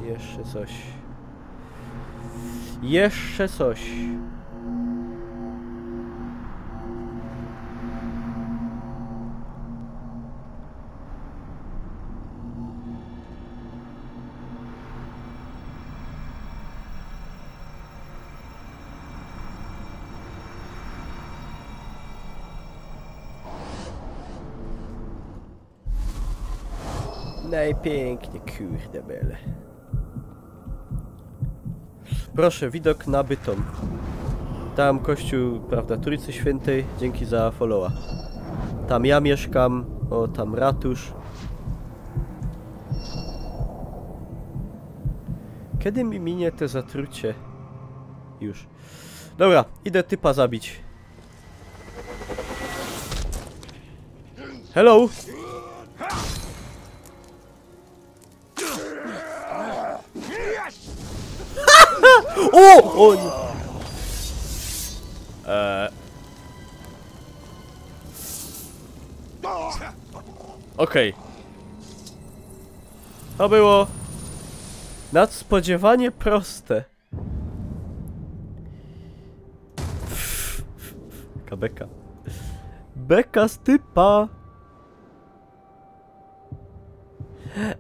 Jeszcze coś. Jeszcze coś. Najpięknie, kurde bele. Proszę, widok na Bytom. Tam kościół, prawda, Trójcy Świętej. Dzięki za followa. Tam ja mieszkam. O, tam ratusz. Kiedy mi minie te zatrucie? Już. Dobra, idę typa zabić. Hello! O! O nie! Okej. To było nadspodziewanie proste. Beka. Beka z typa.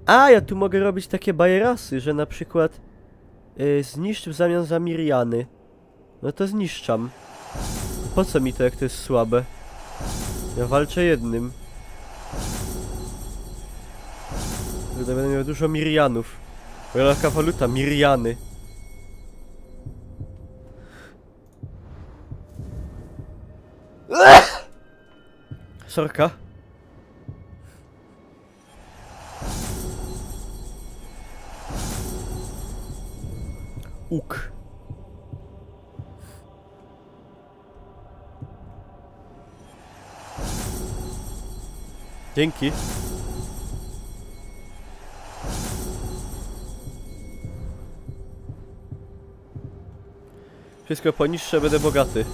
A, ja tu mogę robić takie bajerasy, że na przykład zniszcz w zamian za Miriany. No to zniszczam. Po co mi to, jak to jest słabe? Ja walczę jednym. Będę miał dużo Mirianów. Jaka waluta, Miriany. Sorka. Łuk. Dzięki. Wszystko poniższe, będę bogaty.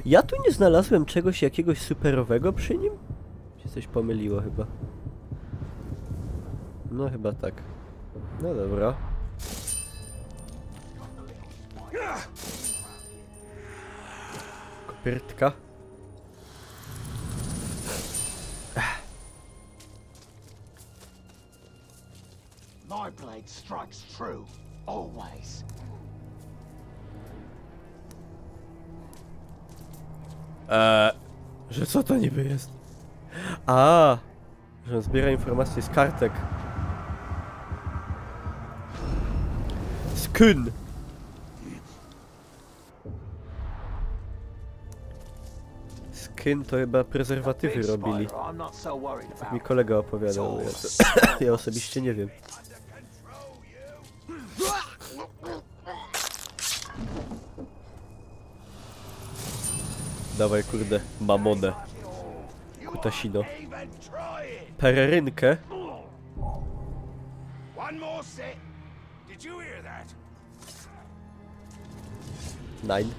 Ja tu nie znalazłem czegoś jakiegoś superowego przy nim? Się coś pomyliło chyba. No chyba tak. No dobra. Kopyrtka. My blade strikes true, always. Że co to niby jest? A, że on zbiera informacje z kartek. Skyn. Skyn to chyba prezerwatywy robili. Tak mi kolega opowiadał. Ja osobiście nie wiem. Dawaj kurde, mamonę. Kutasino. Pererynkę. Nine.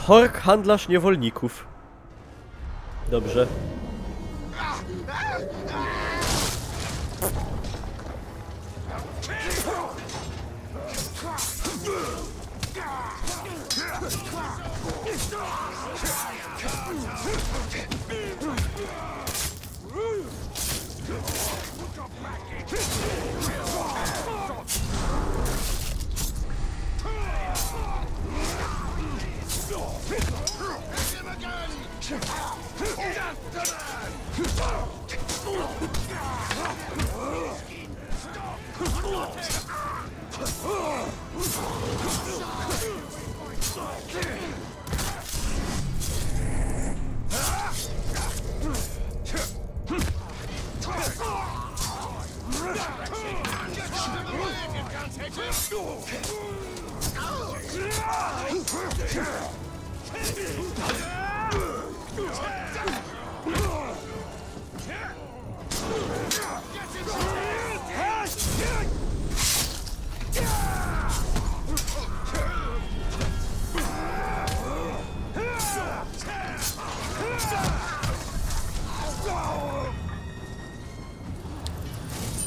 Hork, handlarz niewolników. Dobrze.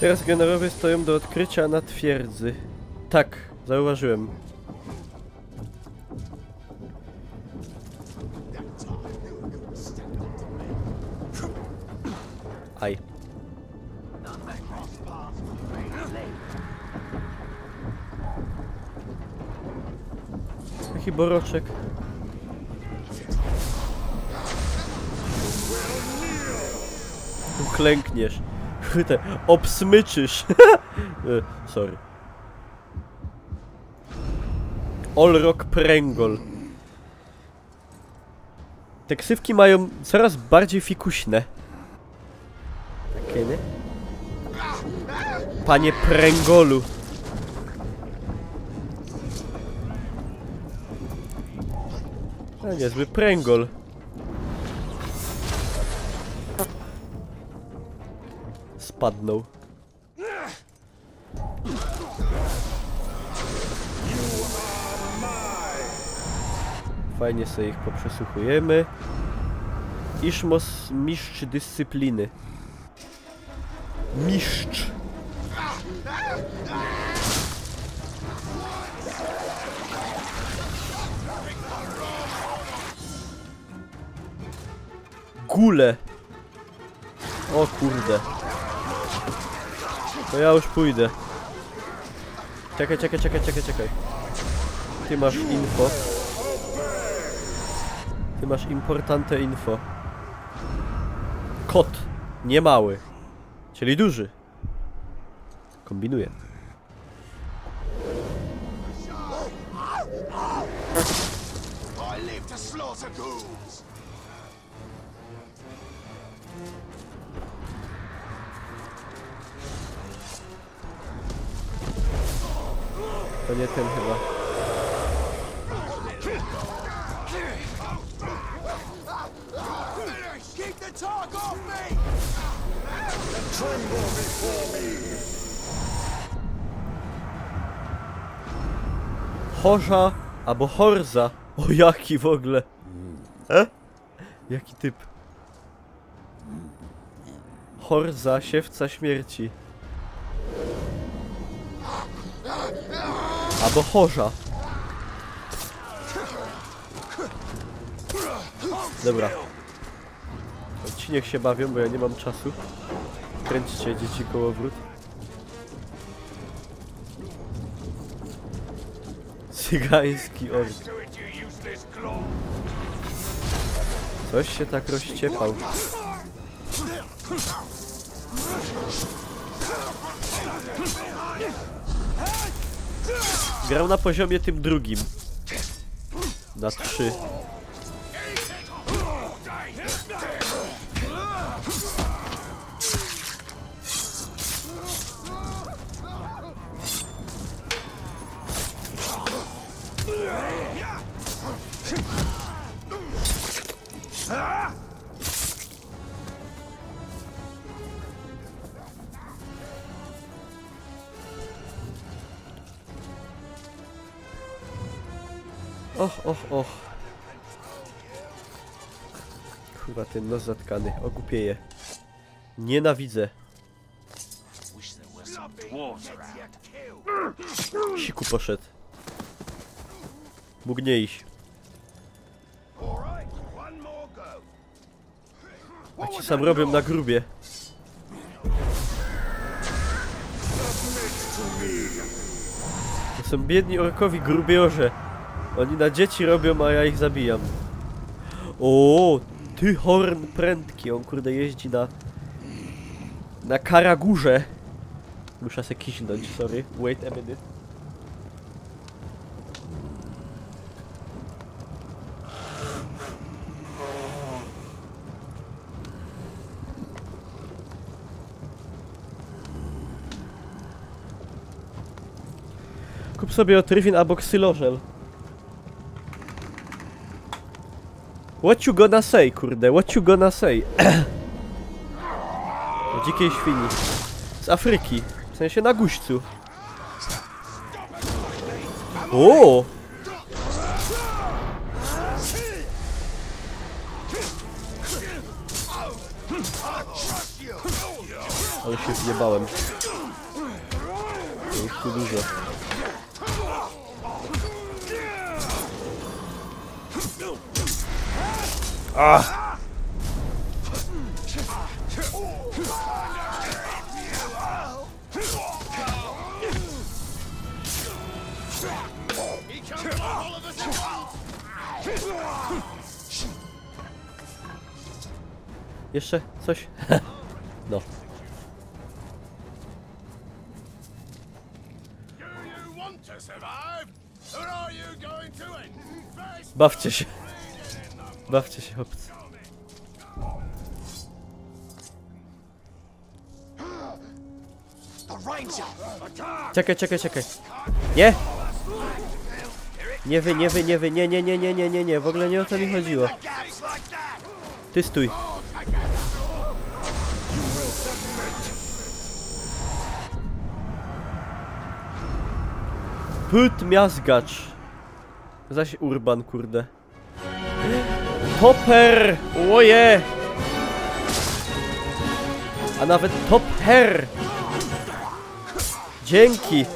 Teraz generowie stoją do odkrycia na twierdzy. Tak, zauważyłem. Aj. Jaki boroczek. Uklękniesz. Te obsmyczysz. Sorry. Olrok Pręgol. Te ksywki mają coraz bardziej fikuśne. Takie, nie? Panie Pręgolu. A niezły Pręgol. Spadnął. Fajnie sobie ich poprzesłuchujemy. Ishmos, mistrz dyscypliny. Mistrz. Gule. O kurde. To ja już pójdę. Czekaj. Ty masz info. Ty masz importante info. Kot. Nie mały. Czyli duży. Kombinuję. I live slaughter ghouls. To nie ten chyba. Keep the target off me! Tremble before me! Horza albo Horza. O, jaki w ogóle. Jaki typ. Horza, siewca śmierci. Albo Horza. Dobra. Ci niech się bawią, bo ja nie mam czasu. Kręćcie dzieci kołowrót. Cygański ork. Coś się tak rozciepał. Grał na poziomie tym drugim. Na 3. Och. Kurwa, ten nos zatkany. Ogłupieje. Nienawidzę. Siku poszedł. Mógł nie iść. A ci sam robią na grubie. To są biedni orkowi grubiorze. Oni na dzieci robią, a ja ich zabijam. O, ty horn prędki. On kurde jeździ na karagurze. Muszę se kiśnąć, sorry. Wait a minute. Kup sobie otryfin albo ksylożel. What you gonna say, kurde? What you gonna say? O dzikiej świni. Z Afryki. W sensie na guźcu. O! Ale się zjebałem. To już tu dużo. Jeszcze coś? No. Bawcie się. Bawcie się, chłopcy. Czekaj. Nie! Nie wy, nie, w ogóle nie o to mi chodziło. Ty stój. Pyt miazgacz. Zaś Urban, kurde. Topper! Oje! A nawet Topper! Dzięki!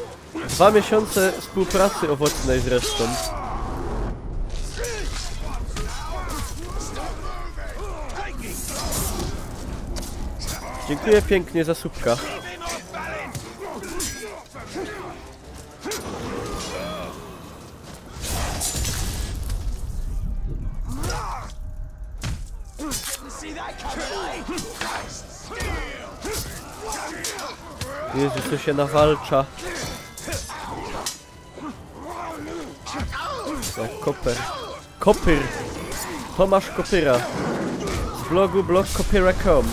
2 miesiące współpracy owocnej zresztą. Dziękuję pięknie za słupka. Jezu, co się nawalcza. Jak koper. Kopyr. Tomasz Kopyra. Z blogu blogkopyra.com.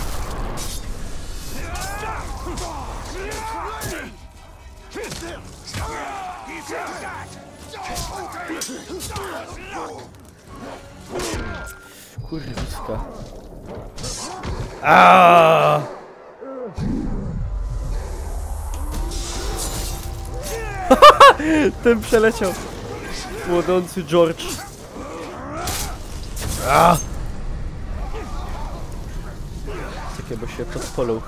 Kurwiska. Aaaa! Ten przeleciał. Płonący George. Aaaa! Takie, bo się podpolą.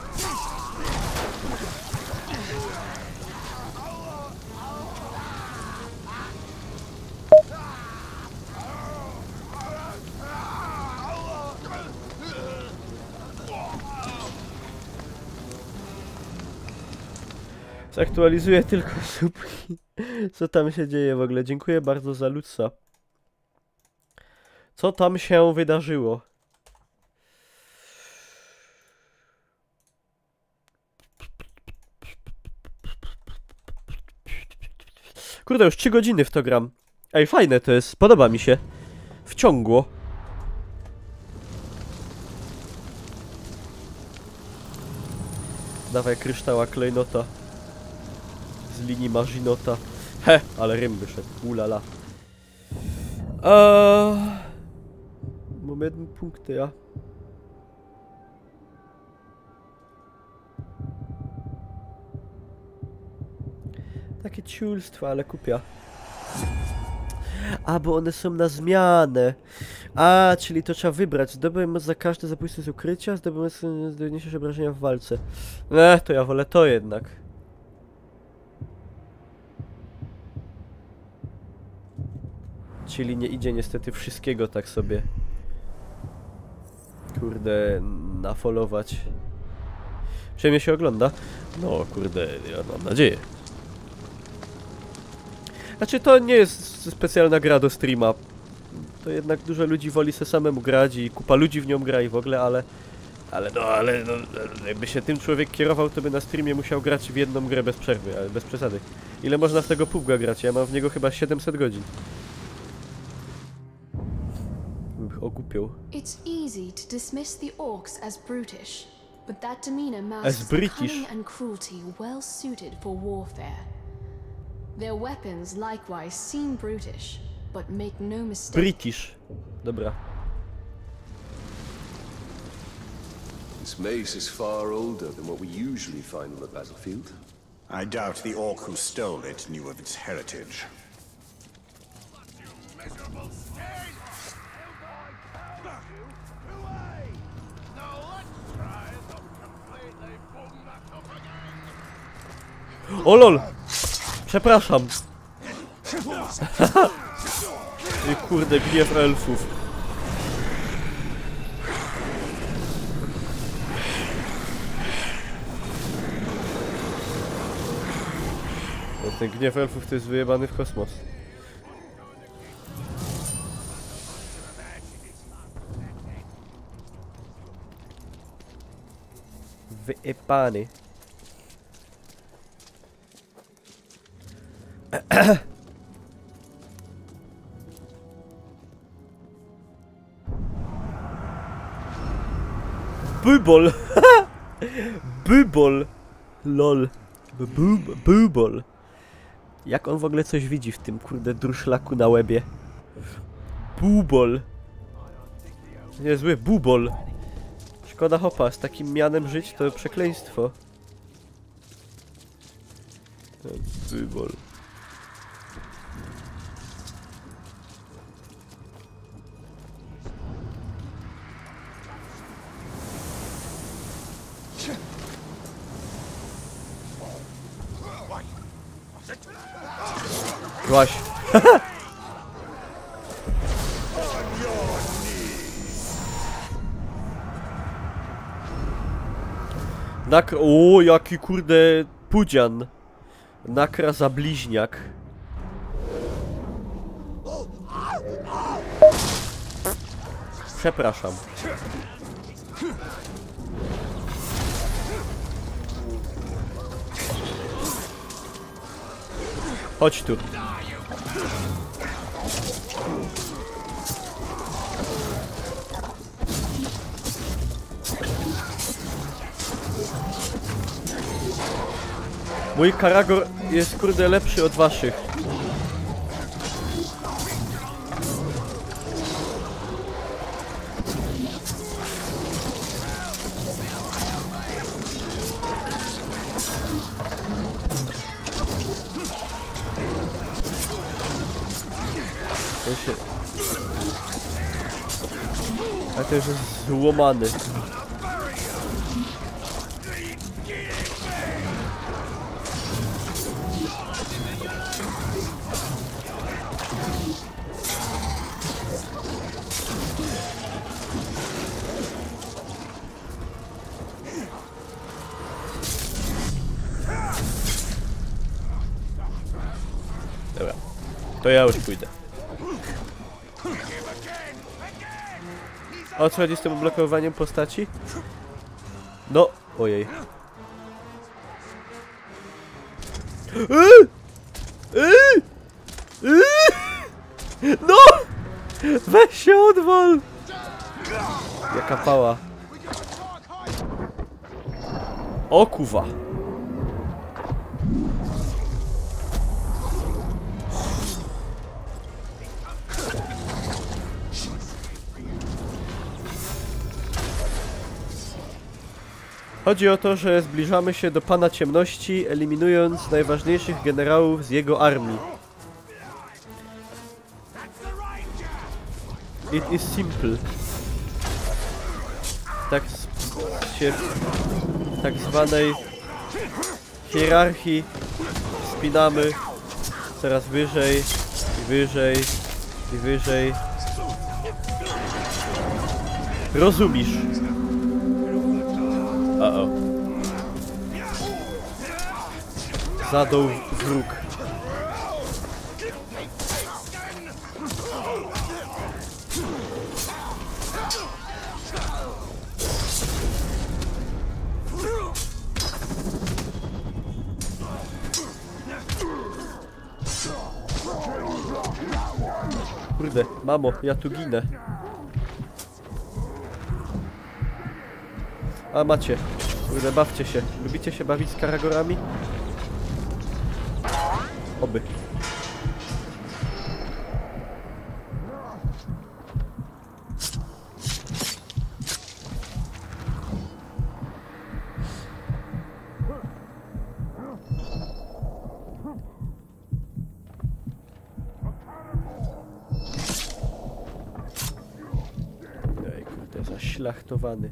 Zaktualizuję tylko słupki. Co tam się dzieje w ogóle? Dziękuję bardzo za Lutsa. Co tam się wydarzyło? Kurde, już 3 godziny w to gram. Ej, fajne to jest. Podoba mi się. Wciągło. Dawaj kryształa klejnota. Z linii Marzinota. He, ale rym wyszedł. Ulala. Mam 1 punkt, ja. Takie ciulstwa, ale kupia. A, bo one są na zmianę. A, czyli to trzeba wybrać. Zdobyłem moc za każde zabójstwo z ukrycia, zdobyłem moc zdolniejsze obrażenia w walce. To ja wolę to jednak. Czyli nie idzie niestety wszystkiego tak sobie. Kurde, nafolować. Przyjemnie się ogląda? No, kurde, ja mam nadzieję. Znaczy, to nie jest specjalna gra do streama. To jednak dużo ludzi woli se samemu grać i kupa ludzi w nią gra i w ogóle, ale jakby się tym człowiek kierował, to by na streamie musiał grać w jedną grę bez przerwy, ale bez przesady. Ile można w tego PUBG'a grać? Ja mam w niego chyba 700 godzin. Ogłupiał. It's easy to dismiss the orcs as brutish, but that demeanor masks As British. cunning and cruelty well suited for warfare. Their weapons likewise seem brutish, but make no mistake. British. Dobra. This mace is far older than what we usually find on the battlefield. I doubt the orc who stole it knew of its heritage. O lol! Przepraszam. I kurde, gniew elfów. No, ten gniew elfów to jest wyjebany w kosmos. Wyjebany. Bubol. Bubol. Lol. Bubol. Jak on w ogóle coś widzi w tym kurde druszlaku na łebie? Bubol. Niezły bubol. Szkoda hopa, z takim mianem żyć to przekleństwo. Bubol. Właśnie. O, jaki kurde pudzian. Nakra za bliźniak. Przepraszam. Chodź tu. Mój Karagor jest kurde lepszy od waszych. A to już jest złomany. Dobra, to ja już pójdę. O co chodzi z tym blokowaniem postaci? No, ojej. No! Weź się odwal! Jaka pała. O kuwa. Chodzi o to, że zbliżamy się do Pana Ciemności, eliminując najważniejszych generałów z jego armii. It is simple. Tak się w tak zwanej hierarchii wspinamy coraz wyżej i wyżej i wyżej. Rozumiesz? O. Zadał wróg. Kurde, mamo, ja tu ginę. A macie. Kurde, bawcie się. Lubicie się bawić z Karagorami? Oby. Ej, kurde, zaszlachtowany.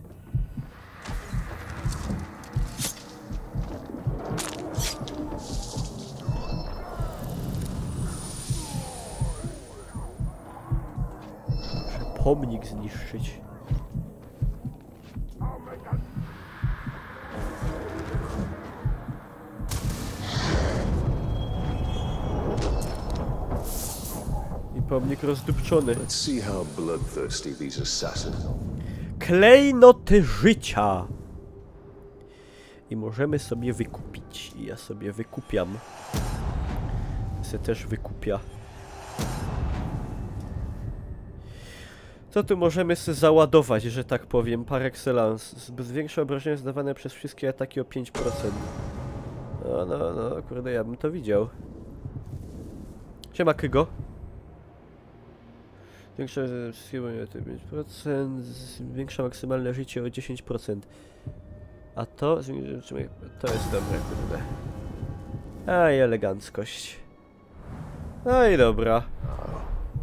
Pomnik zniszczyć. I pomnik rozdupczony. Klejnoty życia. I możemy sobie wykupić. I ja sobie wykupiam. Se też wykupia. Co tu możemy sobie załadować, że tak powiem, par excellence. Zwiększa obrażenia zadawane przez wszystkie ataki o 5%. No, kurde, ja bym to widział. Siema, Kygo. Zwiększa siłę o 5%, zwiększa maksymalne życie o 10%. A to... to jest dobre, kurde. A i eleganckość. No i dobra.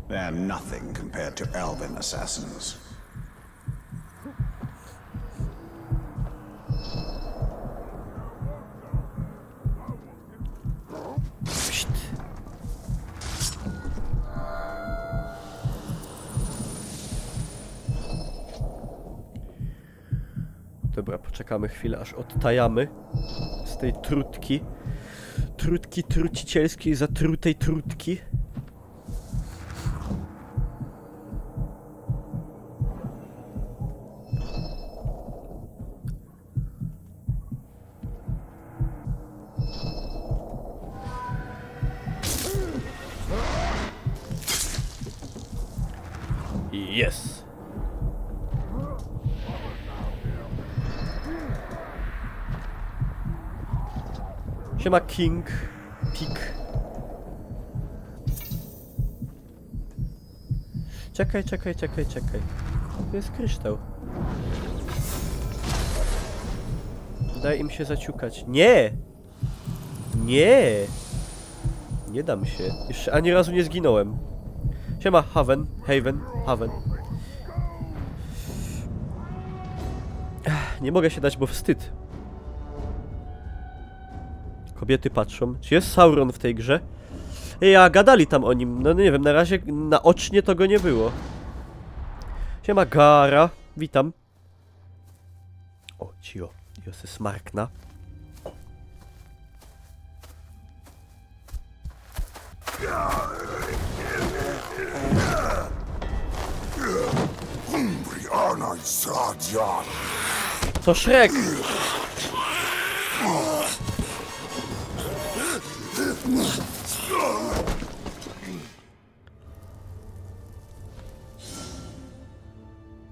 They're nothing compared to elven assassins. Pszt. Dobra, poczekamy chwilę, aż odtajamy z tej trutki. Trutki trucicielskiej, zatrutej trutki. Yes. Siema King. Pik. Czekaj. Tu jest kryształ. Daj im się zaciukać. Nie! Nie! Nie dam się. Jeszcze ani razu nie zginąłem. Siema, Haven. Nie mogę się dać, bo wstyd. Kobiety patrzą. Czy jest Sauron w tej grze? Ja, gadali tam o nim. No nie wiem, na razie naocznie to go nie było. Siema, Gara. Witam. O, cio. Josy smarkna. To Shrek!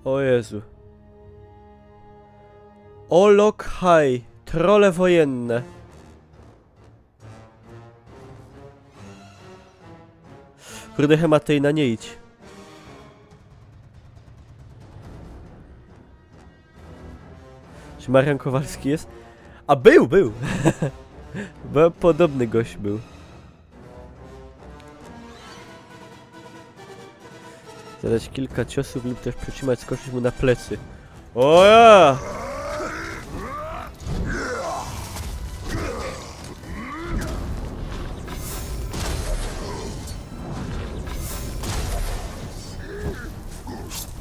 O Jezu. Olokhai. Trolle wojenne. Kurde, Hematejna, nie idź. Czy Marian Kowalski jest? A był! Bo podobny gość był. Zadać kilka ciosów lub też przytrzymać, skoczyć mu na plecy. O ja!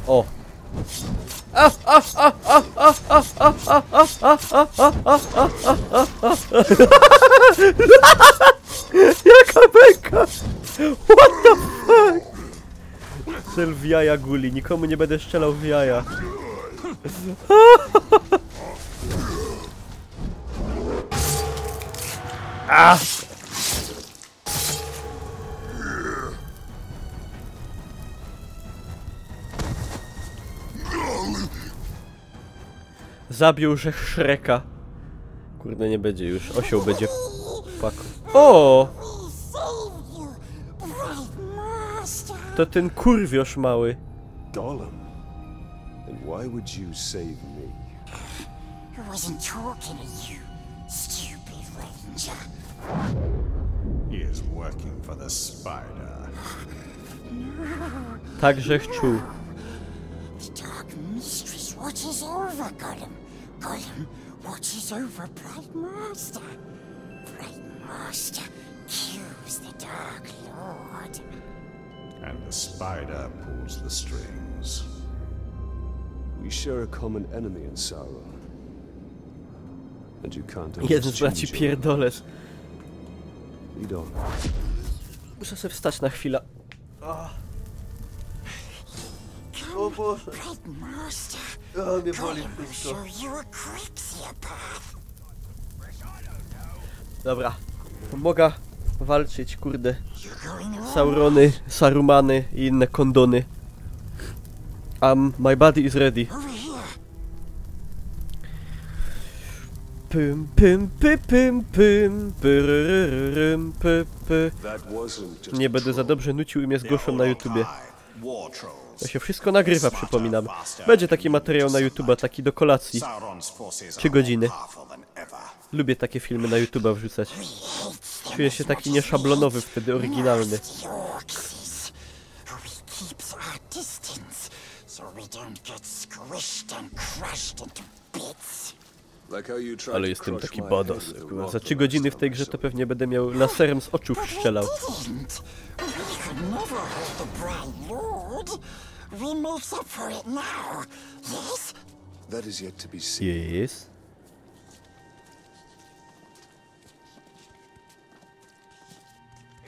O! Jaka beka! What the fuck? Strzel w jaja, Guli. Nikomu nie będę strzelał w jaja. Ah! Zabił Shreka. Kurde, nie będzie już. Osioł będzie. Fuck. O! To ten kurwiosz mały. Gollum. And why would you save me? I wasn't talking to you, stupid ranger. He is working for the spider. Także czuł. The Dark Mistress watches over Gollum. Gollum watches over Bright Master. Bright Master kills the Dark Lord. And the spider pulls the strings. We share a common enemy in Sauron. And you can't Jeden z braci pierdolec. Lead on. Muszę sobie wstać na chwilę. O Boże. O, mnie boli wszystko. Dobra. Mogę walczyć, kurde. Saurony, Sarumany i inne kondony. My body is ready. Pym, pym, py, pym, pym, pyryryrym, py, py. Nie będę za dobrze nucił i mnie zgłoszą na YouTubie. To się wszystko nagrywa, przypominam. Będzie taki materiał na YouTuba, taki do kolacji. 3 godziny. Lubię takie filmy na YouTuba wrzucać. Czuję się taki nieszablonowy wtedy, oryginalny. Ale jestem taki badass. Za 3 godziny w tej grze to pewnie będę miał laserem z oczu strzelał. Yes.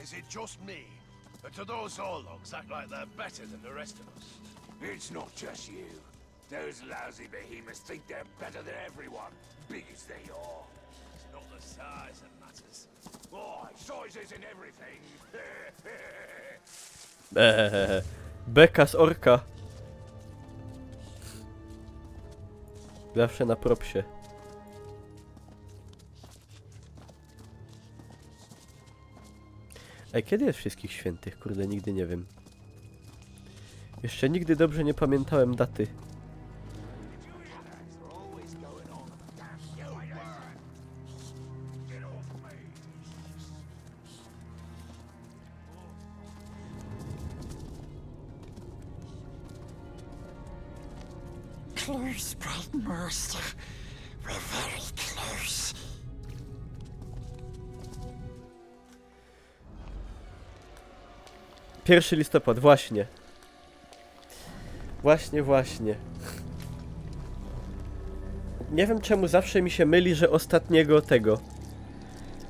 Is it just me? Or do those Orlogs act like they're better than the rest of us? It's not just you. Those lousy behemoths think they're better than everyone, big as they are. It's not the size that matters. Oh, size isn't everything. Beka z orka. Zawsze na propsie. Ej, kiedy jest Wszystkich Świętych? Kurde, nigdy nie wiem. Jeszcze nigdy dobrze nie pamiętałem daty. Close, Bright Master. We're very close. Pierwszy listopad, właśnie. Właśnie. Nie wiem czemu zawsze mi się myli, że ostatniego tego.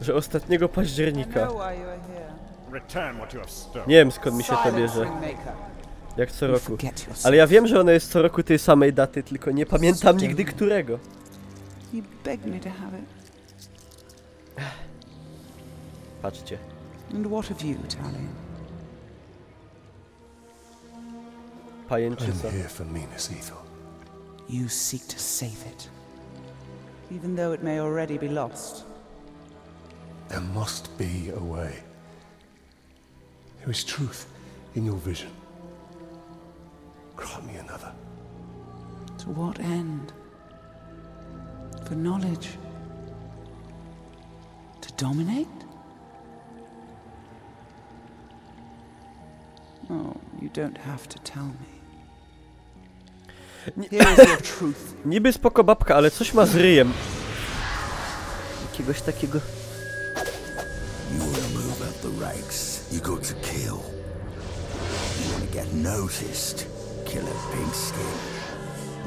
Że ostatniego października. Nie wiem skąd mi się to bierze. Jak co roku. Ale ja wiem, że ona jest co roku tej samej daty, tylko nie pamiętam nigdy którego. Patrzcie. And what of you, Talion? Pajęczyca. I'm here for Minas Ithil. You seek to save it, even though it may already be lost. There must be a way. There is truth in your vision. Grant me another. To what end? For knowledge? To dominate? Oh, you don't have to tell me. Here is your truth. Niby spoko babka, ale coś ma z ryjem. Jakiegoś takiego... You wanna move up the ranks, you got to kill. You wanna get noticed, kill a pink skin.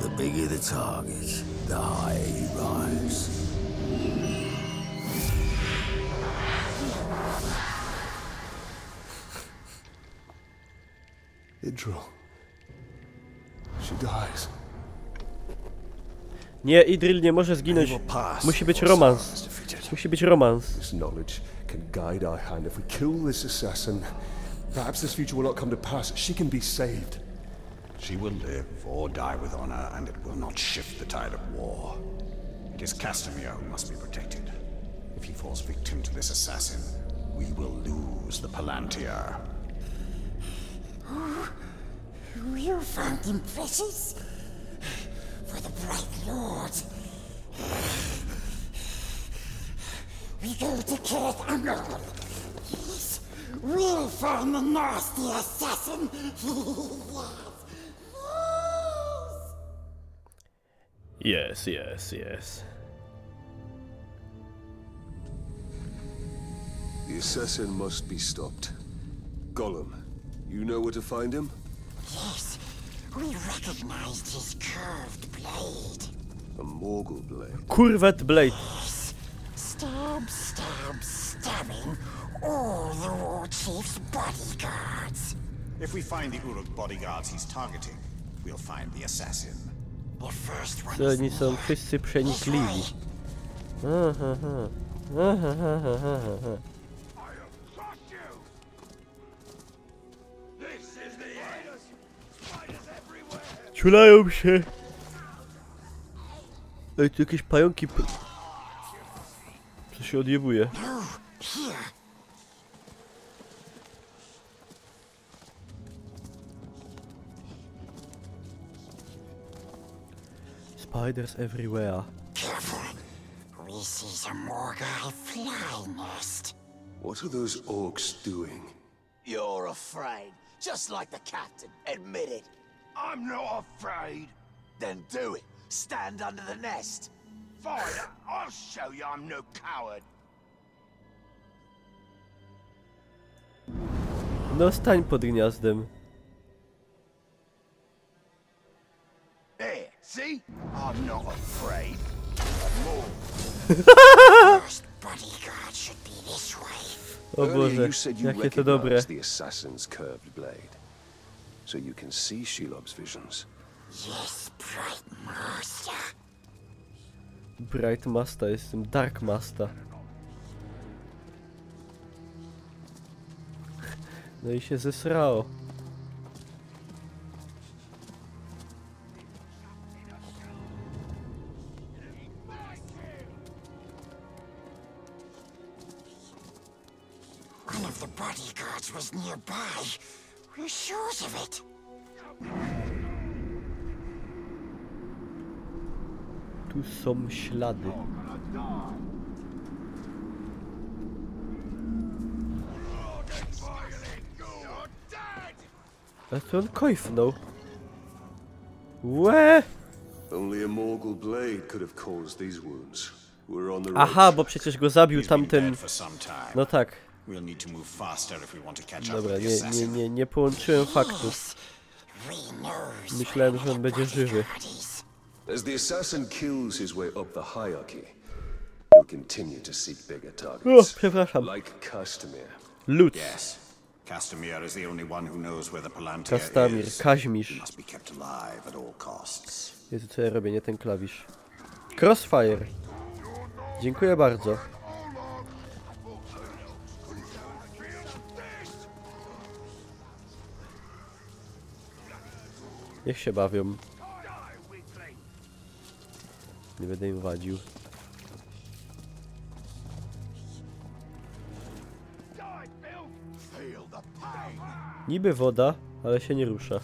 The bigger the target, the higher you rise. Idril. She dies. Nie, Idril nie może zginąć. Musi być romans. Musi być romans. This knowledge can guide our hand. If we kill this assassin, perhaps this future will not come to pass. She can be saved. She will live or die with honor, and it will not shift the tide of war. It is Castamere who must be protected. If he falls victim to this assassin, we will lose the Palantir. You found him precious? For the Bright Lord. We go to Kirith Angol. Yes, we'll find the nasty assassin. Yes, yes, yes. The assassin must be stopped. Gollum, you know where to find him? Yes, we recognized his curved blade. A Morgul blade. Kurwet blade. Yes, stabbing all the war chief's bodyguards. If we find the Uruk bodyguards he's targeting, we'll find the assassin. The first one Co oni są wszyscy przenikliwi. Ciulają się. Ej, tu jakieś pająki. Co się odjebuje? Spiders everywhere. Careful. We see a Morgai fly nest. What are those orcs doing? You're afraid, just like the captain. Admit it. I'm not afraid. Then do it. Stand under the nest. Fine, I'll show you I'm no coward. No stań pod gniazdem. There, see? I'm not afraid. First bodyguard should be this way. O Boże, you said you jakie to dobre. recognized the assassin's curved blade. So you can see Shelob's visions. Yes, Bright Master. Bright Masta, jestem Dark Masta. No i się zesrało. one of the bodyguards was nearby. We're sure of it. Tu są ślady. A to on kojfnął. Łe! Only a Morgul blade could have caused these wounds. We're on the Aha, bo przecież go zabił tamten... No tak. Dobra, nie połączyłem faktów. Myślałem, że on będzie żywy. As the assassin kills his way up the hierarchy, he'll continue to seek bigger targets. O, przepraszam. Like Castamir. Lud. Castamir is the only one who knows where the Palantir Castamir, is. Kaźmisz. He must be kept alive at all costs. Jezu, co ja robię, nie ten klawisz. Crossfire. Dziękuję bardzo. Niech się bawią. Nie będę im wadził. Niby woda, ale się nie rusza.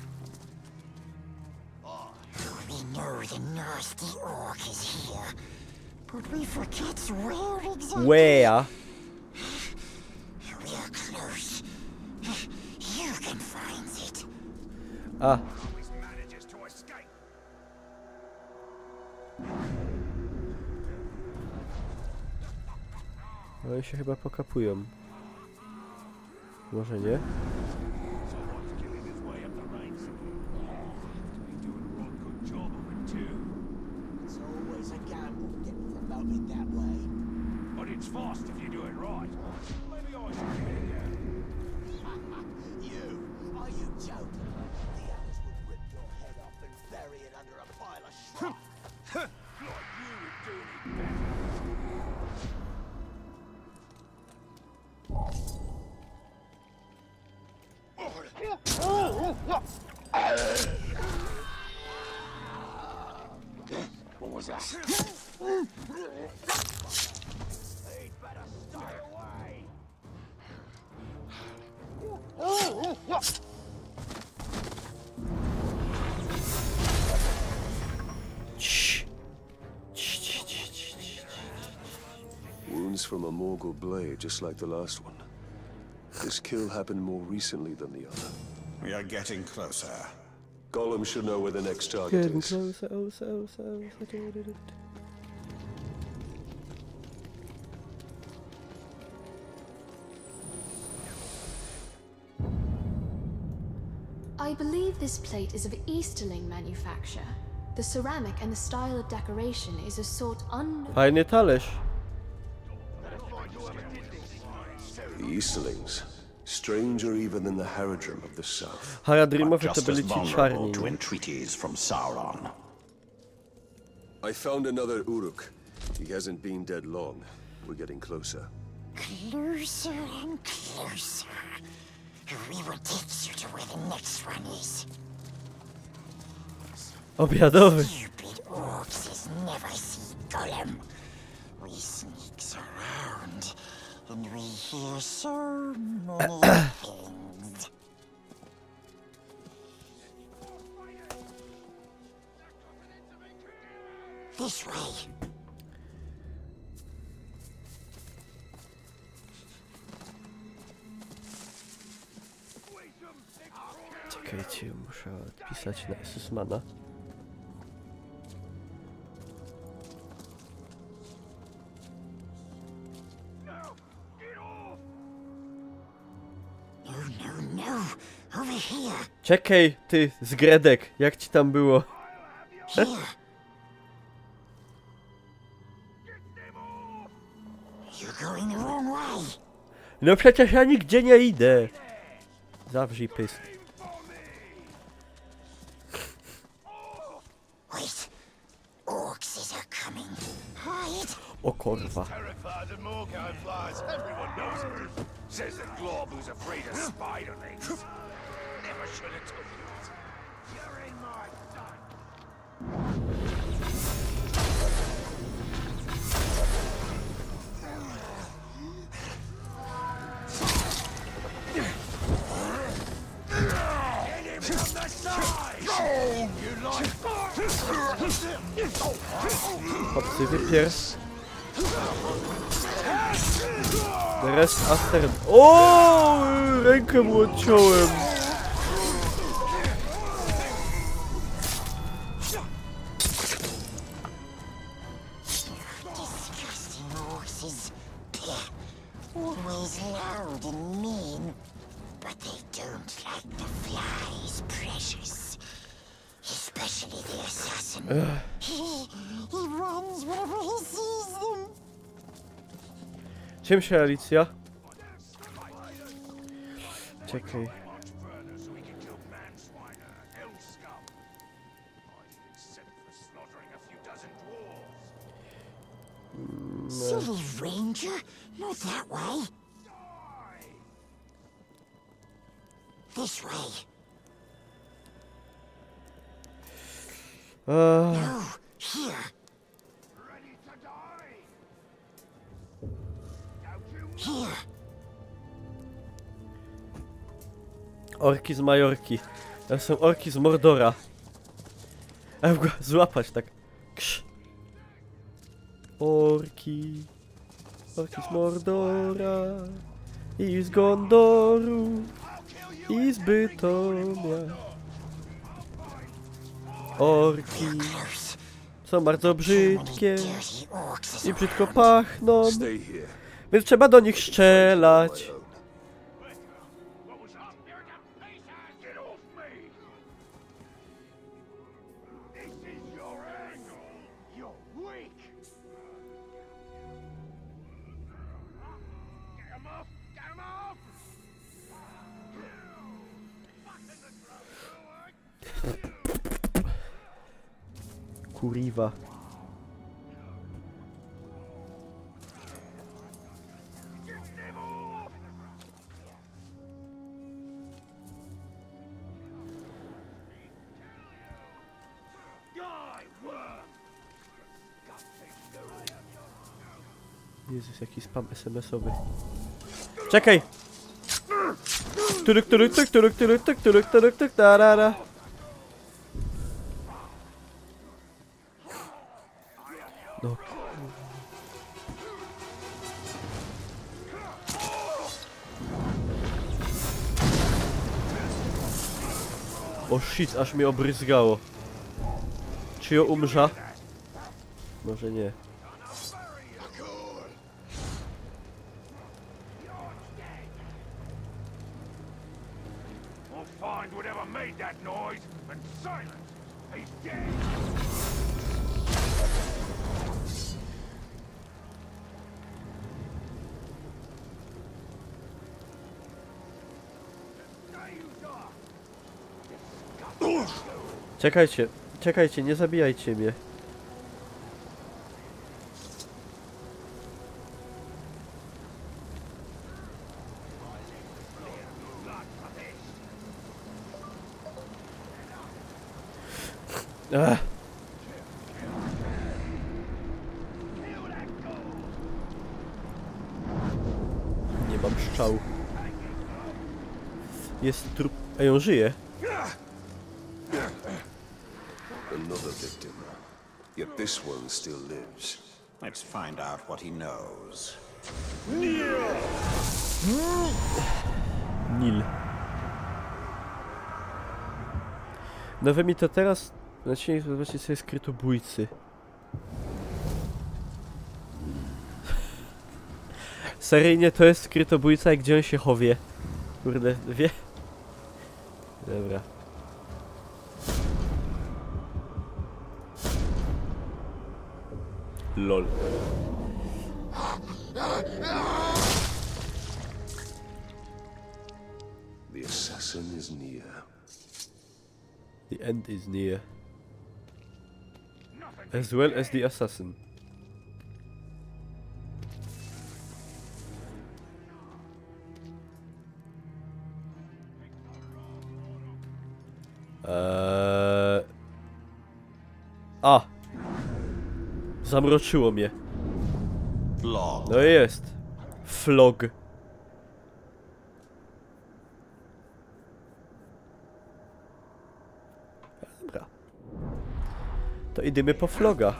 Where? A. Oni się chyba pokapują. Może nie? What was that? Wounds from a Morgul blade, just like the last one. This kill happened more recently than the other. We are getting closer. Gollum should know where the next target Getting is. closer, oh so. I believe this plate is of Easterling manufacture. The ceramic and the style of decoration is a sort unknown. Fajny talerz. The Easterlings, stranger even than the Haradrim of the south. Haradrimowie to byli ci czarni. To entreaties from Sauron. I found another Uruk. He hasn't been dead long. We're getting closer. Closer and closer. We will take you to where the next one is. Obiadowy. Stupid orcs has never seen Gollum. We sneaks around, and we hear so many things. This way. Czekajcie, muszę odpisać na Susmana. No, over here. Czekaj, ty, zgredek, jak ci tam było? Here. You're going the wrong way. No przecież ja nigdzie nie idę. Zawrzyj pysk. Wait. Orcs are coming. Hide. O kurwa. Terrified of Morgul flies. Everyone knows it. Says the glob who's afraid of spiderlings. Never should have took you. You're in my sight. Chłopcy, wypier. The rest after... O, rękę mu odciąłem. Always loud and mean, but they don't like the flies, precious. Especially the assassin. He runs whenever he sees them. Czym się, Alicja? Czekaj. Silly ranger, not that way. This way. No, here. Here. Orki z Majorki. To są orki z Mordora. A go złapać tak. Ksz. Orki. Orki z Mordora. I z Gondoru. I z Bytomia. Orki są bardzo brzydkie i brzydko pachną, więc trzeba do nich strzelać. Kuriwa. Jezus, jaki spam SMS-owy. Czekaj! Turuk, turuk, turuk, turuk, turuk, turuk, turuk, turuk, turuk, tarara. No. O shit, aż mnie obryzgało. Czy ja umrza? Może nie. Czekajcie, czekajcie, nie zabijajcie mnie. Ach. Nie mam strzału. Jest trup... Ej, on żyje. Another victim. Yet this one still lives. Let's find out what he knows. Nil. No wy mi to teraz... Znaczy, zobaczcie sobie skrytobójcy. Seryjnie to jest skrytobójca i gdzie on się chowie? Kurde, wie? Dobra. LOL. The assassin is near. The end is near. As well as the assassin. A! Zamroczyło mnie. Flog. No jest. Flog. Dobra. To idziemy po Floga.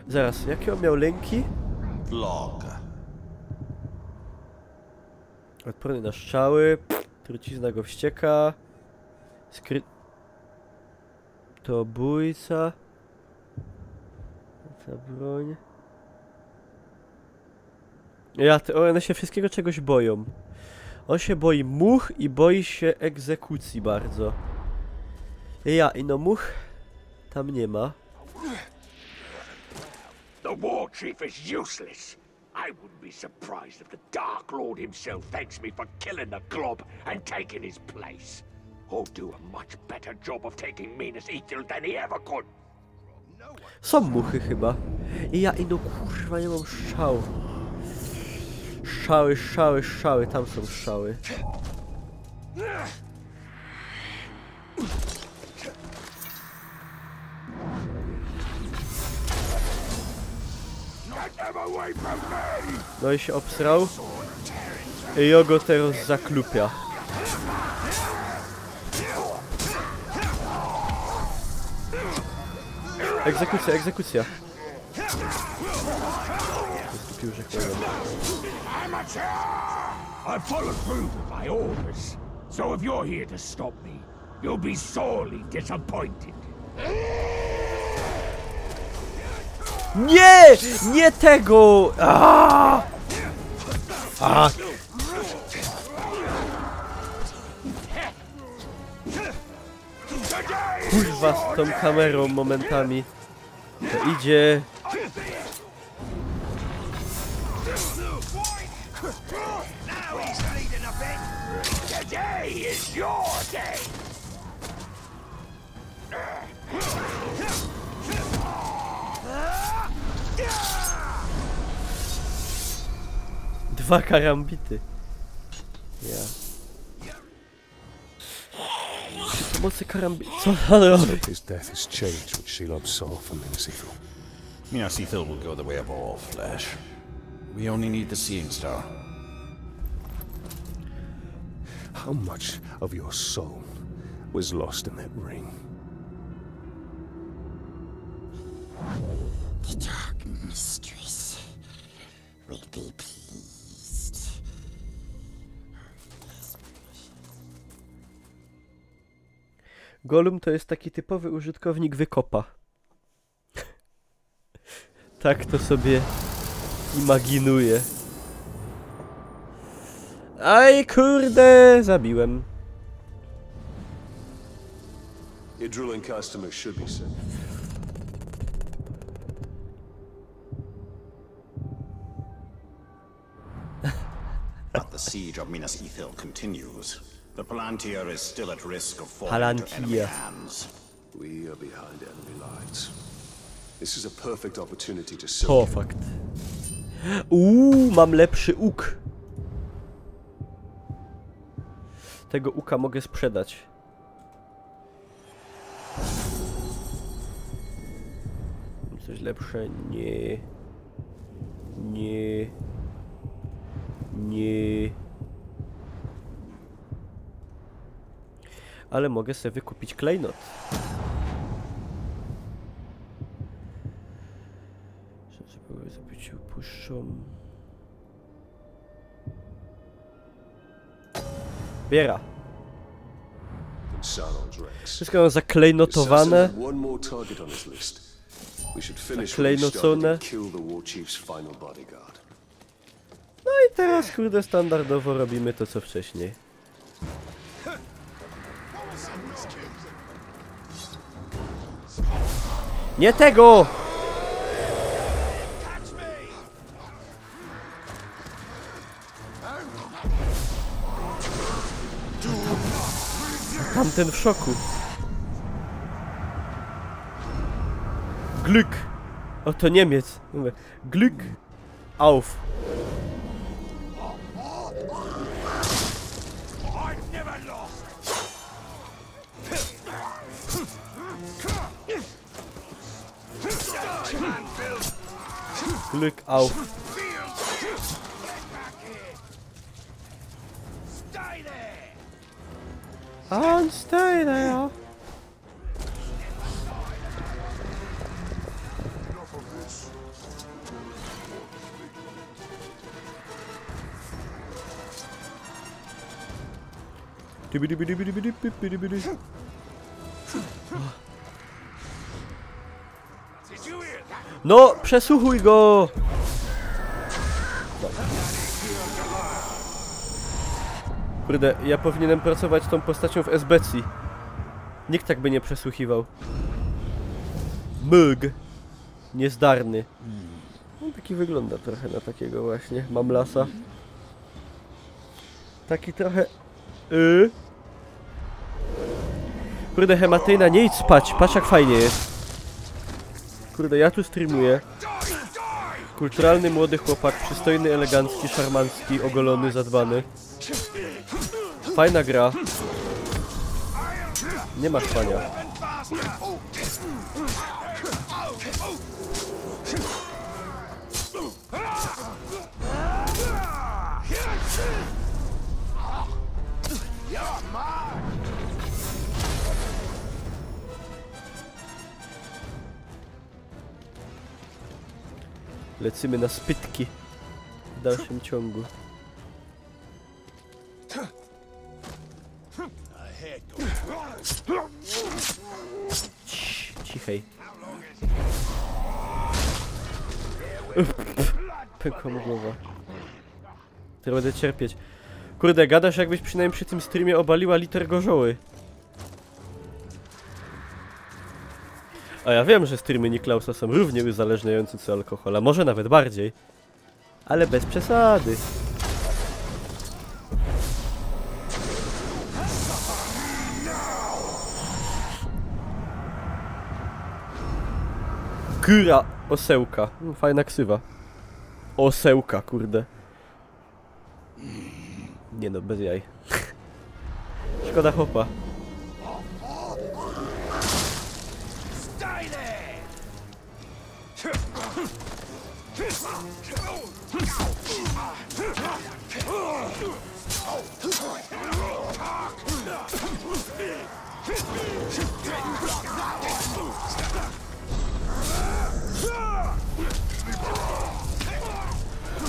Zaraz, jakie on miał lęki? Flog. Odporny na strzały. Trucizna go wścieka. To bójca. Ta broń. One się wszystkiego czegoś boją. On się boi much i boi się egzekucji bardzo. I no much tam nie ma. The war chief is useless. I wouldn't be surprised if the Dark Lord himself thanks me for killing the Glob and taking his place. He'll do a much better job of taking Minas Ithil than he ever could. Są muchy chyba. I no kurwa nie mam strzał. Strzały, tam są strzały. No i się obsrał. I go teraz zaklupia. Egzekucja. I followed through with my orders, so if you're here to stop me, you'll be sorely disappointed. Nie! Nie tego! Kurwa z tą kamerą momentami. To idzie. Today is your day. Dwa karambity. Przy pomocy karambit. Co on robi? His death has changed what Shelob saw from Minas Ithil. Minas Ithil will go the way of all flesh. We only need the Seeing Star. How much of your soul was lost in that ring? The Dark Mistress will be pleased. Gollum to jest taki typowy użytkownik wykopa. Tak to sobie imaginuję. Aj kurde, zabiłem. Your drilling customers should be safe. But the siege of Minas Ithil continues. The Palantir is still at risk of falling into enemy hands. We are behind enemy lines. This is a perfect opportunity to soak. O, fakt. Mam lepszy łuk. Tego łuka mogę sprzedać. Coś lepsze? Nie. Nie. Nie. Ale mogę sobie wykupić klejnot. Zabicie upuszczą. Biera. Wszystko mam zaklejnotowane. Zaklejnocone. No i teraz kurde standardowo robimy to co wcześniej. Nie tego! Tamten w szoku. Glück. O, to Niemiec. Glück auf. Glück auf. And stay there. No, przesłuchuj go! No. Kurde, ja powinienem pracować tą postacią w SBC. Nikt tak by nie przesłuchiwał. Myg. Niezdarny. No, taki wygląda trochę na takiego właśnie mamlasa. Taki trochę... Kurde, Hematyna, nie idź spać, patrz jak fajnie jest. Kurde, ja tu streamuję. Kulturalny młody chłopak, przystojny, elegancki, szarmancki, ogolony, zadbany. Fajna gra. Nie ma spania. Lecimy na spytki w dalszym ciągu. Cichej. Pękła mu głowa. Teraz będę cierpieć. Kurde, gadasz jakbyś przynajmniej przy tym streamie obaliła liter gorzoły. A ja wiem, że streamy Niklausa są równie uzależniające co alkohol, a może nawet bardziej. Ale bez przesady. Góra osełka. Fajna ksywa. Osełka, kurde. Nie no, bez jaj. Szkoda chłopa.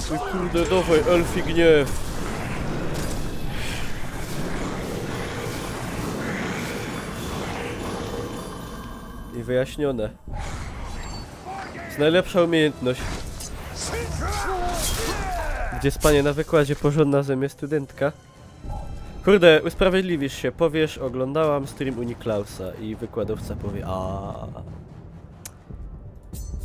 Ty kurde, dawaj, elfi gniew. I wyjaśnione. To jest najlepsza umiejętność. Gdzie spanie na wykładzie porządna zamiast studentka. Kurde, usprawiedliwisz się, powiesz, oglądałam stream u Niklausa i wykładowca powie,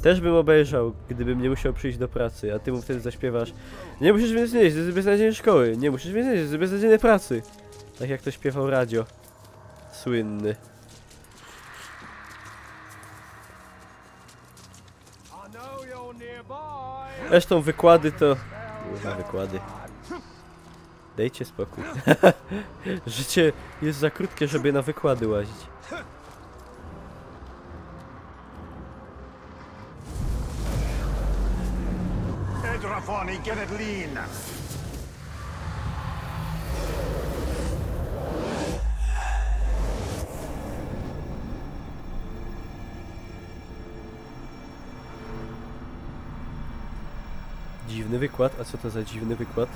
też bym obejrzał, gdybym nie musiał przyjść do pracy, a ty mu wtedy zaśpiewasz, nie musisz więc nieść, to jest beznadziejnej szkoły, nie musisz więc nieść, to jest beznadziejnej pracy. Tak jak to śpiewał Radio. Słynny. Zresztą wykłady to... wykłady. Dajcie spokój. Życie jest za krótkie, żeby na wykłady łazić. Dziwny wykład? A co to za dziwny wykład?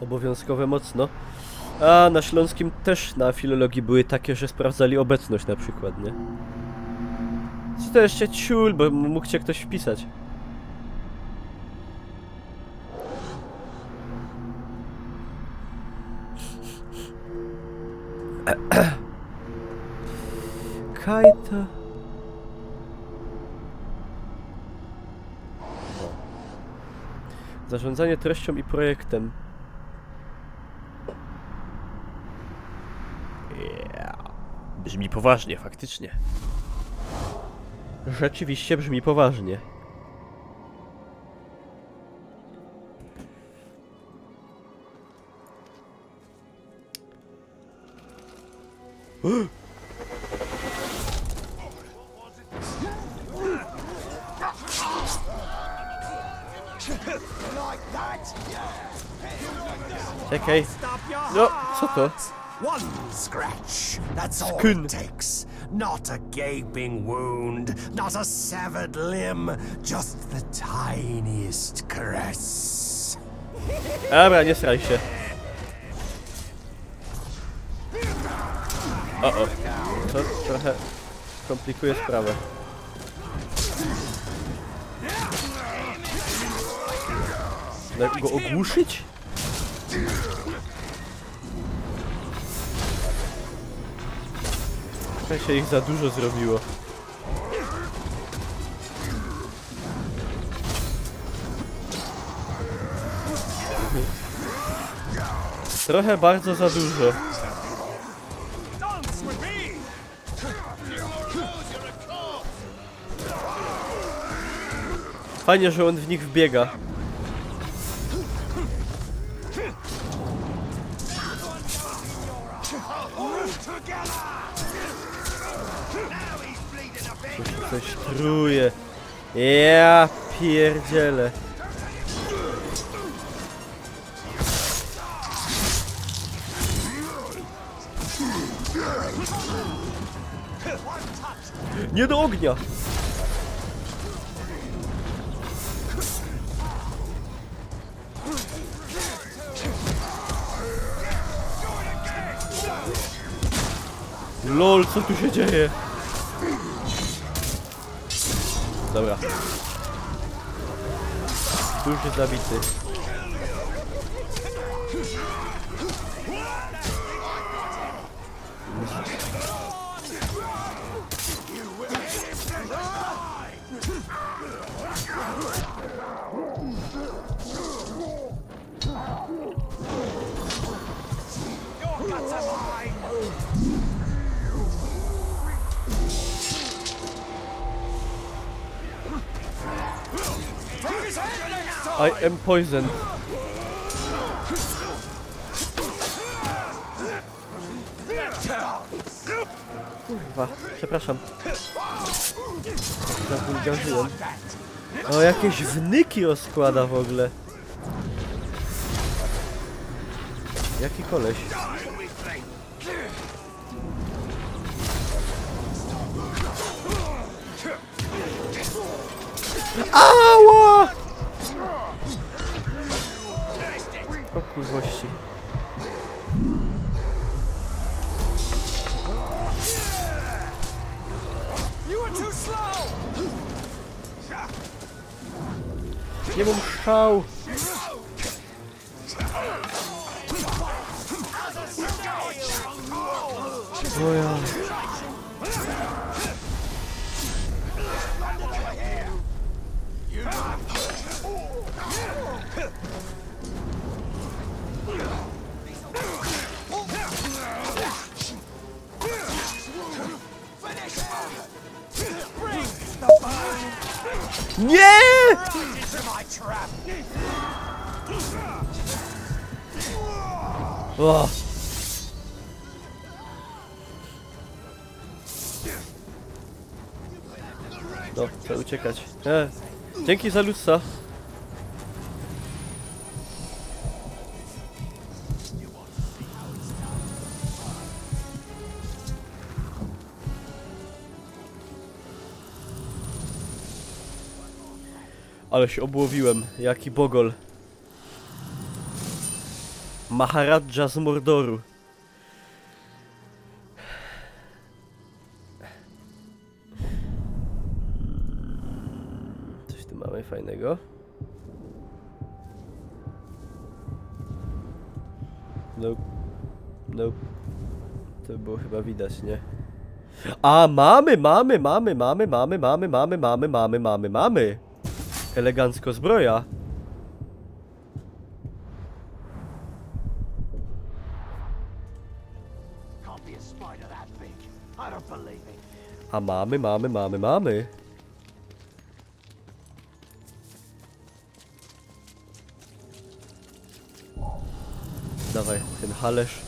Obowiązkowe mocno. A na Śląskim też na filologii były takie, że sprawdzali obecność na przykład, nie? Co to jeszcze ciul, bo mógł cię ktoś wpisać. Kajta. Zarządzanie treścią i projektem. Yeah. Brzmi poważnie, faktycznie. Rzeczywiście brzmi poważnie. Czekaj. No, co to? One scratch. That's all Skun. it takes. Not a gaping wound, not a severed limb, just the tiniest caress. Dobra, nie sraj się. O. To trochę komplikuje sprawę. Jak go ogłuszyć? Jak się ich za dużo zrobiło. Trochę bardzo za dużo. Fajnie, że on w nich wbiega. Coś truje. Ja pierdzielę. Nie do ognia. LOL, co tu się dzieje? Dobra. Tu już jest zabity. I am poisoned. Kurwa, przepraszam. Zawulgarzyłem. O, jakieś wnyki rozkłada w ogóle. Jaki koleś? Ała! O kurwości. Nie mam szał. O ja. Nie! O. No, trzeba uciekać. Dzięki za lusa. Ale się obłowiłem, jaki bogol. Maharadża z Mordoru. Coś tu mamy fajnego. Nope. Nope. To było chyba widać, nie? A, mamy! Elegancko zbroja. be a spider that big. I don't believe it. A mamy. Dawaj, ten halerz.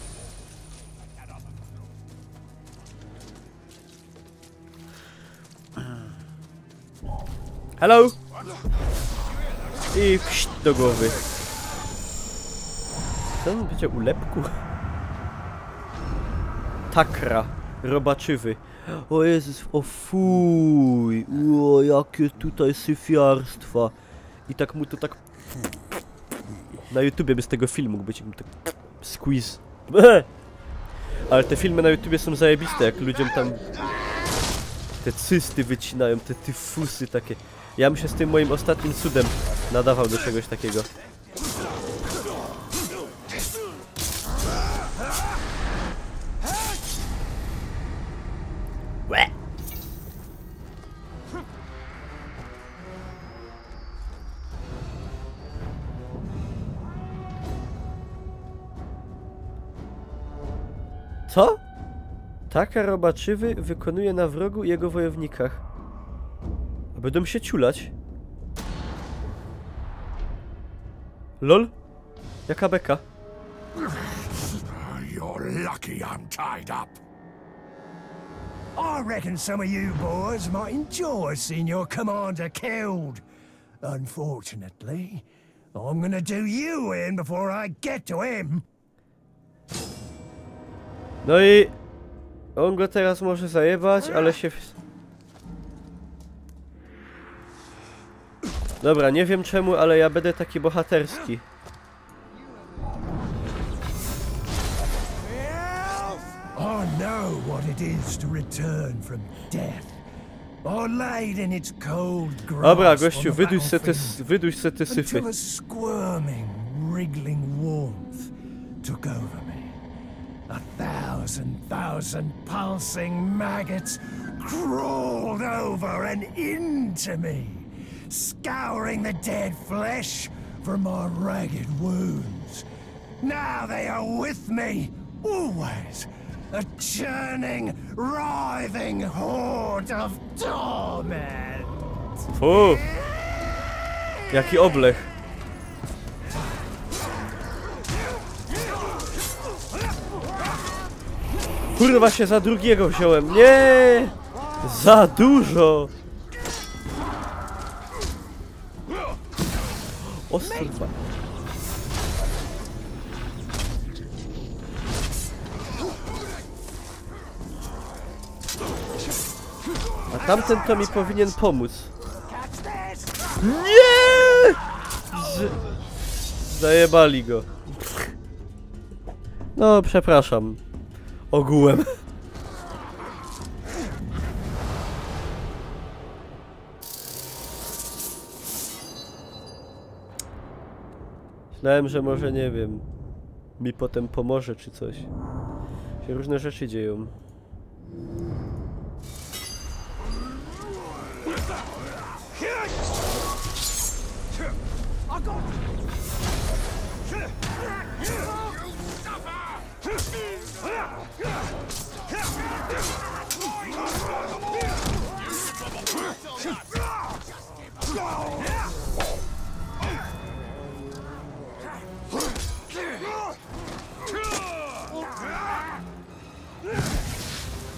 Hello! I pść do głowy. Co on będzie ulepku? Takra. Robaczywy. O Jezus, o fuj. O, jakie tutaj syfiarstwa. I tak mu to tak... Na YouTubie by z tego filmu mógł być tak... Squeeze. Ale te filmy na YouTubie są zajebiste, jak ludziom tam... Te cysty wycinają, te tyfusy takie. Ja bym się z tym moim ostatnim cudem nadawał do czegoś takiego. Łe! Co? Taka robaczywy wykonuje na wrogu i jego wojownikach. A będą się ciulać? Lol? Jaka beka? You're lucky I'm tied up. I reckon some of you boys might enjoy seeing your commander killed. Unfortunately, I'm gonna do you in before I get to him. No i... On go teraz może zajebać, ale się... Dobra, nie wiem czemu, ale ja będę taki bohaterski. I know what it is to return from death. I laid in its cold grass. Dobra, gościu, wyduś se te syfy. Until a squirming, wriggling warmth took over me. A thousand pulsing maggots crawled over and into me, scouring the dead flesh from my ragged wounds. Now they are with me, always. A churning, writhing horde of torment. Fu! Jaki oblech. Kurwa, się za drugiego wziąłem. Nie! Za dużo! O kurwa. A tamten to mi powinien pomóc. Nie! Zajebali go. No, przepraszam. Ogółem. Myślałem, że może, nie wiem, mi potem pomoże czy coś. Się różne rzeczy dzieją.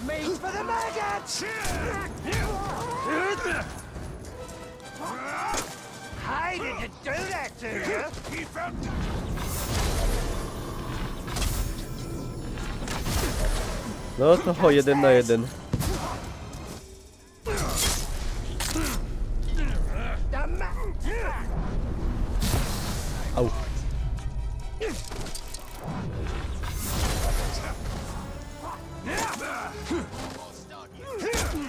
Meat for the maggots! Hated to do that to you! No to ho, 1 na 1. Au.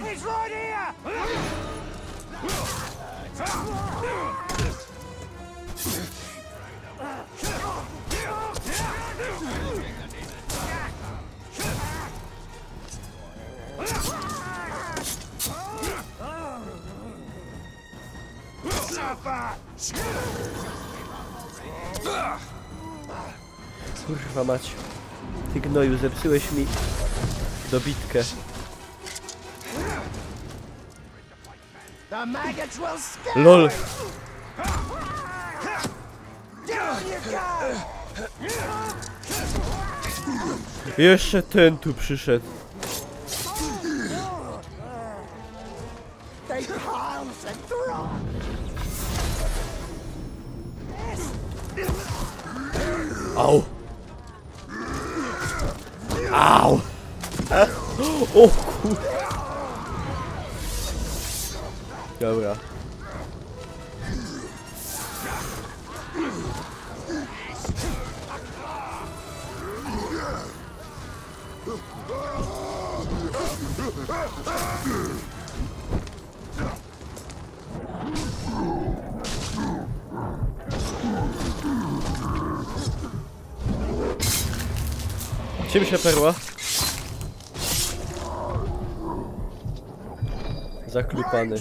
He's right here! Kurwa mać. Ty gnoju, zepsułeś mi dobitkę. The maggots will scare LOL. Down you go! Jeszcze ten tu przyszedł. They piles and throw. Au. Au. O kur... Dobra. Czym się perła? Zaklupany.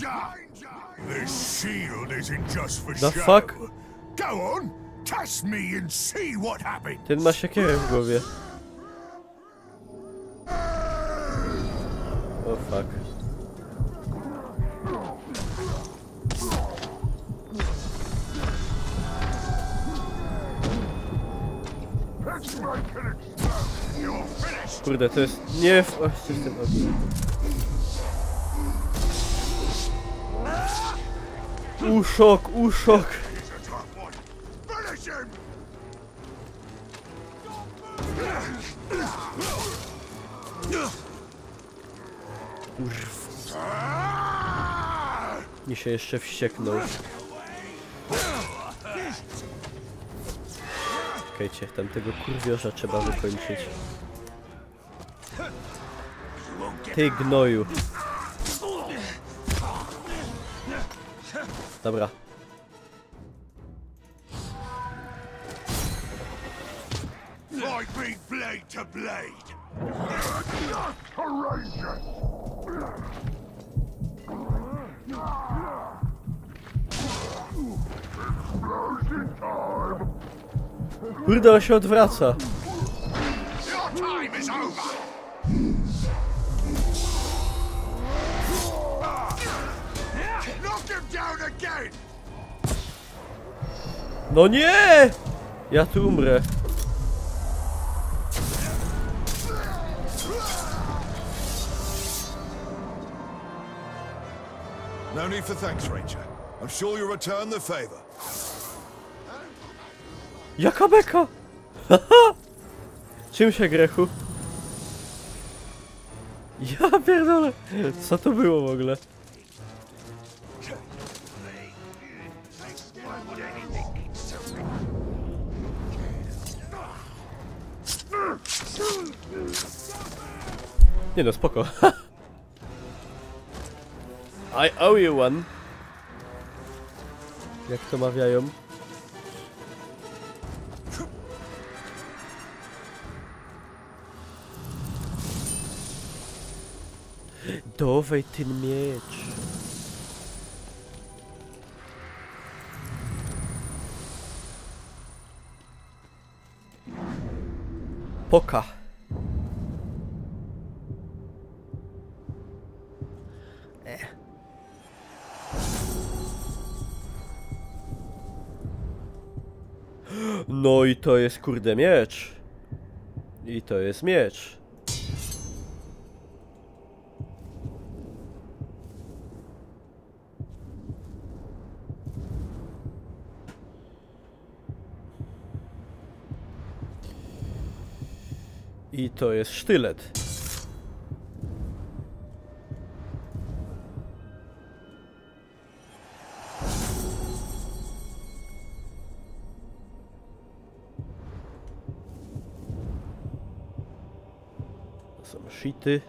This shield isn't just for The show. fuck? Go on, test me and see what happens. Ten ma siekierę w głowie. O fuck. Kurde, to jest nie w tym ogień. Uszok, uszok. Nie się jeszcze wścieknął. Czekajcie, tamtego kurwiorza trzeba wykończyć. Ty gnoju. Dobra. Like me blade to blade. Kurde, on się odwraca. Your time is over. Knock him down again. No nie! Ja tu umrę. No need for thanks, Ranger. I'm sure you'll return the favor. Jaka beka? Haha! Czym się grechu? Ja pierdolę! Co to było w ogóle? Nie no, spoko. I owe you one. Jak to mawiają? Dawaj ten miecz. Poka. No i to jest kurde miecz. I to jest miecz. I to jest sztylet. To są shity.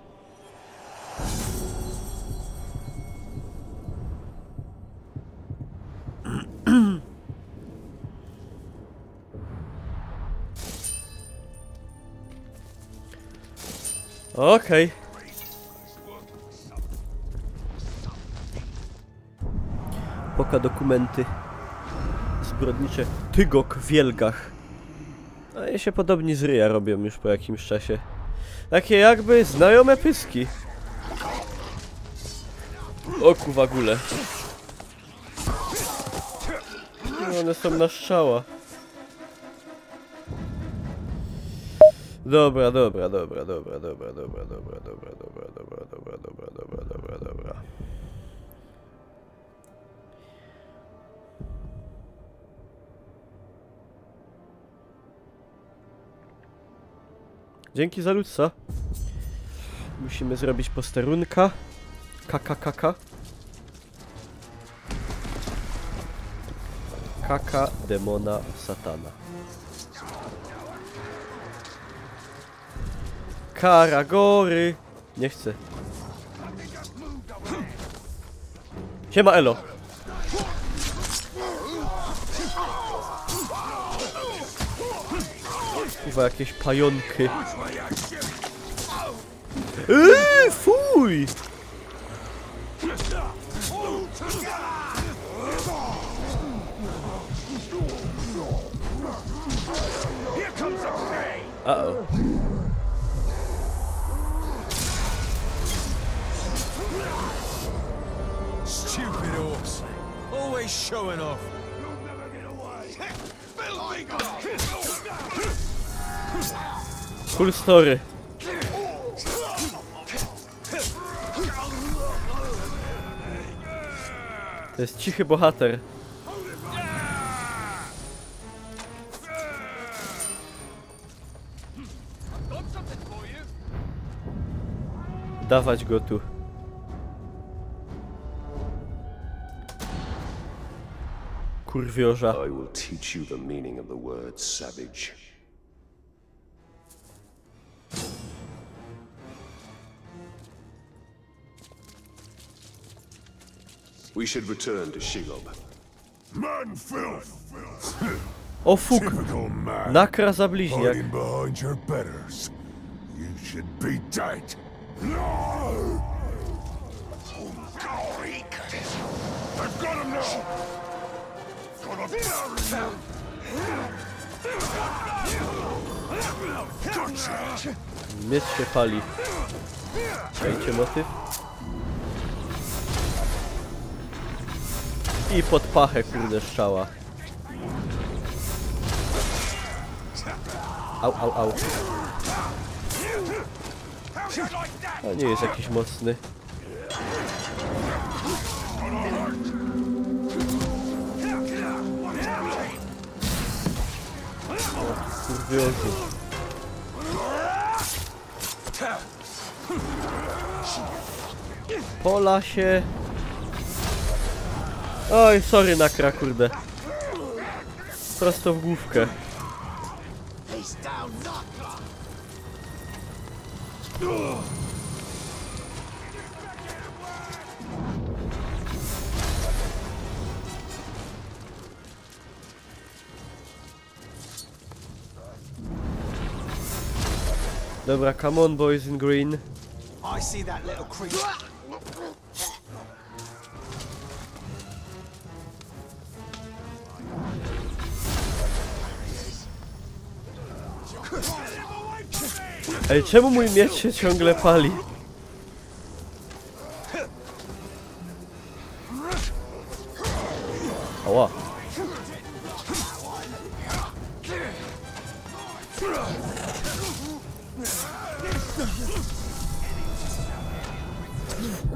Okej. Poka dokumenty zbrodnicze. Tygok w Wielgach. No i się podobni z ryja robią już po jakimś czasie. Takie jakby znajome pyski. O kuwagule. One są na strzała. Dobra. Dzięki za ludsa. Musimy zrobić posterunka. Kaka. Kaka demona satana. Karagory. Nie chcę. Siema elo. Chyba jakieś pająki. Fuj! Uh-oh. Stupid orcs. Always showing off. Cool story. To jest cichy bohater. Dawać go tu. Kurwiorza. I will teach you the meaning of the word savage. We should return to Shelob. Man filth! O fuk! Nakra za bliźniak. Hiding behind your betters. You should be dead. No! I've got him now! Miecz się pali. Czajcie motyw. I pod pachę, kurde, strzała. Au. To nie jest jakiś mocny. Kurwiolki. Pola się. Oj, sorry nakra, kurde. Prosto w główkę. Dobra, come on boys in green. I see that little creature. Ej, czemu mój miecz się ciągle pali? Ała.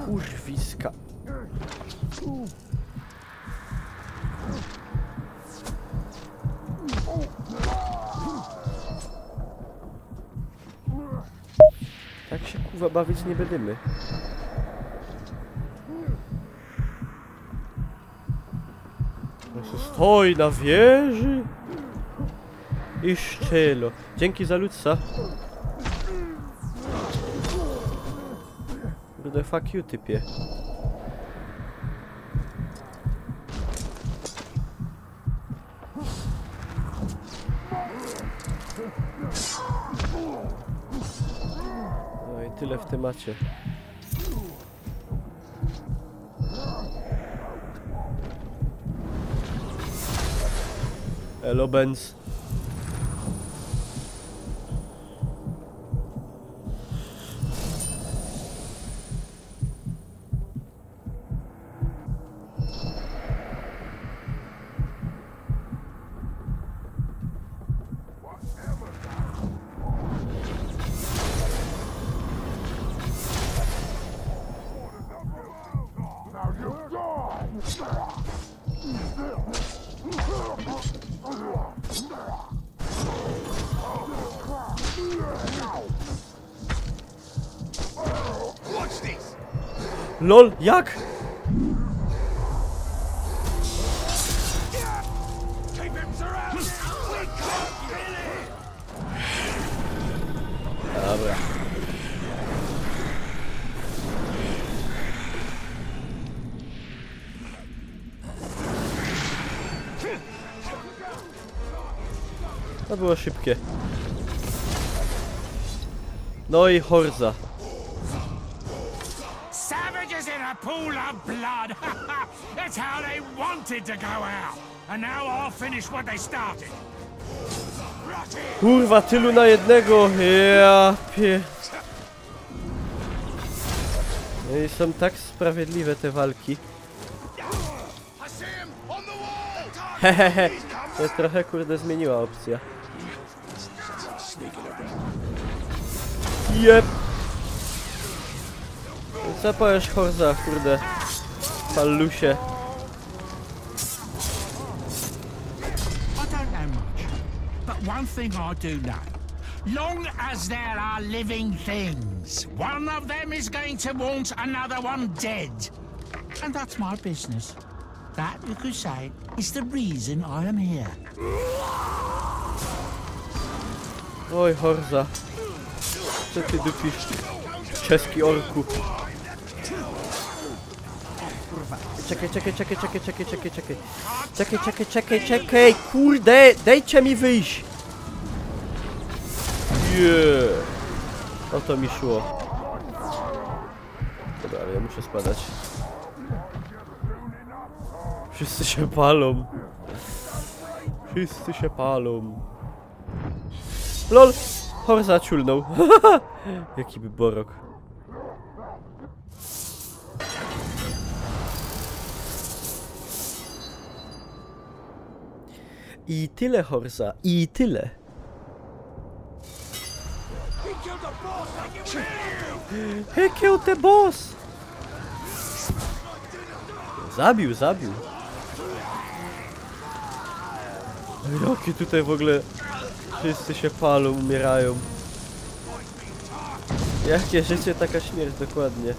Kurwiska. Tak się kurwa bawić nie będziemy. Stoi na wieży i szczelo. Dzięki za ludsa. Kurde, fuck you, typie. No i tyle w temacie. Elo Benz. LOL, jak? Dobra. To było szybkie. No i Horza. Savages in a pool of blood. That's how they wanted to go out. And now I'll finish what they started. Kurwa, tylu na jednego. Ja pie... No i są tak sprawiedliwe te walki. Hehehe. To trochę kurde zmieniła opcja. Jep. Co powiesz, Horza, kurde? Palusie. I don't know much, but one thing I do know. Long as there are living things, one of them is going to want another one dead. And that's my business. That, you could say, is the reason I am here. Oj, Horza. Co ty dupisz? Czeski orku. Czekaj, kurde, dajcie mi wyjść. O to mi szło. Dobra, ale ja muszę spadać. Wszyscy się palą. Wszyscy się palą. LOL! Horza ciulnął. Jaki by borok. I tyle, Horza. I tyle. He killed the boss! Zabił. Jakie tutaj w ogóle wszyscy się palą, umierają. Jakie życie, taka śmierć, dokładnie.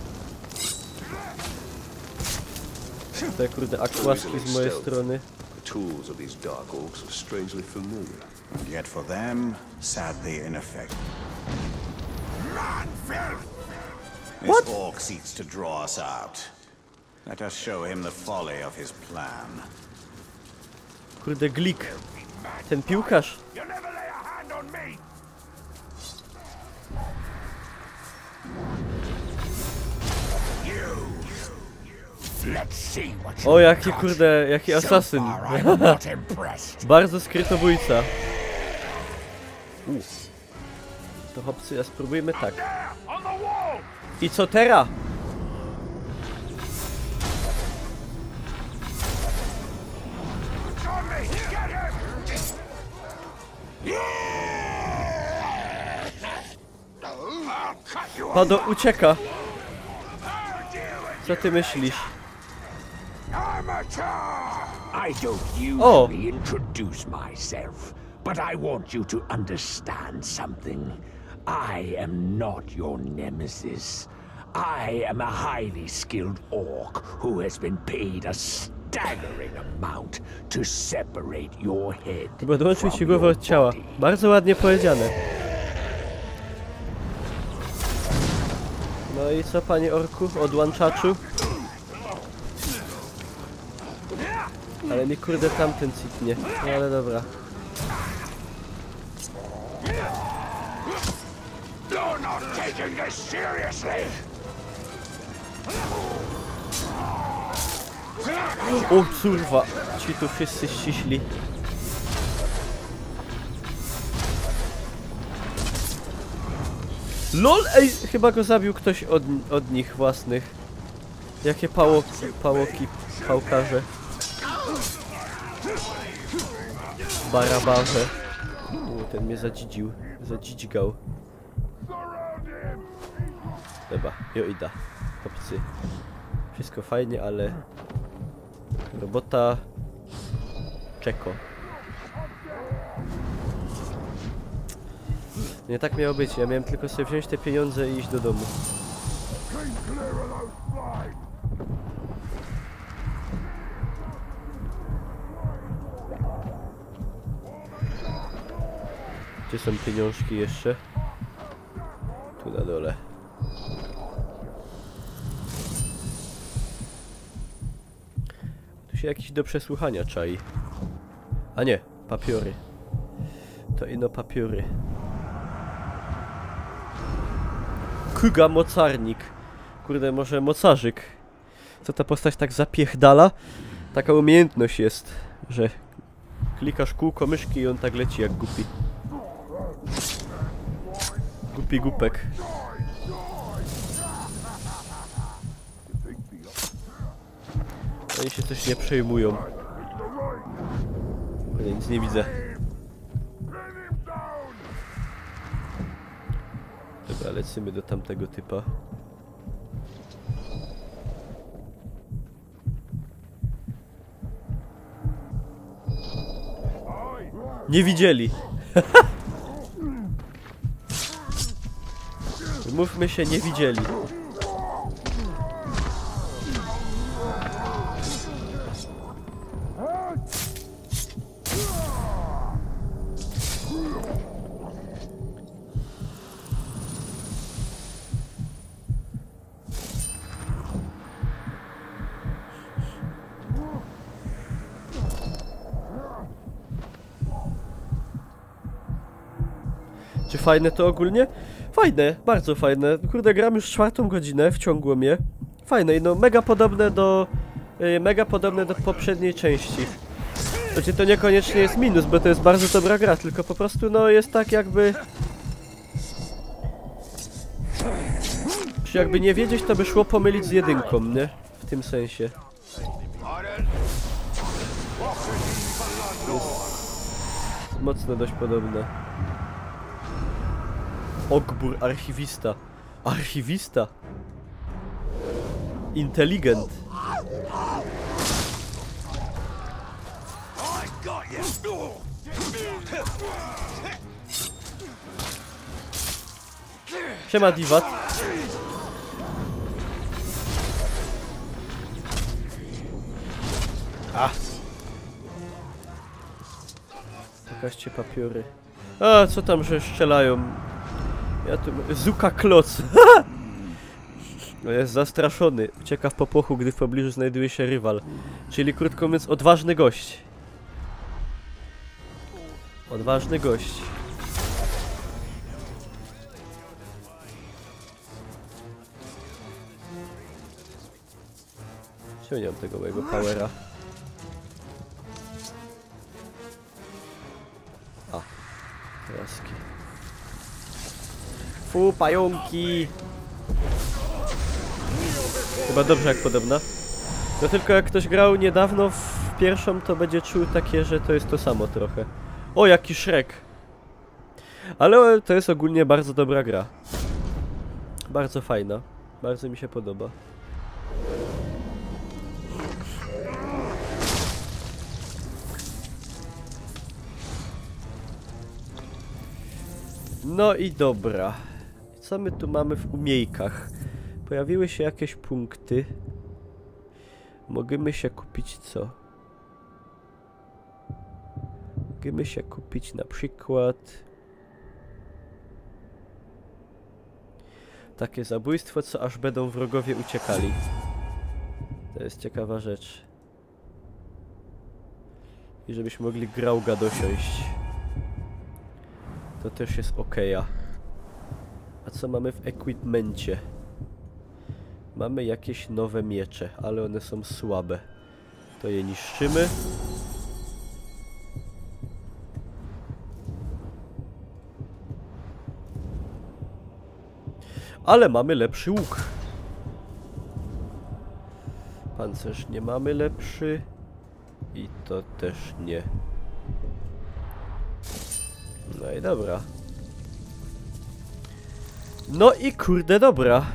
Tutaj kurde akłaski z mojej strony. The tools of these dark orcs are strangely familiar. And yet for them, sadly ineffective. Run, filth! This orc seeks to draw us out. Let us show him the folly of his plan. Kurde, Glik. Ten piłkarz. O, jaki kurde, jaki asasyn. Bardzo skrytobójca. To chłopcy, spróbujmy tak. I co teraz? Pado ucieka. Co ty myślisz? I don't usually introduce myself, but I want you to understand something. I am not your nemesis. I am a highly skilled orc who has been paid a staggering amount to separate your head. Chyba odłączył ci głowę od ciała. Bardzo ładnie powiedziane. No i co, panie orku, odłączaczu? Ale mi kurde tamten citnie. No ale dobra. You're not taking this seriously. O kurwa, ci tu wszyscy ściśli. LOL, ej, chyba go zabił ktoś od nich własnych. Jakie pałoki, pałkarze. Barabarze. Ten mnie zadzidzigał. Dobra, joida. Chłopcy. Wszystko fajnie, ale... robota... czeko. Nie tak miało być, ja miałem tylko sobie wziąć te pieniądze i iść do domu. Gdzie są pieniążki jeszcze? Tu na dole. Tu się jakiś do przesłuchania czai. A nie, papiery. To ino papiery. Kuga mocarnik. Kurde, może mocarzyk. Co ta postać tak zapieхдala? Taka umiejętność jest, że klikasz kółko myszki i on tak leci jak głupi. Głupi głupek. Oni się coś nie przejmują. Ja nic nie widzę. Dobra, lecimy do tamtego typa. Nie widzieli. Mówmy się, nie widzieli. Czy fajne to ogólnie? Fajne, bardzo fajne. Kurde, gram już 4. godzinę, wciągło mnie. Fajne i no mega podobne do poprzedniej części. Znaczy to niekoniecznie jest minus, bo to jest bardzo dobra gra, tylko po prostu no jest tak jakby... Czy jakby nie wiedzieć, to by szło pomylić z 1, nie? W tym sensie. Jest mocno dość podobne. Ogbur, archiwista. Archiwista. Inteligent. Siema, Diwat. A. Pokażcie papiery. A, co tam, że strzelają? Ja tu... Zuka Kloc. No jest zastraszony. Ucieka w popłochu, gdy w pobliżu znajduje się rywal. Czyli krótko mówiąc, odważny gość. Odważny gość. Czemu nie mam tego mojego powera? A. Kraski. Fu, pająki! Chyba dobrze jak podobna. No tylko jak ktoś grał niedawno w pierwszą, to będzie czuł takie, że to jest to samo trochę. O, jaki Shrek! Ale to jest ogólnie bardzo dobra gra. Bardzo fajna. Bardzo mi się podoba. No i dobra. Co my tu mamy w umiejkach? Pojawiły się jakieś punkty. Możemy się kupić co? Możemy się kupić na przykład takie zabójstwo, co aż będą wrogowie uciekali. To jest ciekawa rzecz. I żebyśmy mogli Grauga dosiąść. To też jest okej. A co mamy w equipmencie? Mamy jakieś nowe miecze, ale one są słabe. To je niszczymy. Ale mamy lepszy łuk. Pancerz nie mamy lepszy. I to też nie. No i dobra. No i kurde dobra.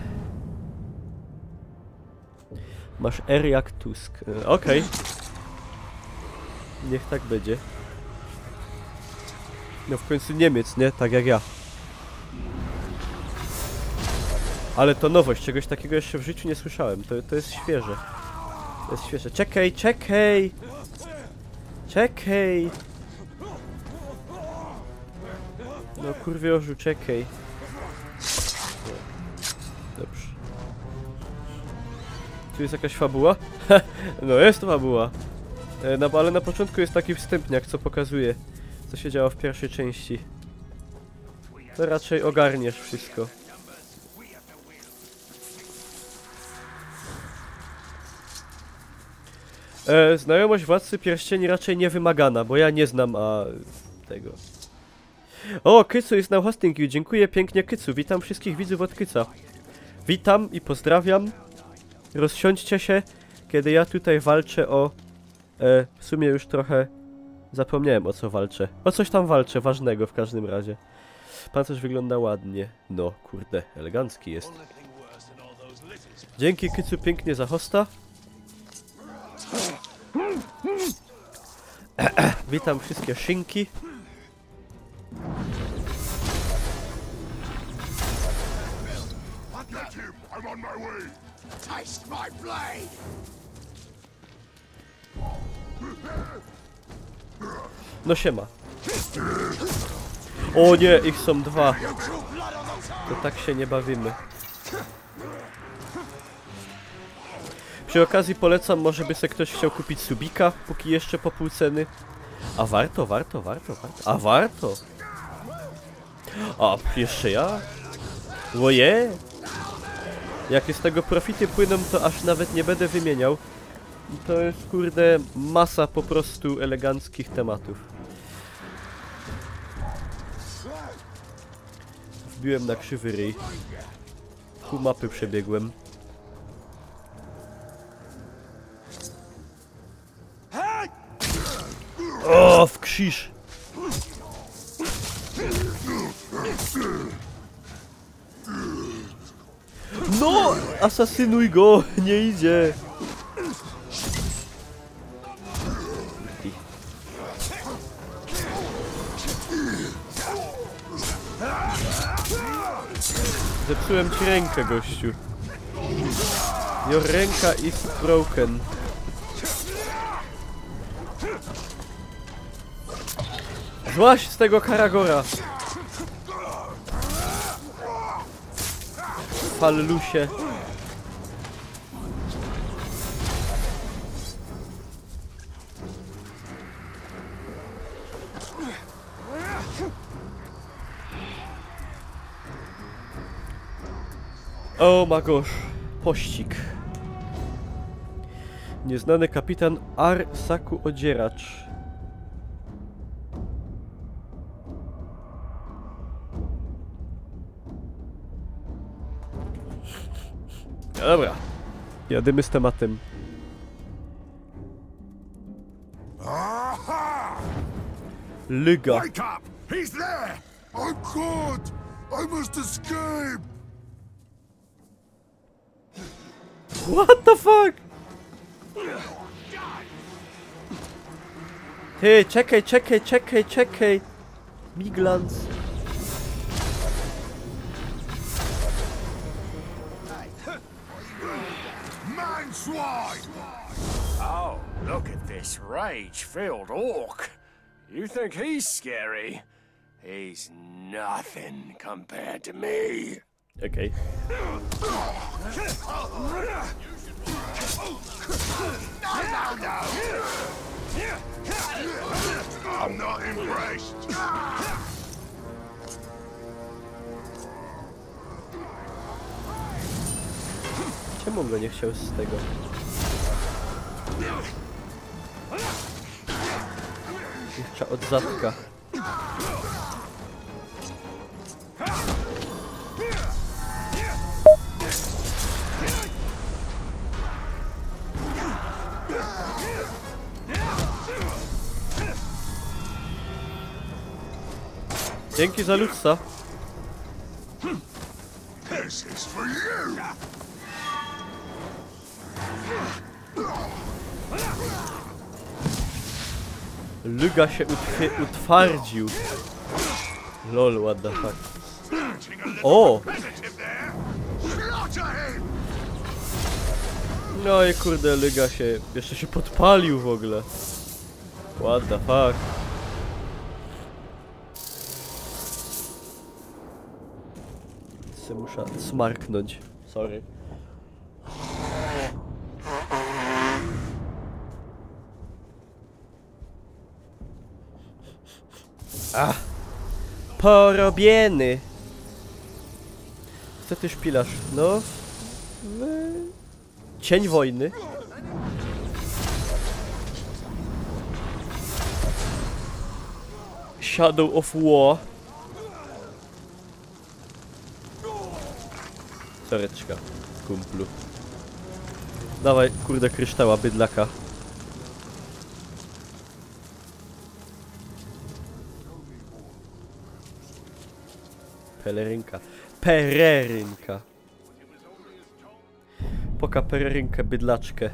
Masz R jak Tusk. Okej. Niech tak będzie. No w końcu Niemiec, nie? Tak jak ja. Ale to nowość, czegoś takiego jeszcze w życiu nie słyszałem. To jest świeże. To jest świeże. Czekaj, czekaj! Czekaj! No kurwiorzu, czekaj. Dobrze. Tu jest jakaś fabuła? No jest to fabuła. No ale na początku jest taki wstępniak, co pokazuje, co się działo w pierwszej części. To raczej ogarniesz wszystko. Znajomość Władcy Pierścieni raczej nie wymagana, bo ja nie znam tego. O, Kycu jest na hostingu, dziękuję pięknie Kycu, witam wszystkich widzów od Kyca. Witam i pozdrawiam. Rozsiądźcie się, kiedy ja tutaj walczę o... w sumie już trochę zapomniałem, o co walczę. O coś tam walczę, ważnego w każdym razie. Pancerz wygląda ładnie. No, kurde, elegancki jest. Dzięki Kycu pięknie za hosta. Witam wszystkie szynki. No siema. O nie, ich są dwa. To tak się nie bawimy. Przy okazji polecam, może by se ktoś chciał kupić subika, póki jeszcze po pół ceny. A warto. A warto. A, jeszcze ja? Oje! Jakie z tego profity płyną, to aż nawet nie będę wymieniał. To jest, kurde, masa po prostu eleganckich tematów. Wbiłem na krzywy ryj. Pół mapy przebiegłem. O, w krzyż! No! Asasynuj go! Nie idzie! Zepsułem ci rękę, gościu. Your ręka is broken. Złaź z tego Karagora! Fallusie. Oh my gosh, pościg. Nieznany kapitan Arsaku Odzieracz. Dobra, jadymy z tematem. Lyga. Wake up! He's there! I'm caught! I must escape! What the fuck? Ty, czekaj. Miglans. Man swine! Oh, look at this rage-filled orc. You think he's scary? He's nothing compared to me. Okay. No! I'm not impressed. Czemu go nie chciał z tego? Jeszcze od zadka. Dzięki za ludzca. This is for you. Lyga się utwardził. Lol, what the fuck. O! No i kurde, Lyga się... jeszcze się podpalił w ogóle. What the fuck. Se muszę smarknąć. Sorry. A! Porobieny! Co ty szpilasz? No... Cień wojny. Shadow of War. Soreczka, kumplu. Dawaj, kurde, kryształa, bydlaka. Pelerynka. Pererynka. Poka pererynkę, bydlaczkę.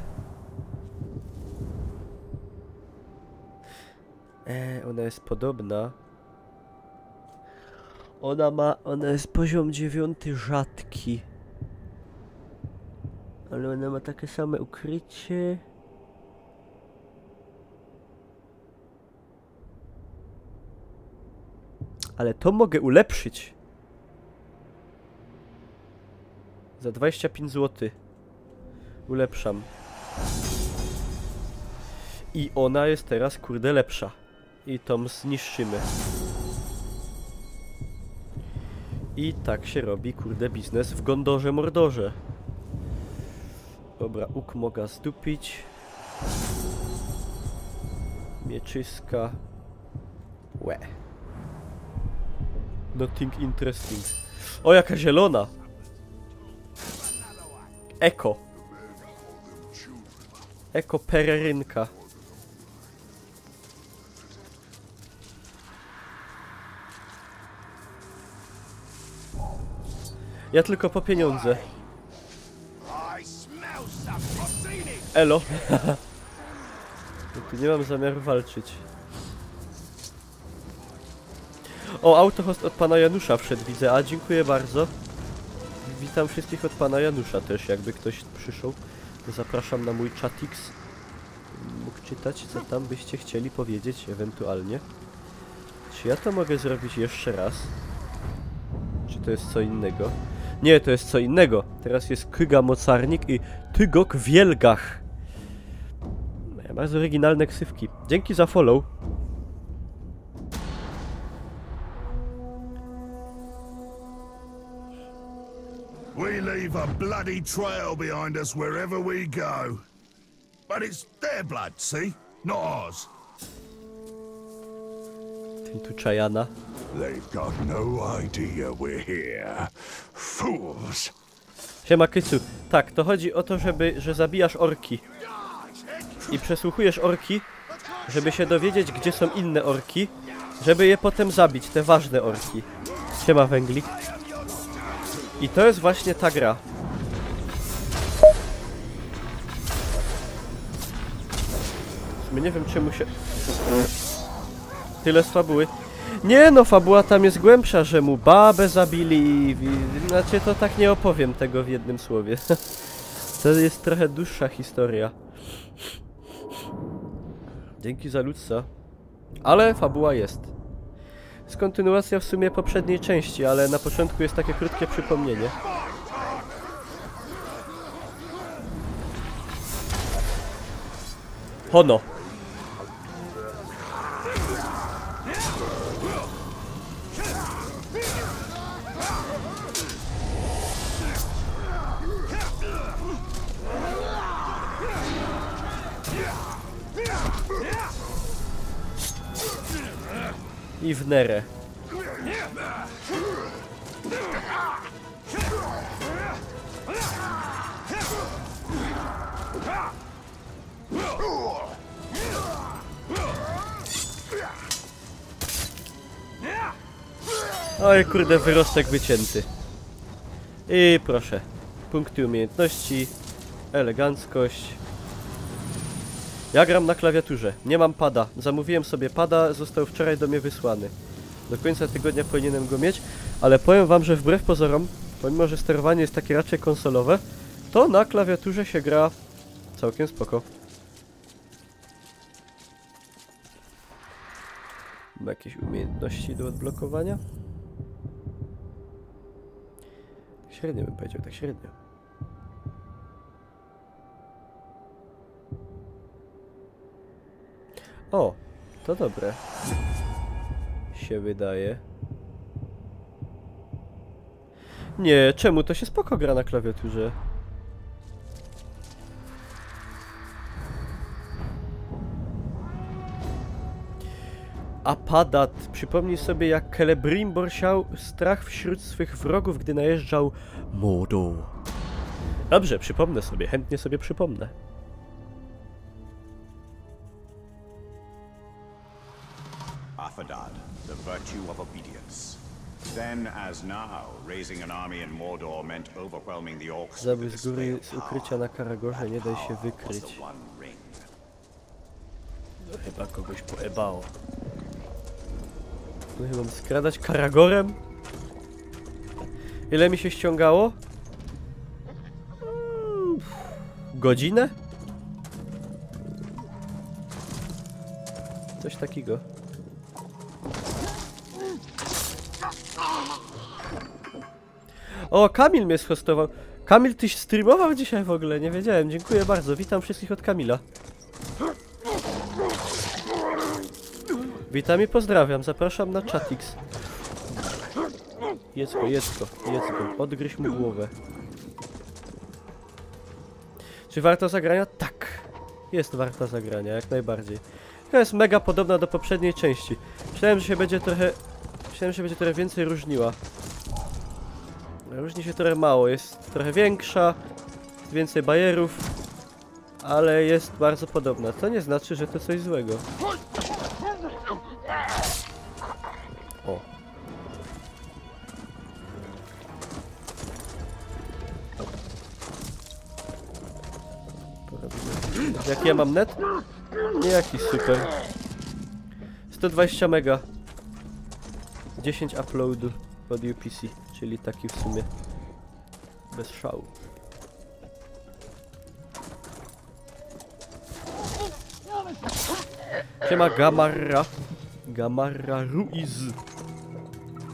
Ona jest podobna. Ona jest poziom 9 rzadki. Ale ona ma takie same ukrycie. Ale to mogę ulepszyć. Za 25 zł. Ulepszam. I ona jest teraz, kurde, lepsza. I tą zniszczymy. I tak się robi, kurde, biznes w Gondorze Mordorze. Dobra, łuk mogę zdupić. Mieczyska. Łe. Nothing interesting. O, jaka zielona! Eko. Eko pererynka. Ja tylko po pieniądze. Elo. Tu nie mam zamiaru walczyć. O, autohost od pana Janusza wszedł, widzę. A, dziękuję bardzo. Witam wszystkich od pana Janusza też, jakby ktoś przyszedł. Zapraszam na mój chatix. Mógł czytać, co tam byście chcieli powiedzieć, ewentualnie. Czy ja to mogę zrobić jeszcze raz? Czy to jest co innego? Nie, to jest co innego. Teraz jest Kyga Mocarnik i Tygok Wielgach. Bardzo oryginalne ksywki. Dzięki za follow. We leave a bloody trail behind us wherever we go. But it's their blood, see? Not ours. Ten tu Czajana. They've got no idea we're here. Fools. Siema, Kycu. Tak, to chodzi o to, że zabijasz orki. I przesłuchujesz orki, żeby się dowiedzieć, gdzie są inne orki, żeby je potem zabić, te ważne orki. Siema, Węglik. I to jest właśnie ta gra. Nie wiem, czemu się... Tyle z fabuły. Nie no, fabuła tam jest głębsza, że mu babę zabili i... Znaczy, to tak nie opowiem tego w jednym słowie. To jest trochę dłuższa historia. Dzięki za ludca. Ale fabuła jest. Jest kontynuacja w sumie poprzedniej części, ale na początku jest takie krótkie przypomnienie. Hono. I w nerę. Oj, kurde, wyrostek wycięty. I proszę. Punkty umiejętności. Eleganckość. Ja gram na klawiaturze. Nie mam pada. Zamówiłem sobie pada, został wczoraj do mnie wysłany. Do końca tygodnia powinienem go mieć, ale powiem wam, że wbrew pozorom Pomimo, że sterowanie jest takie raczej konsolowe, to na klawiaturze się gra całkiem spoko. Ma jakieś umiejętności do odblokowania? Średnio bym powiedział, tak średnio. O, to dobre. Się wydaje. Nie, czemu? To się spoko gra na klawiaturze. Apadat. Przypomnij sobie, jak Celebrimbor siał strach wśród swych wrogów, gdy najeżdżał Mordor. Dobrze, przypomnę sobie, chętnie sobie przypomnę. Aphadad, the virtue of obedience. Then, as now, raising an army in Mordor meant overwhelming the orcs. Zabój z góry z ukrycia na Karagorze, nie daj się wykryć. No chyba kogoś poebało. No chyba mam skradać Karagorem? Ile mi się ściągało? Godzinę? Coś takiego. O, Kamil mnie schostował. Kamil, tyś streamował dzisiaj w ogóle? Nie wiedziałem. Dziękuję bardzo. Witam wszystkich od Kamila. Witam i pozdrawiam. Zapraszam na Chatix. Jedz go, jedz go, jedz go. Odgryź mu głowę. Czy warto zagrania? Tak. Jest warta zagrania, jak najbardziej. To jest mega podobna do poprzedniej części. Myślałem, że się będzie trochę więcej różniła. Różni się trochę mało. Jest trochę większa, jest więcej bajerów, ale jest bardzo podobna. To nie znaczy, że to coś złego. O. Jaki ja mam net? Nie jakiś super. 120 mega. 10 uploadu od UPC, czyli taki w sumie bez szału. Siema Gamarra. Gamarra Ruiz.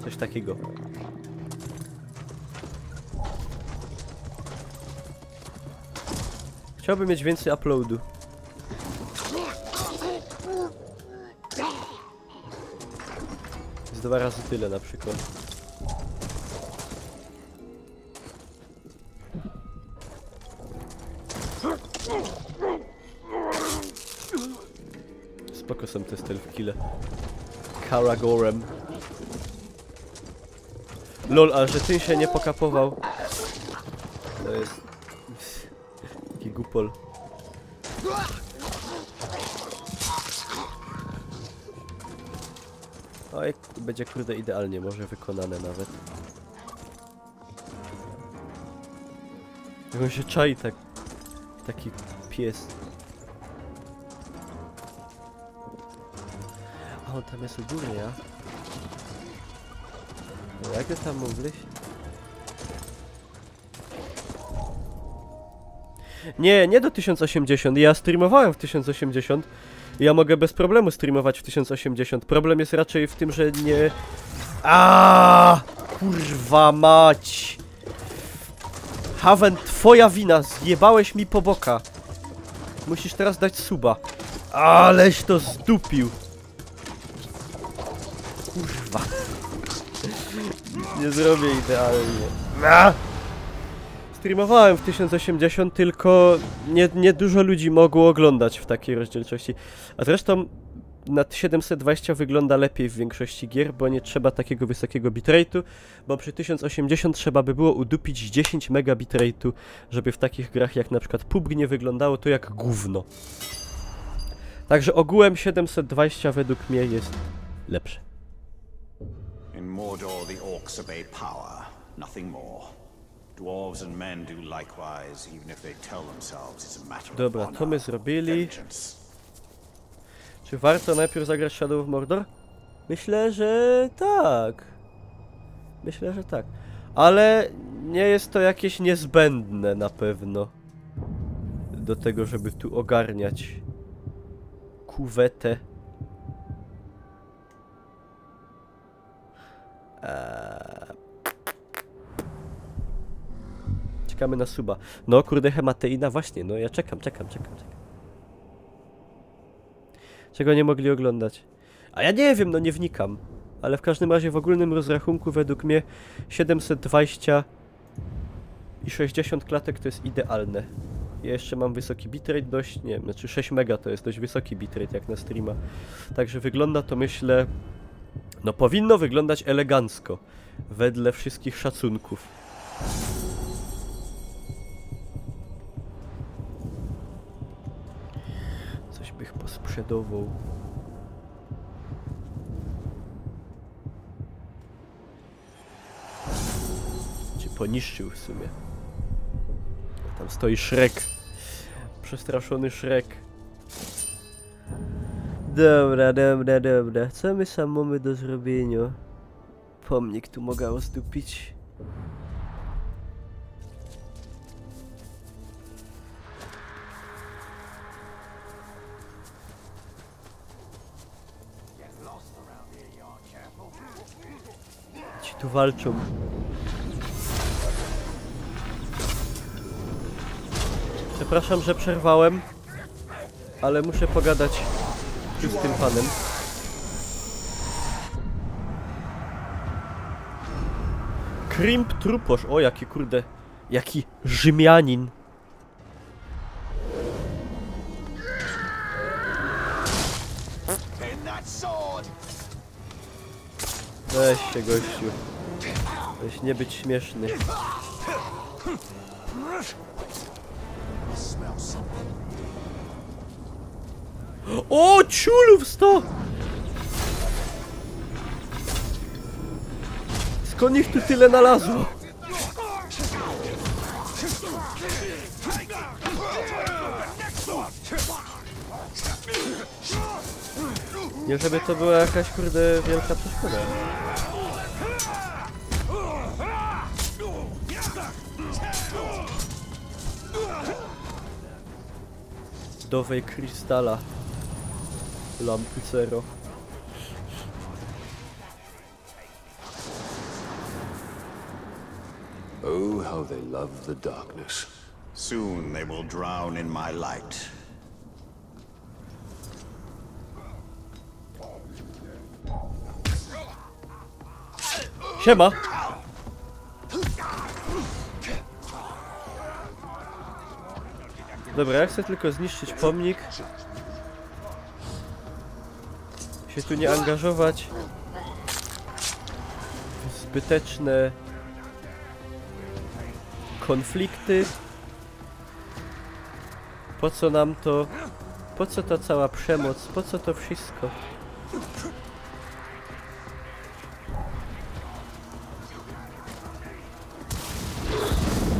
Coś takiego. Chciałbym mieć więcej uploadu. Z 2 razy tyle na przykład. Spoko są te stealth kille. Karagorem. Lol, ale że ten się nie pokapował. To jest... taki gupol. Oj, będzie kurde idealnie, może wykonane nawet. Jak on się czai tak... taki pies. A on tam jest u góry, ja? No jak ty tam mówisz? Nie, nie do 1080. Ja streamowałem w 1080. Ja mogę bez problemu streamować w 1080. Problem jest raczej w tym, że nie... Kurwa mać! Haven, twoja wina, zjebałeś mi po boka. Musisz teraz dać suba. Aleś to zdupił. Kurwa. Nie zrobię idealnie. Streamowałem w 1080, tylko nie dużo ludzi mogło oglądać w takiej rozdzielczości. A zresztą na 720 wygląda lepiej w większości gier, bo nie trzeba takiego wysokiego bitrate'u, bo przy 1080 trzeba by było udupić 10 mega bitrate'u, żeby w takich grach jak na przykład PUBG nie wyglądało to jak gówno. Także ogółem 720 według mnie jest lepsze. In Mordor the orcs obey power, nothing more. Dwarves and men do likewise, even if they tell themselves it's a matter of Dobra, honor. to my zrobili. Czy warto najpierw zagrać Shadow of Mordor? Myślę, że tak. Myślę, że tak. Ale nie jest to jakieś niezbędne na pewno do tego, żeby tu ogarniać kuwetę. Czekamy na suba. No kurde, hemateina, właśnie, no ja czekam. Czego nie mogli oglądać? A ja nie wiem, no nie wnikam. Ale w każdym razie w ogólnym rozrachunku według mnie 720 i 60 klatek to jest idealne. Ja jeszcze mam wysoki bitrate dość, nie wiem, znaczy 6 mega to jest dość wysoki bitrate jak na streama. Także wygląda to, myślę, no powinno wyglądać elegancko. Wedle wszystkich szacunków. Coś bych posprzedował. Czy poniszczył w sumie. Tam stoi Shrek. Przestraszony Shrek. Dobra. Co my sam mamy do zrobienia? Pomnik tu mogę ozdobić. Ci tu walczą. Przepraszam, że przerwałem, ale muszę pogadać z tym panem. Crimp Truposz, o jaki kurde, jaki Rzymianin. Weź się, gościu. Weź nie być śmieszny. O, ciulów 100! Skąd ich tu tyle nalazło? Nie żeby to była jakaś kurde wielka przeszkoda. Dowej krystala. Lampucero. Oh, how they love the darkness. Soon they will drown in my light. Siema. Dobra, ja chcę tylko zniszczyć pomnik. Się tu nie angażować w zbyteczne konflikty. Po co nam to? Po co ta cała przemoc? Po co to wszystko?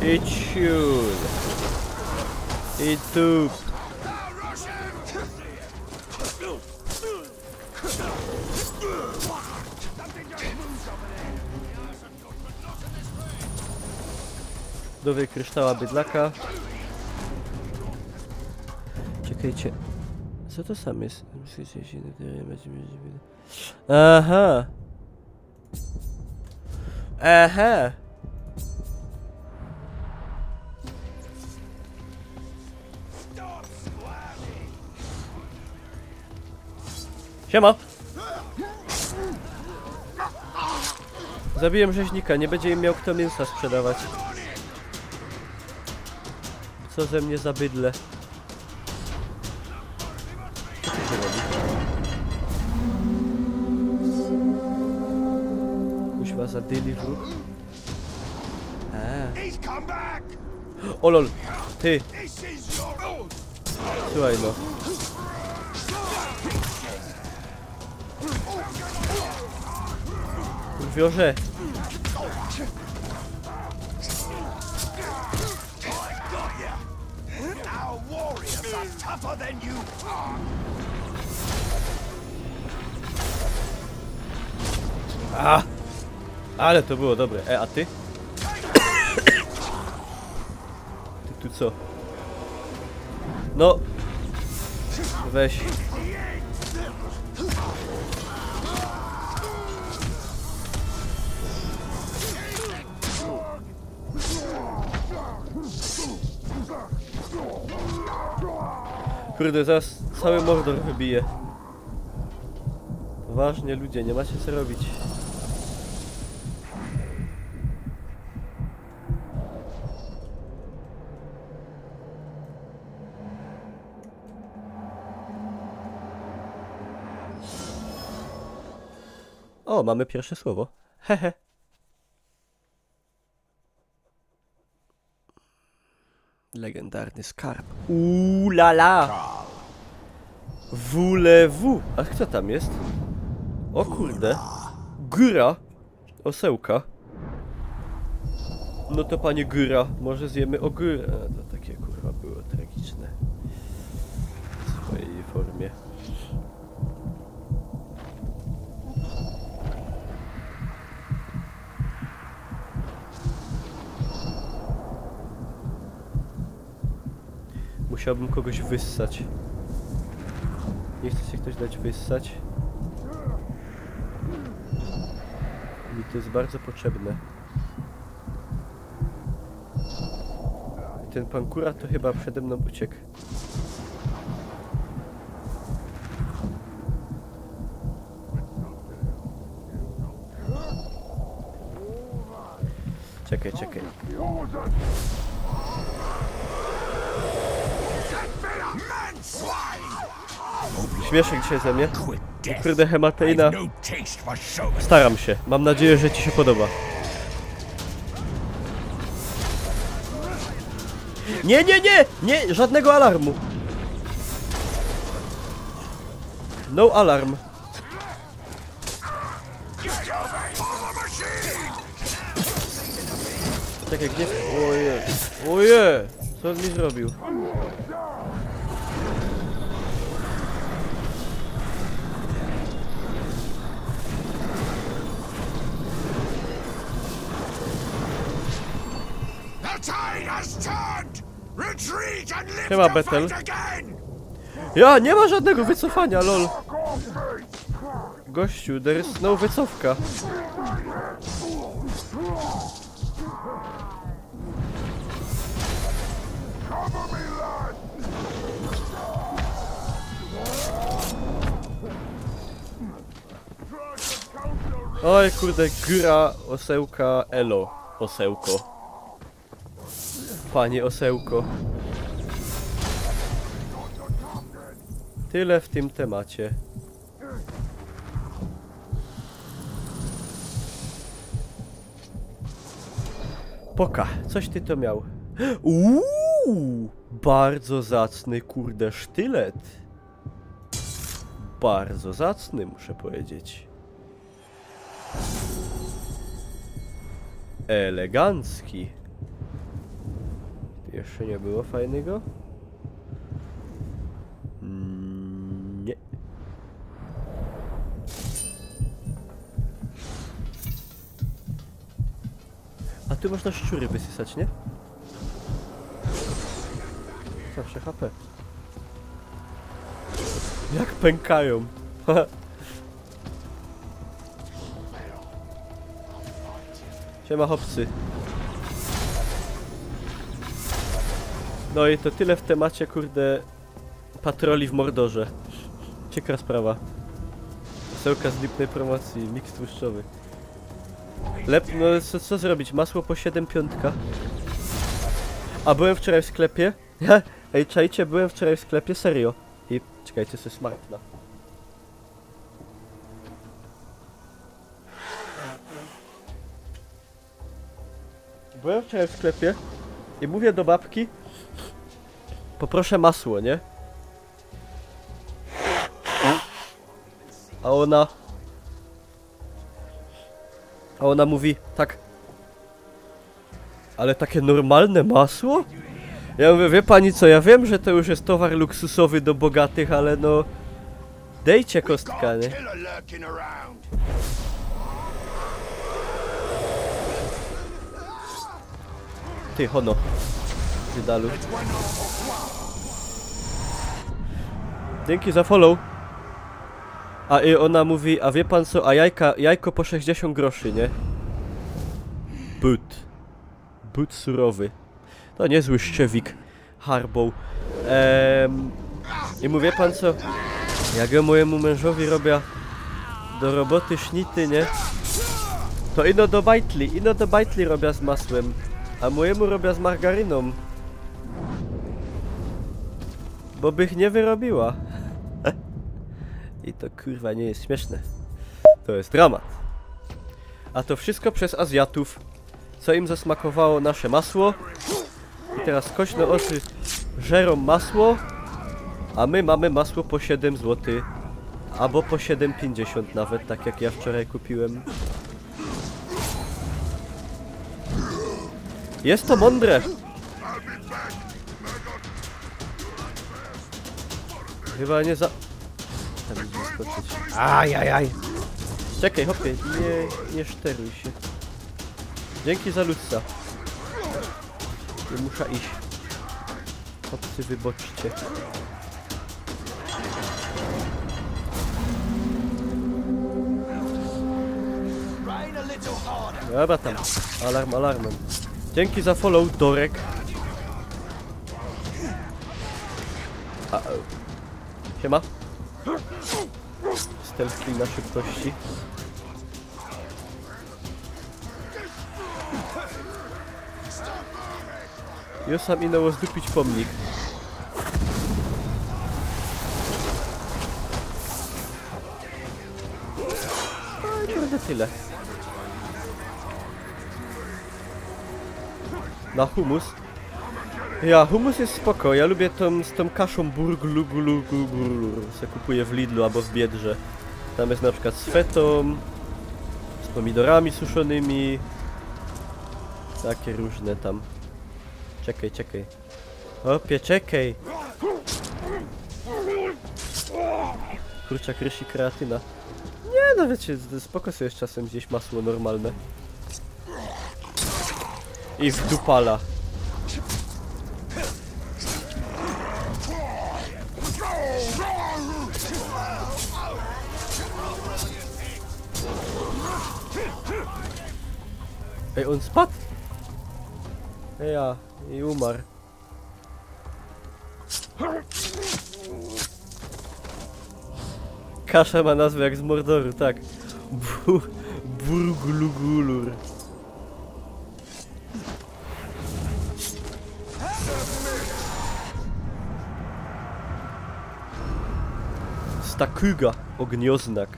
I ciul. I tu. Dowej kryształa bydlaka. Czekajcie. Co to sam jest? Aha. Aha. Siema. Zabiłem rzeźnika, nie będzie im miał kto mięsa sprzedawać. Co ze mnie za bydle? Co tu się robi? Kuźwa zadyli w ruch. O lol, ty. Słuchaj no. Wiorze. A! Ale to było dobre. A ty? co? No. Weź. Kurde, zaraz cały Mordor wybije. Poważnie ludzie, nie macie co robić. O, mamy pierwsze słowo. Hehe. Legendarny skarb. La la. WLW. A kto tam jest? O kurde. Góra. Osełka. No to panie góra, może zjemy ogórę. To takie kurwa było tragiczne. W swojej formie. Musiałbym kogoś wyssać. Nie chce się ktoś dać wyssać? Mi to jest bardzo potrzebne. I ten pan kura to chyba przede mną uciekł. Czekaj, czekaj. Śmieszek dzisiaj ze mnie. Kurde, hemateina. Staram się. Mam nadzieję, że ci się podoba. Nie, nie, nie! Nie! Żadnego alarmu! No alarm. Czekaj, gdzie... Oje! Oje! Co on mi zrobił? Chyba Betel. Ja, nie ma żadnego wycofania, lol. Gościu, there is no wycofka. Oj kurde, góra, osełka, elo, osełko. Panie osełko. Tyle w tym temacie. Poka, coś ty to miał. Bardzo zacny, kurde, sztylet. Bardzo zacny, muszę powiedzieć. Elegancki. Jeszcze nie było fajnego? Nie. A tu można szczury wysysać, nie? Zawsze HP. Jak pękają. Siema chłopcy. No i to tyle w temacie, kurde, patroli w Mordorze. Ciekawa sprawa. Osełka z lipnej promocji, miks tłuszczowy. No co zrobić? Masło po 7,5. A byłem wczoraj w sklepie. Ej, czajcie, byłem wczoraj w sklepie, serio. I czekajcie, sobie smartna. Byłem wczoraj w sklepie i mówię do babki: poproszę masło, nie? A ona mówi tak: ale takie normalne masło? Ja mówię: wie pani co, ja wiem, że to już jest towar luksusowy do bogatych, ale no... dejcie kostka, nie? Ty, hono. Wydalu. Dzięki za follow. A i ona mówi, a wie pan co, a jajko po 60 groszy, nie? But surowy. To niezły szczewik. Harbow. I mówię pan co, jak ja mojemu mężowi robię do roboty sznity, nie? To ino do bajtli robię z masłem, a mojemu robię z margaryną. Bo bych nie wyrobiła. I to kurwa nie jest śmieszne. To jest dramat. A to wszystko przez Azjatów, co im zasmakowało nasze masło. I teraz kośne oczy żerą masło, a my mamy masło po 7 zł. Albo po 7,50 nawet, tak jak ja wczoraj kupiłem. Jest to mądre. Chyba nie za... Tam idzie skoczyć. Ajajaj. Czekaj, hopie, nie szteruj się. Dzięki za ludca. Nie muszę iść. Chłopcy, wyboczcie. Dobra tam. Alarmem. Dzięki za follow, Dorek. Siema. Stealth kill na szybkości. Już sam ino zdupić pomnik. No i kurde tyle. Na humus. Ja, humus jest spoko, ja lubię z tą kaszą burglu, se kupuję w Lidlu albo w Biedrze. Tam jest na przykład z fetą, z pomidorami suszonymi. Takie różne tam. Czekaj. Opie, czekaj. Kurczak, ryż i kreatyna. Nie, no wiecie, spoko sobie z czasem zjeść masło normalne. I w dupala. Ej, on spadł? Ja, i umarł. Kasza ma nazwę jak z Mordoru, tak. Burglugulur. Stakuga, ognioznak.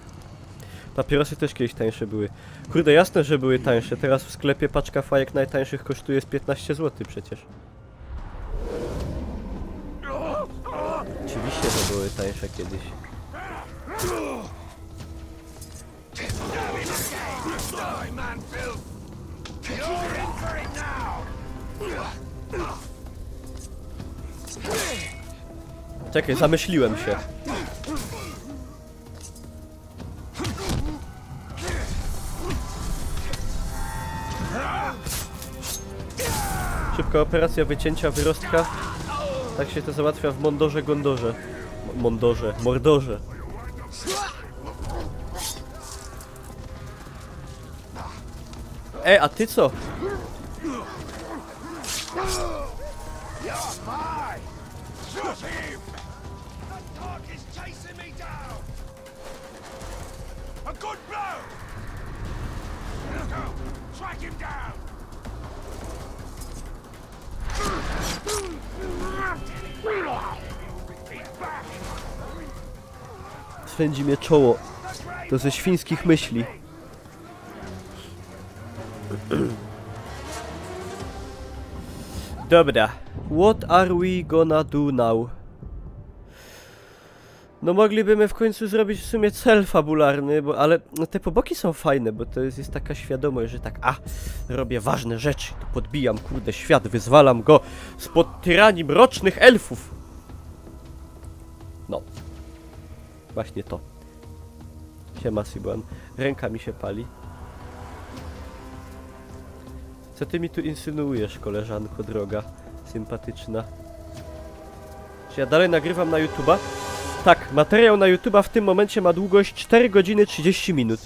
Papierosy też kiedyś tańsze były. Kurde, jasne, że były tańsze. Teraz w sklepie paczka fajek najtańszych kosztuje z 15 zł przecież. Oczywiście, że były tańsze kiedyś. Czekaj, zamyśliłem się. Szybka operacja wycięcia wyrostka. Tak się to załatwia w Gondorze. Mordorze. A ty co? Swędzi mnie czoło. To ze świńskich myśli. Dobra. What are we gonna do now? No moglibyśmy w końcu zrobić w sumie cel fabularny, ale te poboki są fajne, bo to jest taka świadomość, że tak, robię ważne rzeczy, to podbijam, kurde, świat, wyzwalam go spod tyranii mrocznych elfów. No. Właśnie to. Siema, Sibuan. Ręka mi się pali. Co ty mi tu insynuujesz, koleżanko droga? Sympatyczna. Czy ja dalej nagrywam na YouTube'a? Tak, materiał na YouTube'a w tym momencie ma długość 4 godziny 30 minut.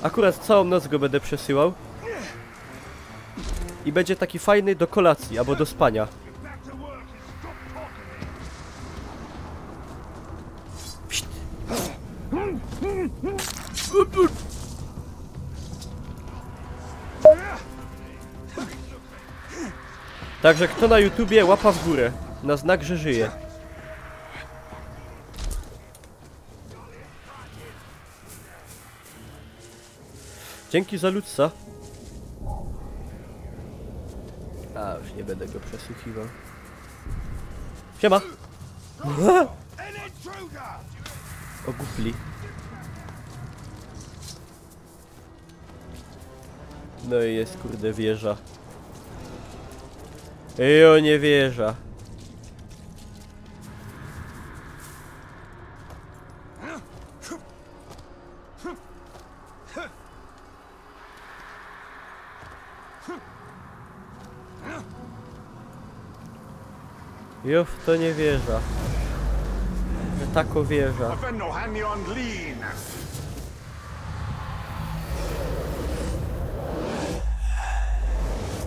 Akurat całą noc go będę przesyłał. I będzie taki fajny do kolacji albo do spania. Także kto na YouTubie, łapa w górę. Na znak, że żyje. Dzięki za ludca. A, już nie będę go przesłuchiwał. Siema! Ogupli. No i jest, kurde, wieża. Jo, nie wieża. Juf, to nie wieża. Tako wieża.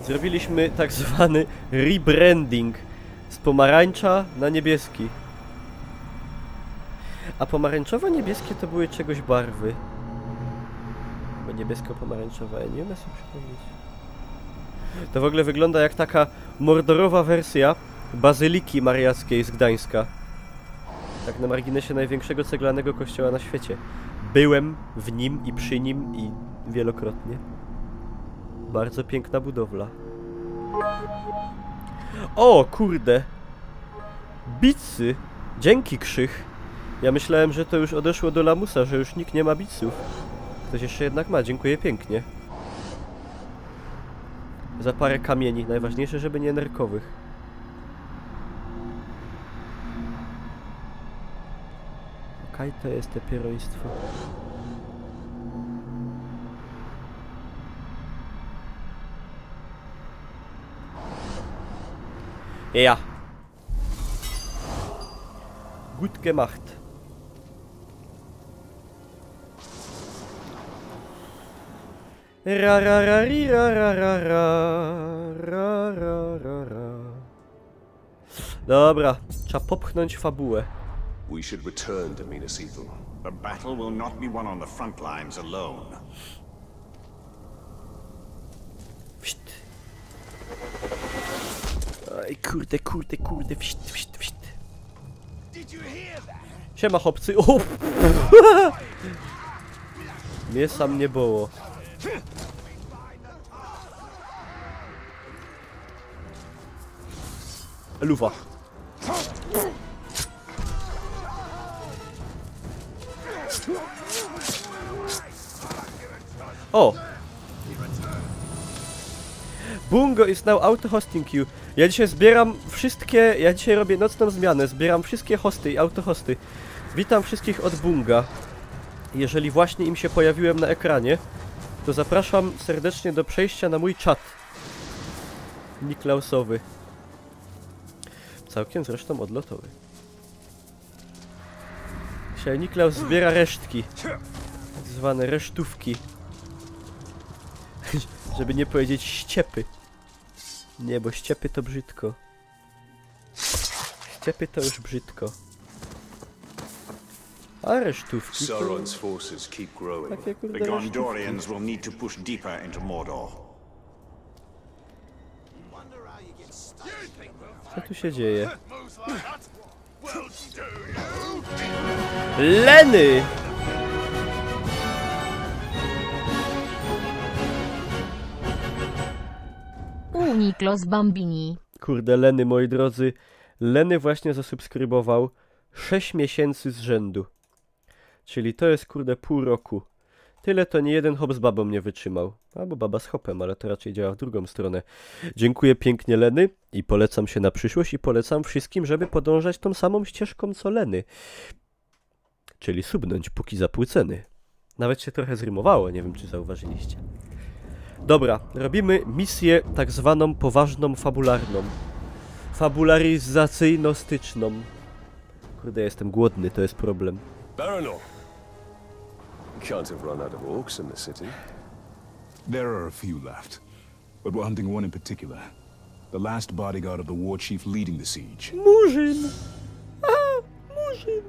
Zrobiliśmy tak zwany rebranding z pomarańcza na niebieski. A pomarańczowo-niebieskie to były czegoś barwy. Bo niebiesko-pomarańczowa, ja nie umiem sobie przypomnieć. To w ogóle wygląda jak taka mordorowa wersja Bazyliki Mariackiej z Gdańska. Tak na marginesie największego ceglanego kościoła na świecie. Byłem w nim i przy nim i wielokrotnie. Bardzo piękna budowla. O, kurde. Bicy. Dzięki, Krzych. Ja myślałem, że to już odeszło do lamusa, że już nikt nie ma biców. Ktoś jeszcze jednak ma, dziękuję pięknie. Za parę kamieni. Najważniejsze, żeby nie nerkowych. Okej, to jest te pieroństwo. Ja. Gut gemacht. Ra ra ra ri ra ra ra ra ra ra ra. Dobra, trzeba popchnąć fabułę. We should return to Minas Ithil. The battle will not be won on the front lines alone. Aj, kurde, kurde, kurde, wść. Siema, chłopcy. O! Mnie sam nie było. Luwa. O! Bungo is now auto-hosting you. Ja dzisiaj zbieram wszystkie... Ja dzisiaj robię nocną zmianę. Zbieram wszystkie hosty i autohosty. Witam wszystkich od Bunga. Jeżeli właśnie im się pojawiłem na ekranie, to zapraszam serdecznie do przejścia na mój czat Niklausowy. Całkiem zresztą odlotowy. Dzisiaj Niklaus zbiera resztki. Tak zwane resztówki. Żeby nie powiedzieć ściepy. Nie, bo ściepy to brzydko. Ściepy to już brzydko. A resztówki to... Sauron's forces keep growing. Takie kurde The resztówki. Gondorians will need to push deeper into Mordor. Co tu się dzieje? Leny! Niklos Bambini. Kurde, Leny, moi drodzy. Leny właśnie zasubskrybował 6 miesięcy z rzędu. Czyli to jest, kurde, pół roku. Tyle to nie jeden hop z babą nie wytrzymał. Albo baba z hopem, ale to raczej działa w drugą stronę. Dziękuję pięknie, Leny, i polecam się na przyszłość i polecam wszystkim, żeby podążać tą samą ścieżką co Leny. Czyli subnąć póki zapłyceny. Nawet się trochę zrymowało, nie wiem czy zauważyliście. Dobra, robimy misję tak zwaną poważną, fabularną. Fabularyzacyjno-styczną. Kurde, jestem głodny, to jest problem. Baranor! You can't have run out of orcs in the city. There are a few left, but we're hunting one in particular. The last bodyguard of the war chief leading the siege. Murzyn! A, Murzyn!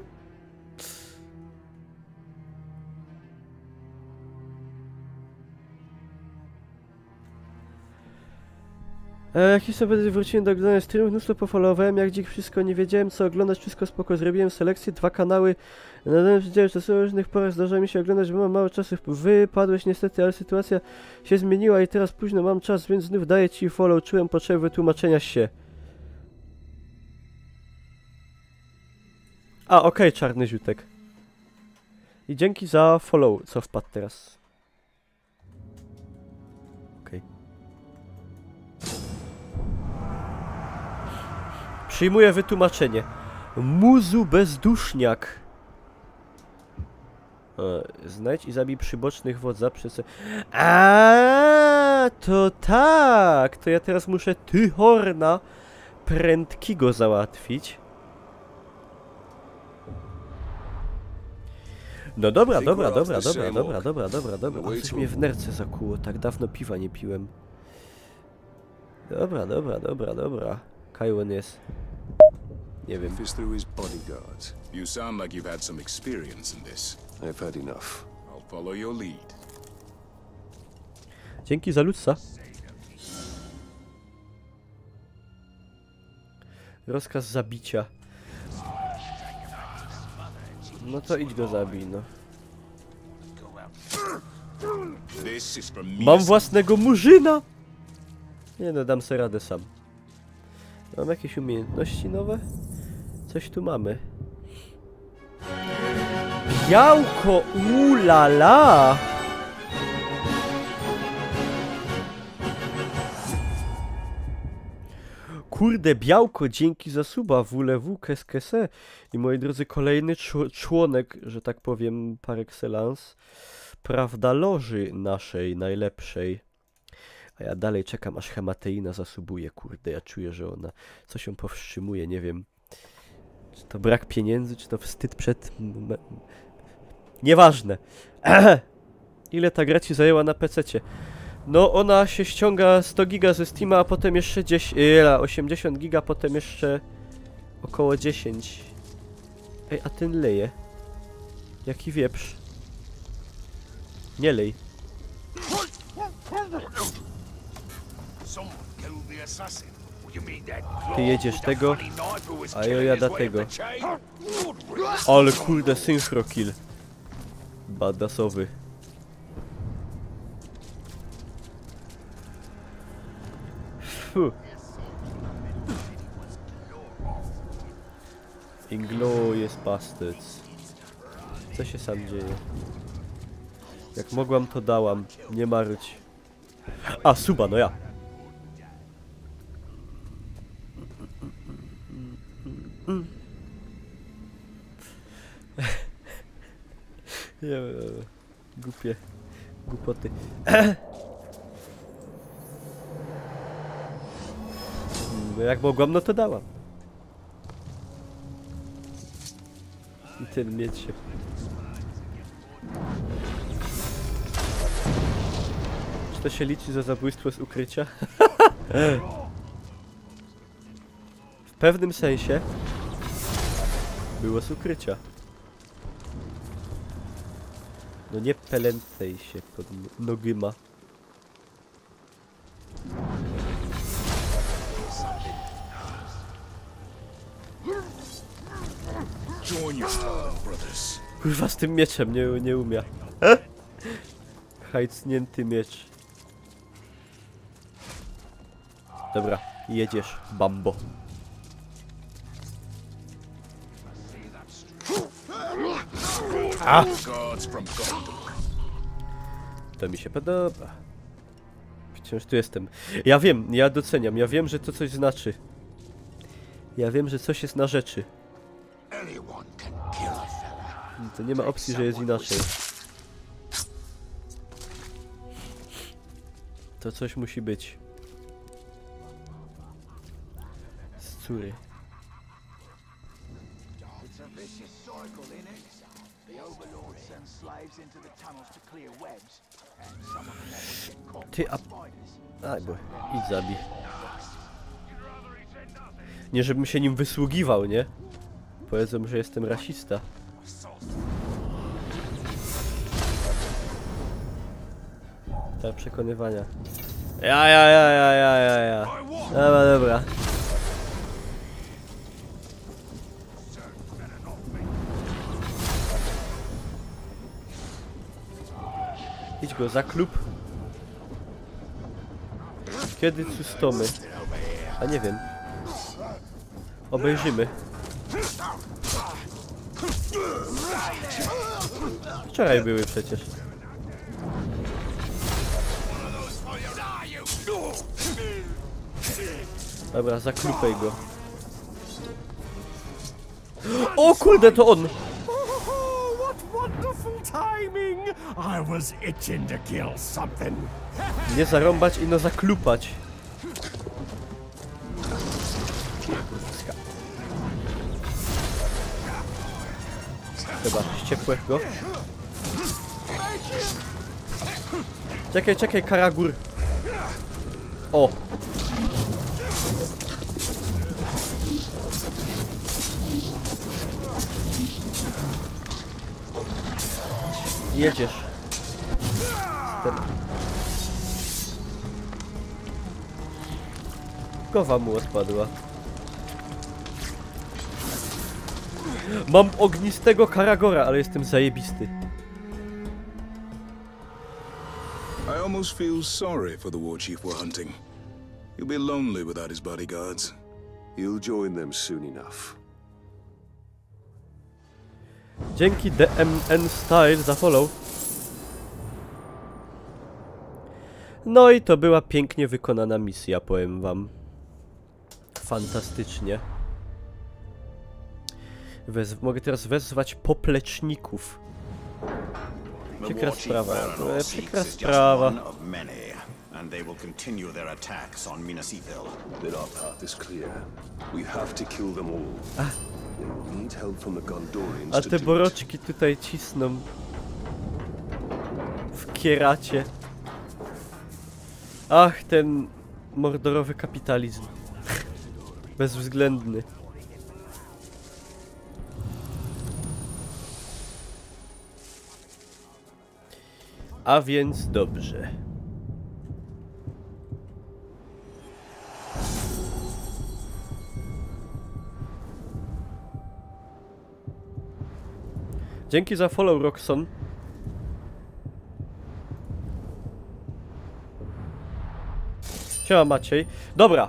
Jak sobie wróciłem do oglądania streamów, mnóstwo pofollowowałem, jak dzik wszystko, nie wiedziałem co oglądać, wszystko spoko, zrobiłem selekcję, 2 kanały, nadałem się czasu różnych porach, zdarza mi się oglądać, bo mam mało czasu, wypadłeś niestety, ale sytuacja się zmieniła i teraz późno mam czas, więc znów daję ci follow, czułem potrzebę wytłumaczenia się. A, okej, czarny ziutek. I dzięki za follow, co wpadł teraz. Okej. Przyjmuję wytłumaczenie. Muzu bezduszniak. Znajdź i zabij przybocznych wodza przez... A, to tak! To ja teraz muszę Tyhorna prędkiego załatwić. No dobra. Coś mnie w nerce zakuło. Tak dawno piwa nie piłem. Dobra. Kajłon jest... Nie wiem. You sound like you've had some experience in this. I've had enough. I'll follow your lead. Dzięki za ludsa. Rozkaz zabicia. No to idź go zabij, no. Mam własnego murzyna! Nie no, dam sobie radę sam. Mam jakieś umiejętności nowe? Coś tu mamy. Białko! Ulala! Kurde, białko, dzięki za suba, WLW, keskese. I moi drodzy, kolejny członek, że tak powiem, par excellence, prawda, loży naszej, najlepszej. A ja dalej czekam, aż Hemateina zasubuje, kurde, ja czuję, że ona coś ją powstrzymuje, nie wiem. Czy to brak pieniędzy, czy to wstyd przed... Nieważne. Ile ta gra ci zajęła na PC-cie? No ona się ściąga 100 giga ze Steama, a potem jeszcze 80 giga, potem jeszcze około 10. Ej, a ten leje. Jaki wieprz. Nie lej. Ty jedziesz tego, a ja jada tego. Ale kurde, synchro kill. Badasowy. Inglourious Basterds. Co się sam dzieje? Jak mogłam, to dałam. Nie marudź. A, suba, no ja. Głupie. Głupoty. No jak mogłam, no to dałam. I ten miecz się... Czy to się liczy za zabójstwo z ukrycia? W pewnym sensie było z ukrycia. No nie pelęcej się pod nogyma. Kurwa, z tym mieczem nie umia. Hajcnięty miecz. Dobra, jedziesz, bambo. A! To mi się podoba. Wciąż tu jestem. Ja wiem, ja doceniam, ja wiem, że to coś znaczy. Ja wiem, że coś jest na rzeczy. To nie ma opcji, że jest inaczej. To coś musi być. Z córy. Ty, a... Aj, bo idź zabij. Nie, żebym się nim wysługiwał, nie? Powiedzą, że jestem rasista. Tak, przekonywania. Ja. Dobra. Idź go za klub. Kiedy customy? A nie wiem. Obejrzymy. Wczoraj były przecież. Dobra, zaklupaj go. O kurde, to on! Nie zarąbać, ino zaklupać. Chyba, ściepłych go. Czekaj, Karagur. O! Jedziesz. Głowa mu odpadła. Mam ognistego Karagora, ale jestem zajebisty. I almost feel sorry for the war chief we're hunting. He'll be lonely without his bodyguards. He'll join them soon enough. Dzięki DMN Style za follow. No i to była pięknie wykonana misja, powiem wam. Fantastycznie. Mogę teraz wezwać popleczników. Przykra sprawa. Przykra sprawa. And they will continue their attacks on Minas Ithil. Then our path is clear. We have to kill them all. They will need help from the Gondorians. A te boroczki tutaj cisną w kieracie. Ach, ten mordorowy kapitalizm. Bezwzględny. A więc dobrze. Dzięki za follow, Roxon. Siema, Maciej. Dobra.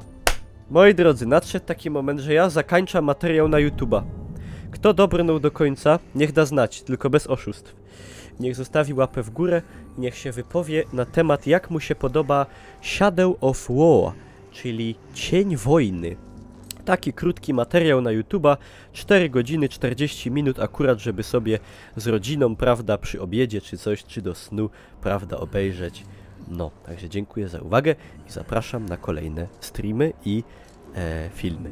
Moi drodzy, nadszedł taki moment, że ja zakończam materiał na YouTube'a. Kto dobrnął do końca, niech da znać, tylko bez oszustw. Niech zostawi łapę w górę i niech się wypowie na temat, jak mu się podoba Shadow of War, czyli Cień Wojny. Taki krótki materiał na YouTube'a, 4 godziny 40 minut akurat, żeby sobie z rodziną, prawda, przy obiedzie czy coś, czy do snu, prawda, obejrzeć. No, także dziękuję za uwagę i zapraszam na kolejne streamy i filmy.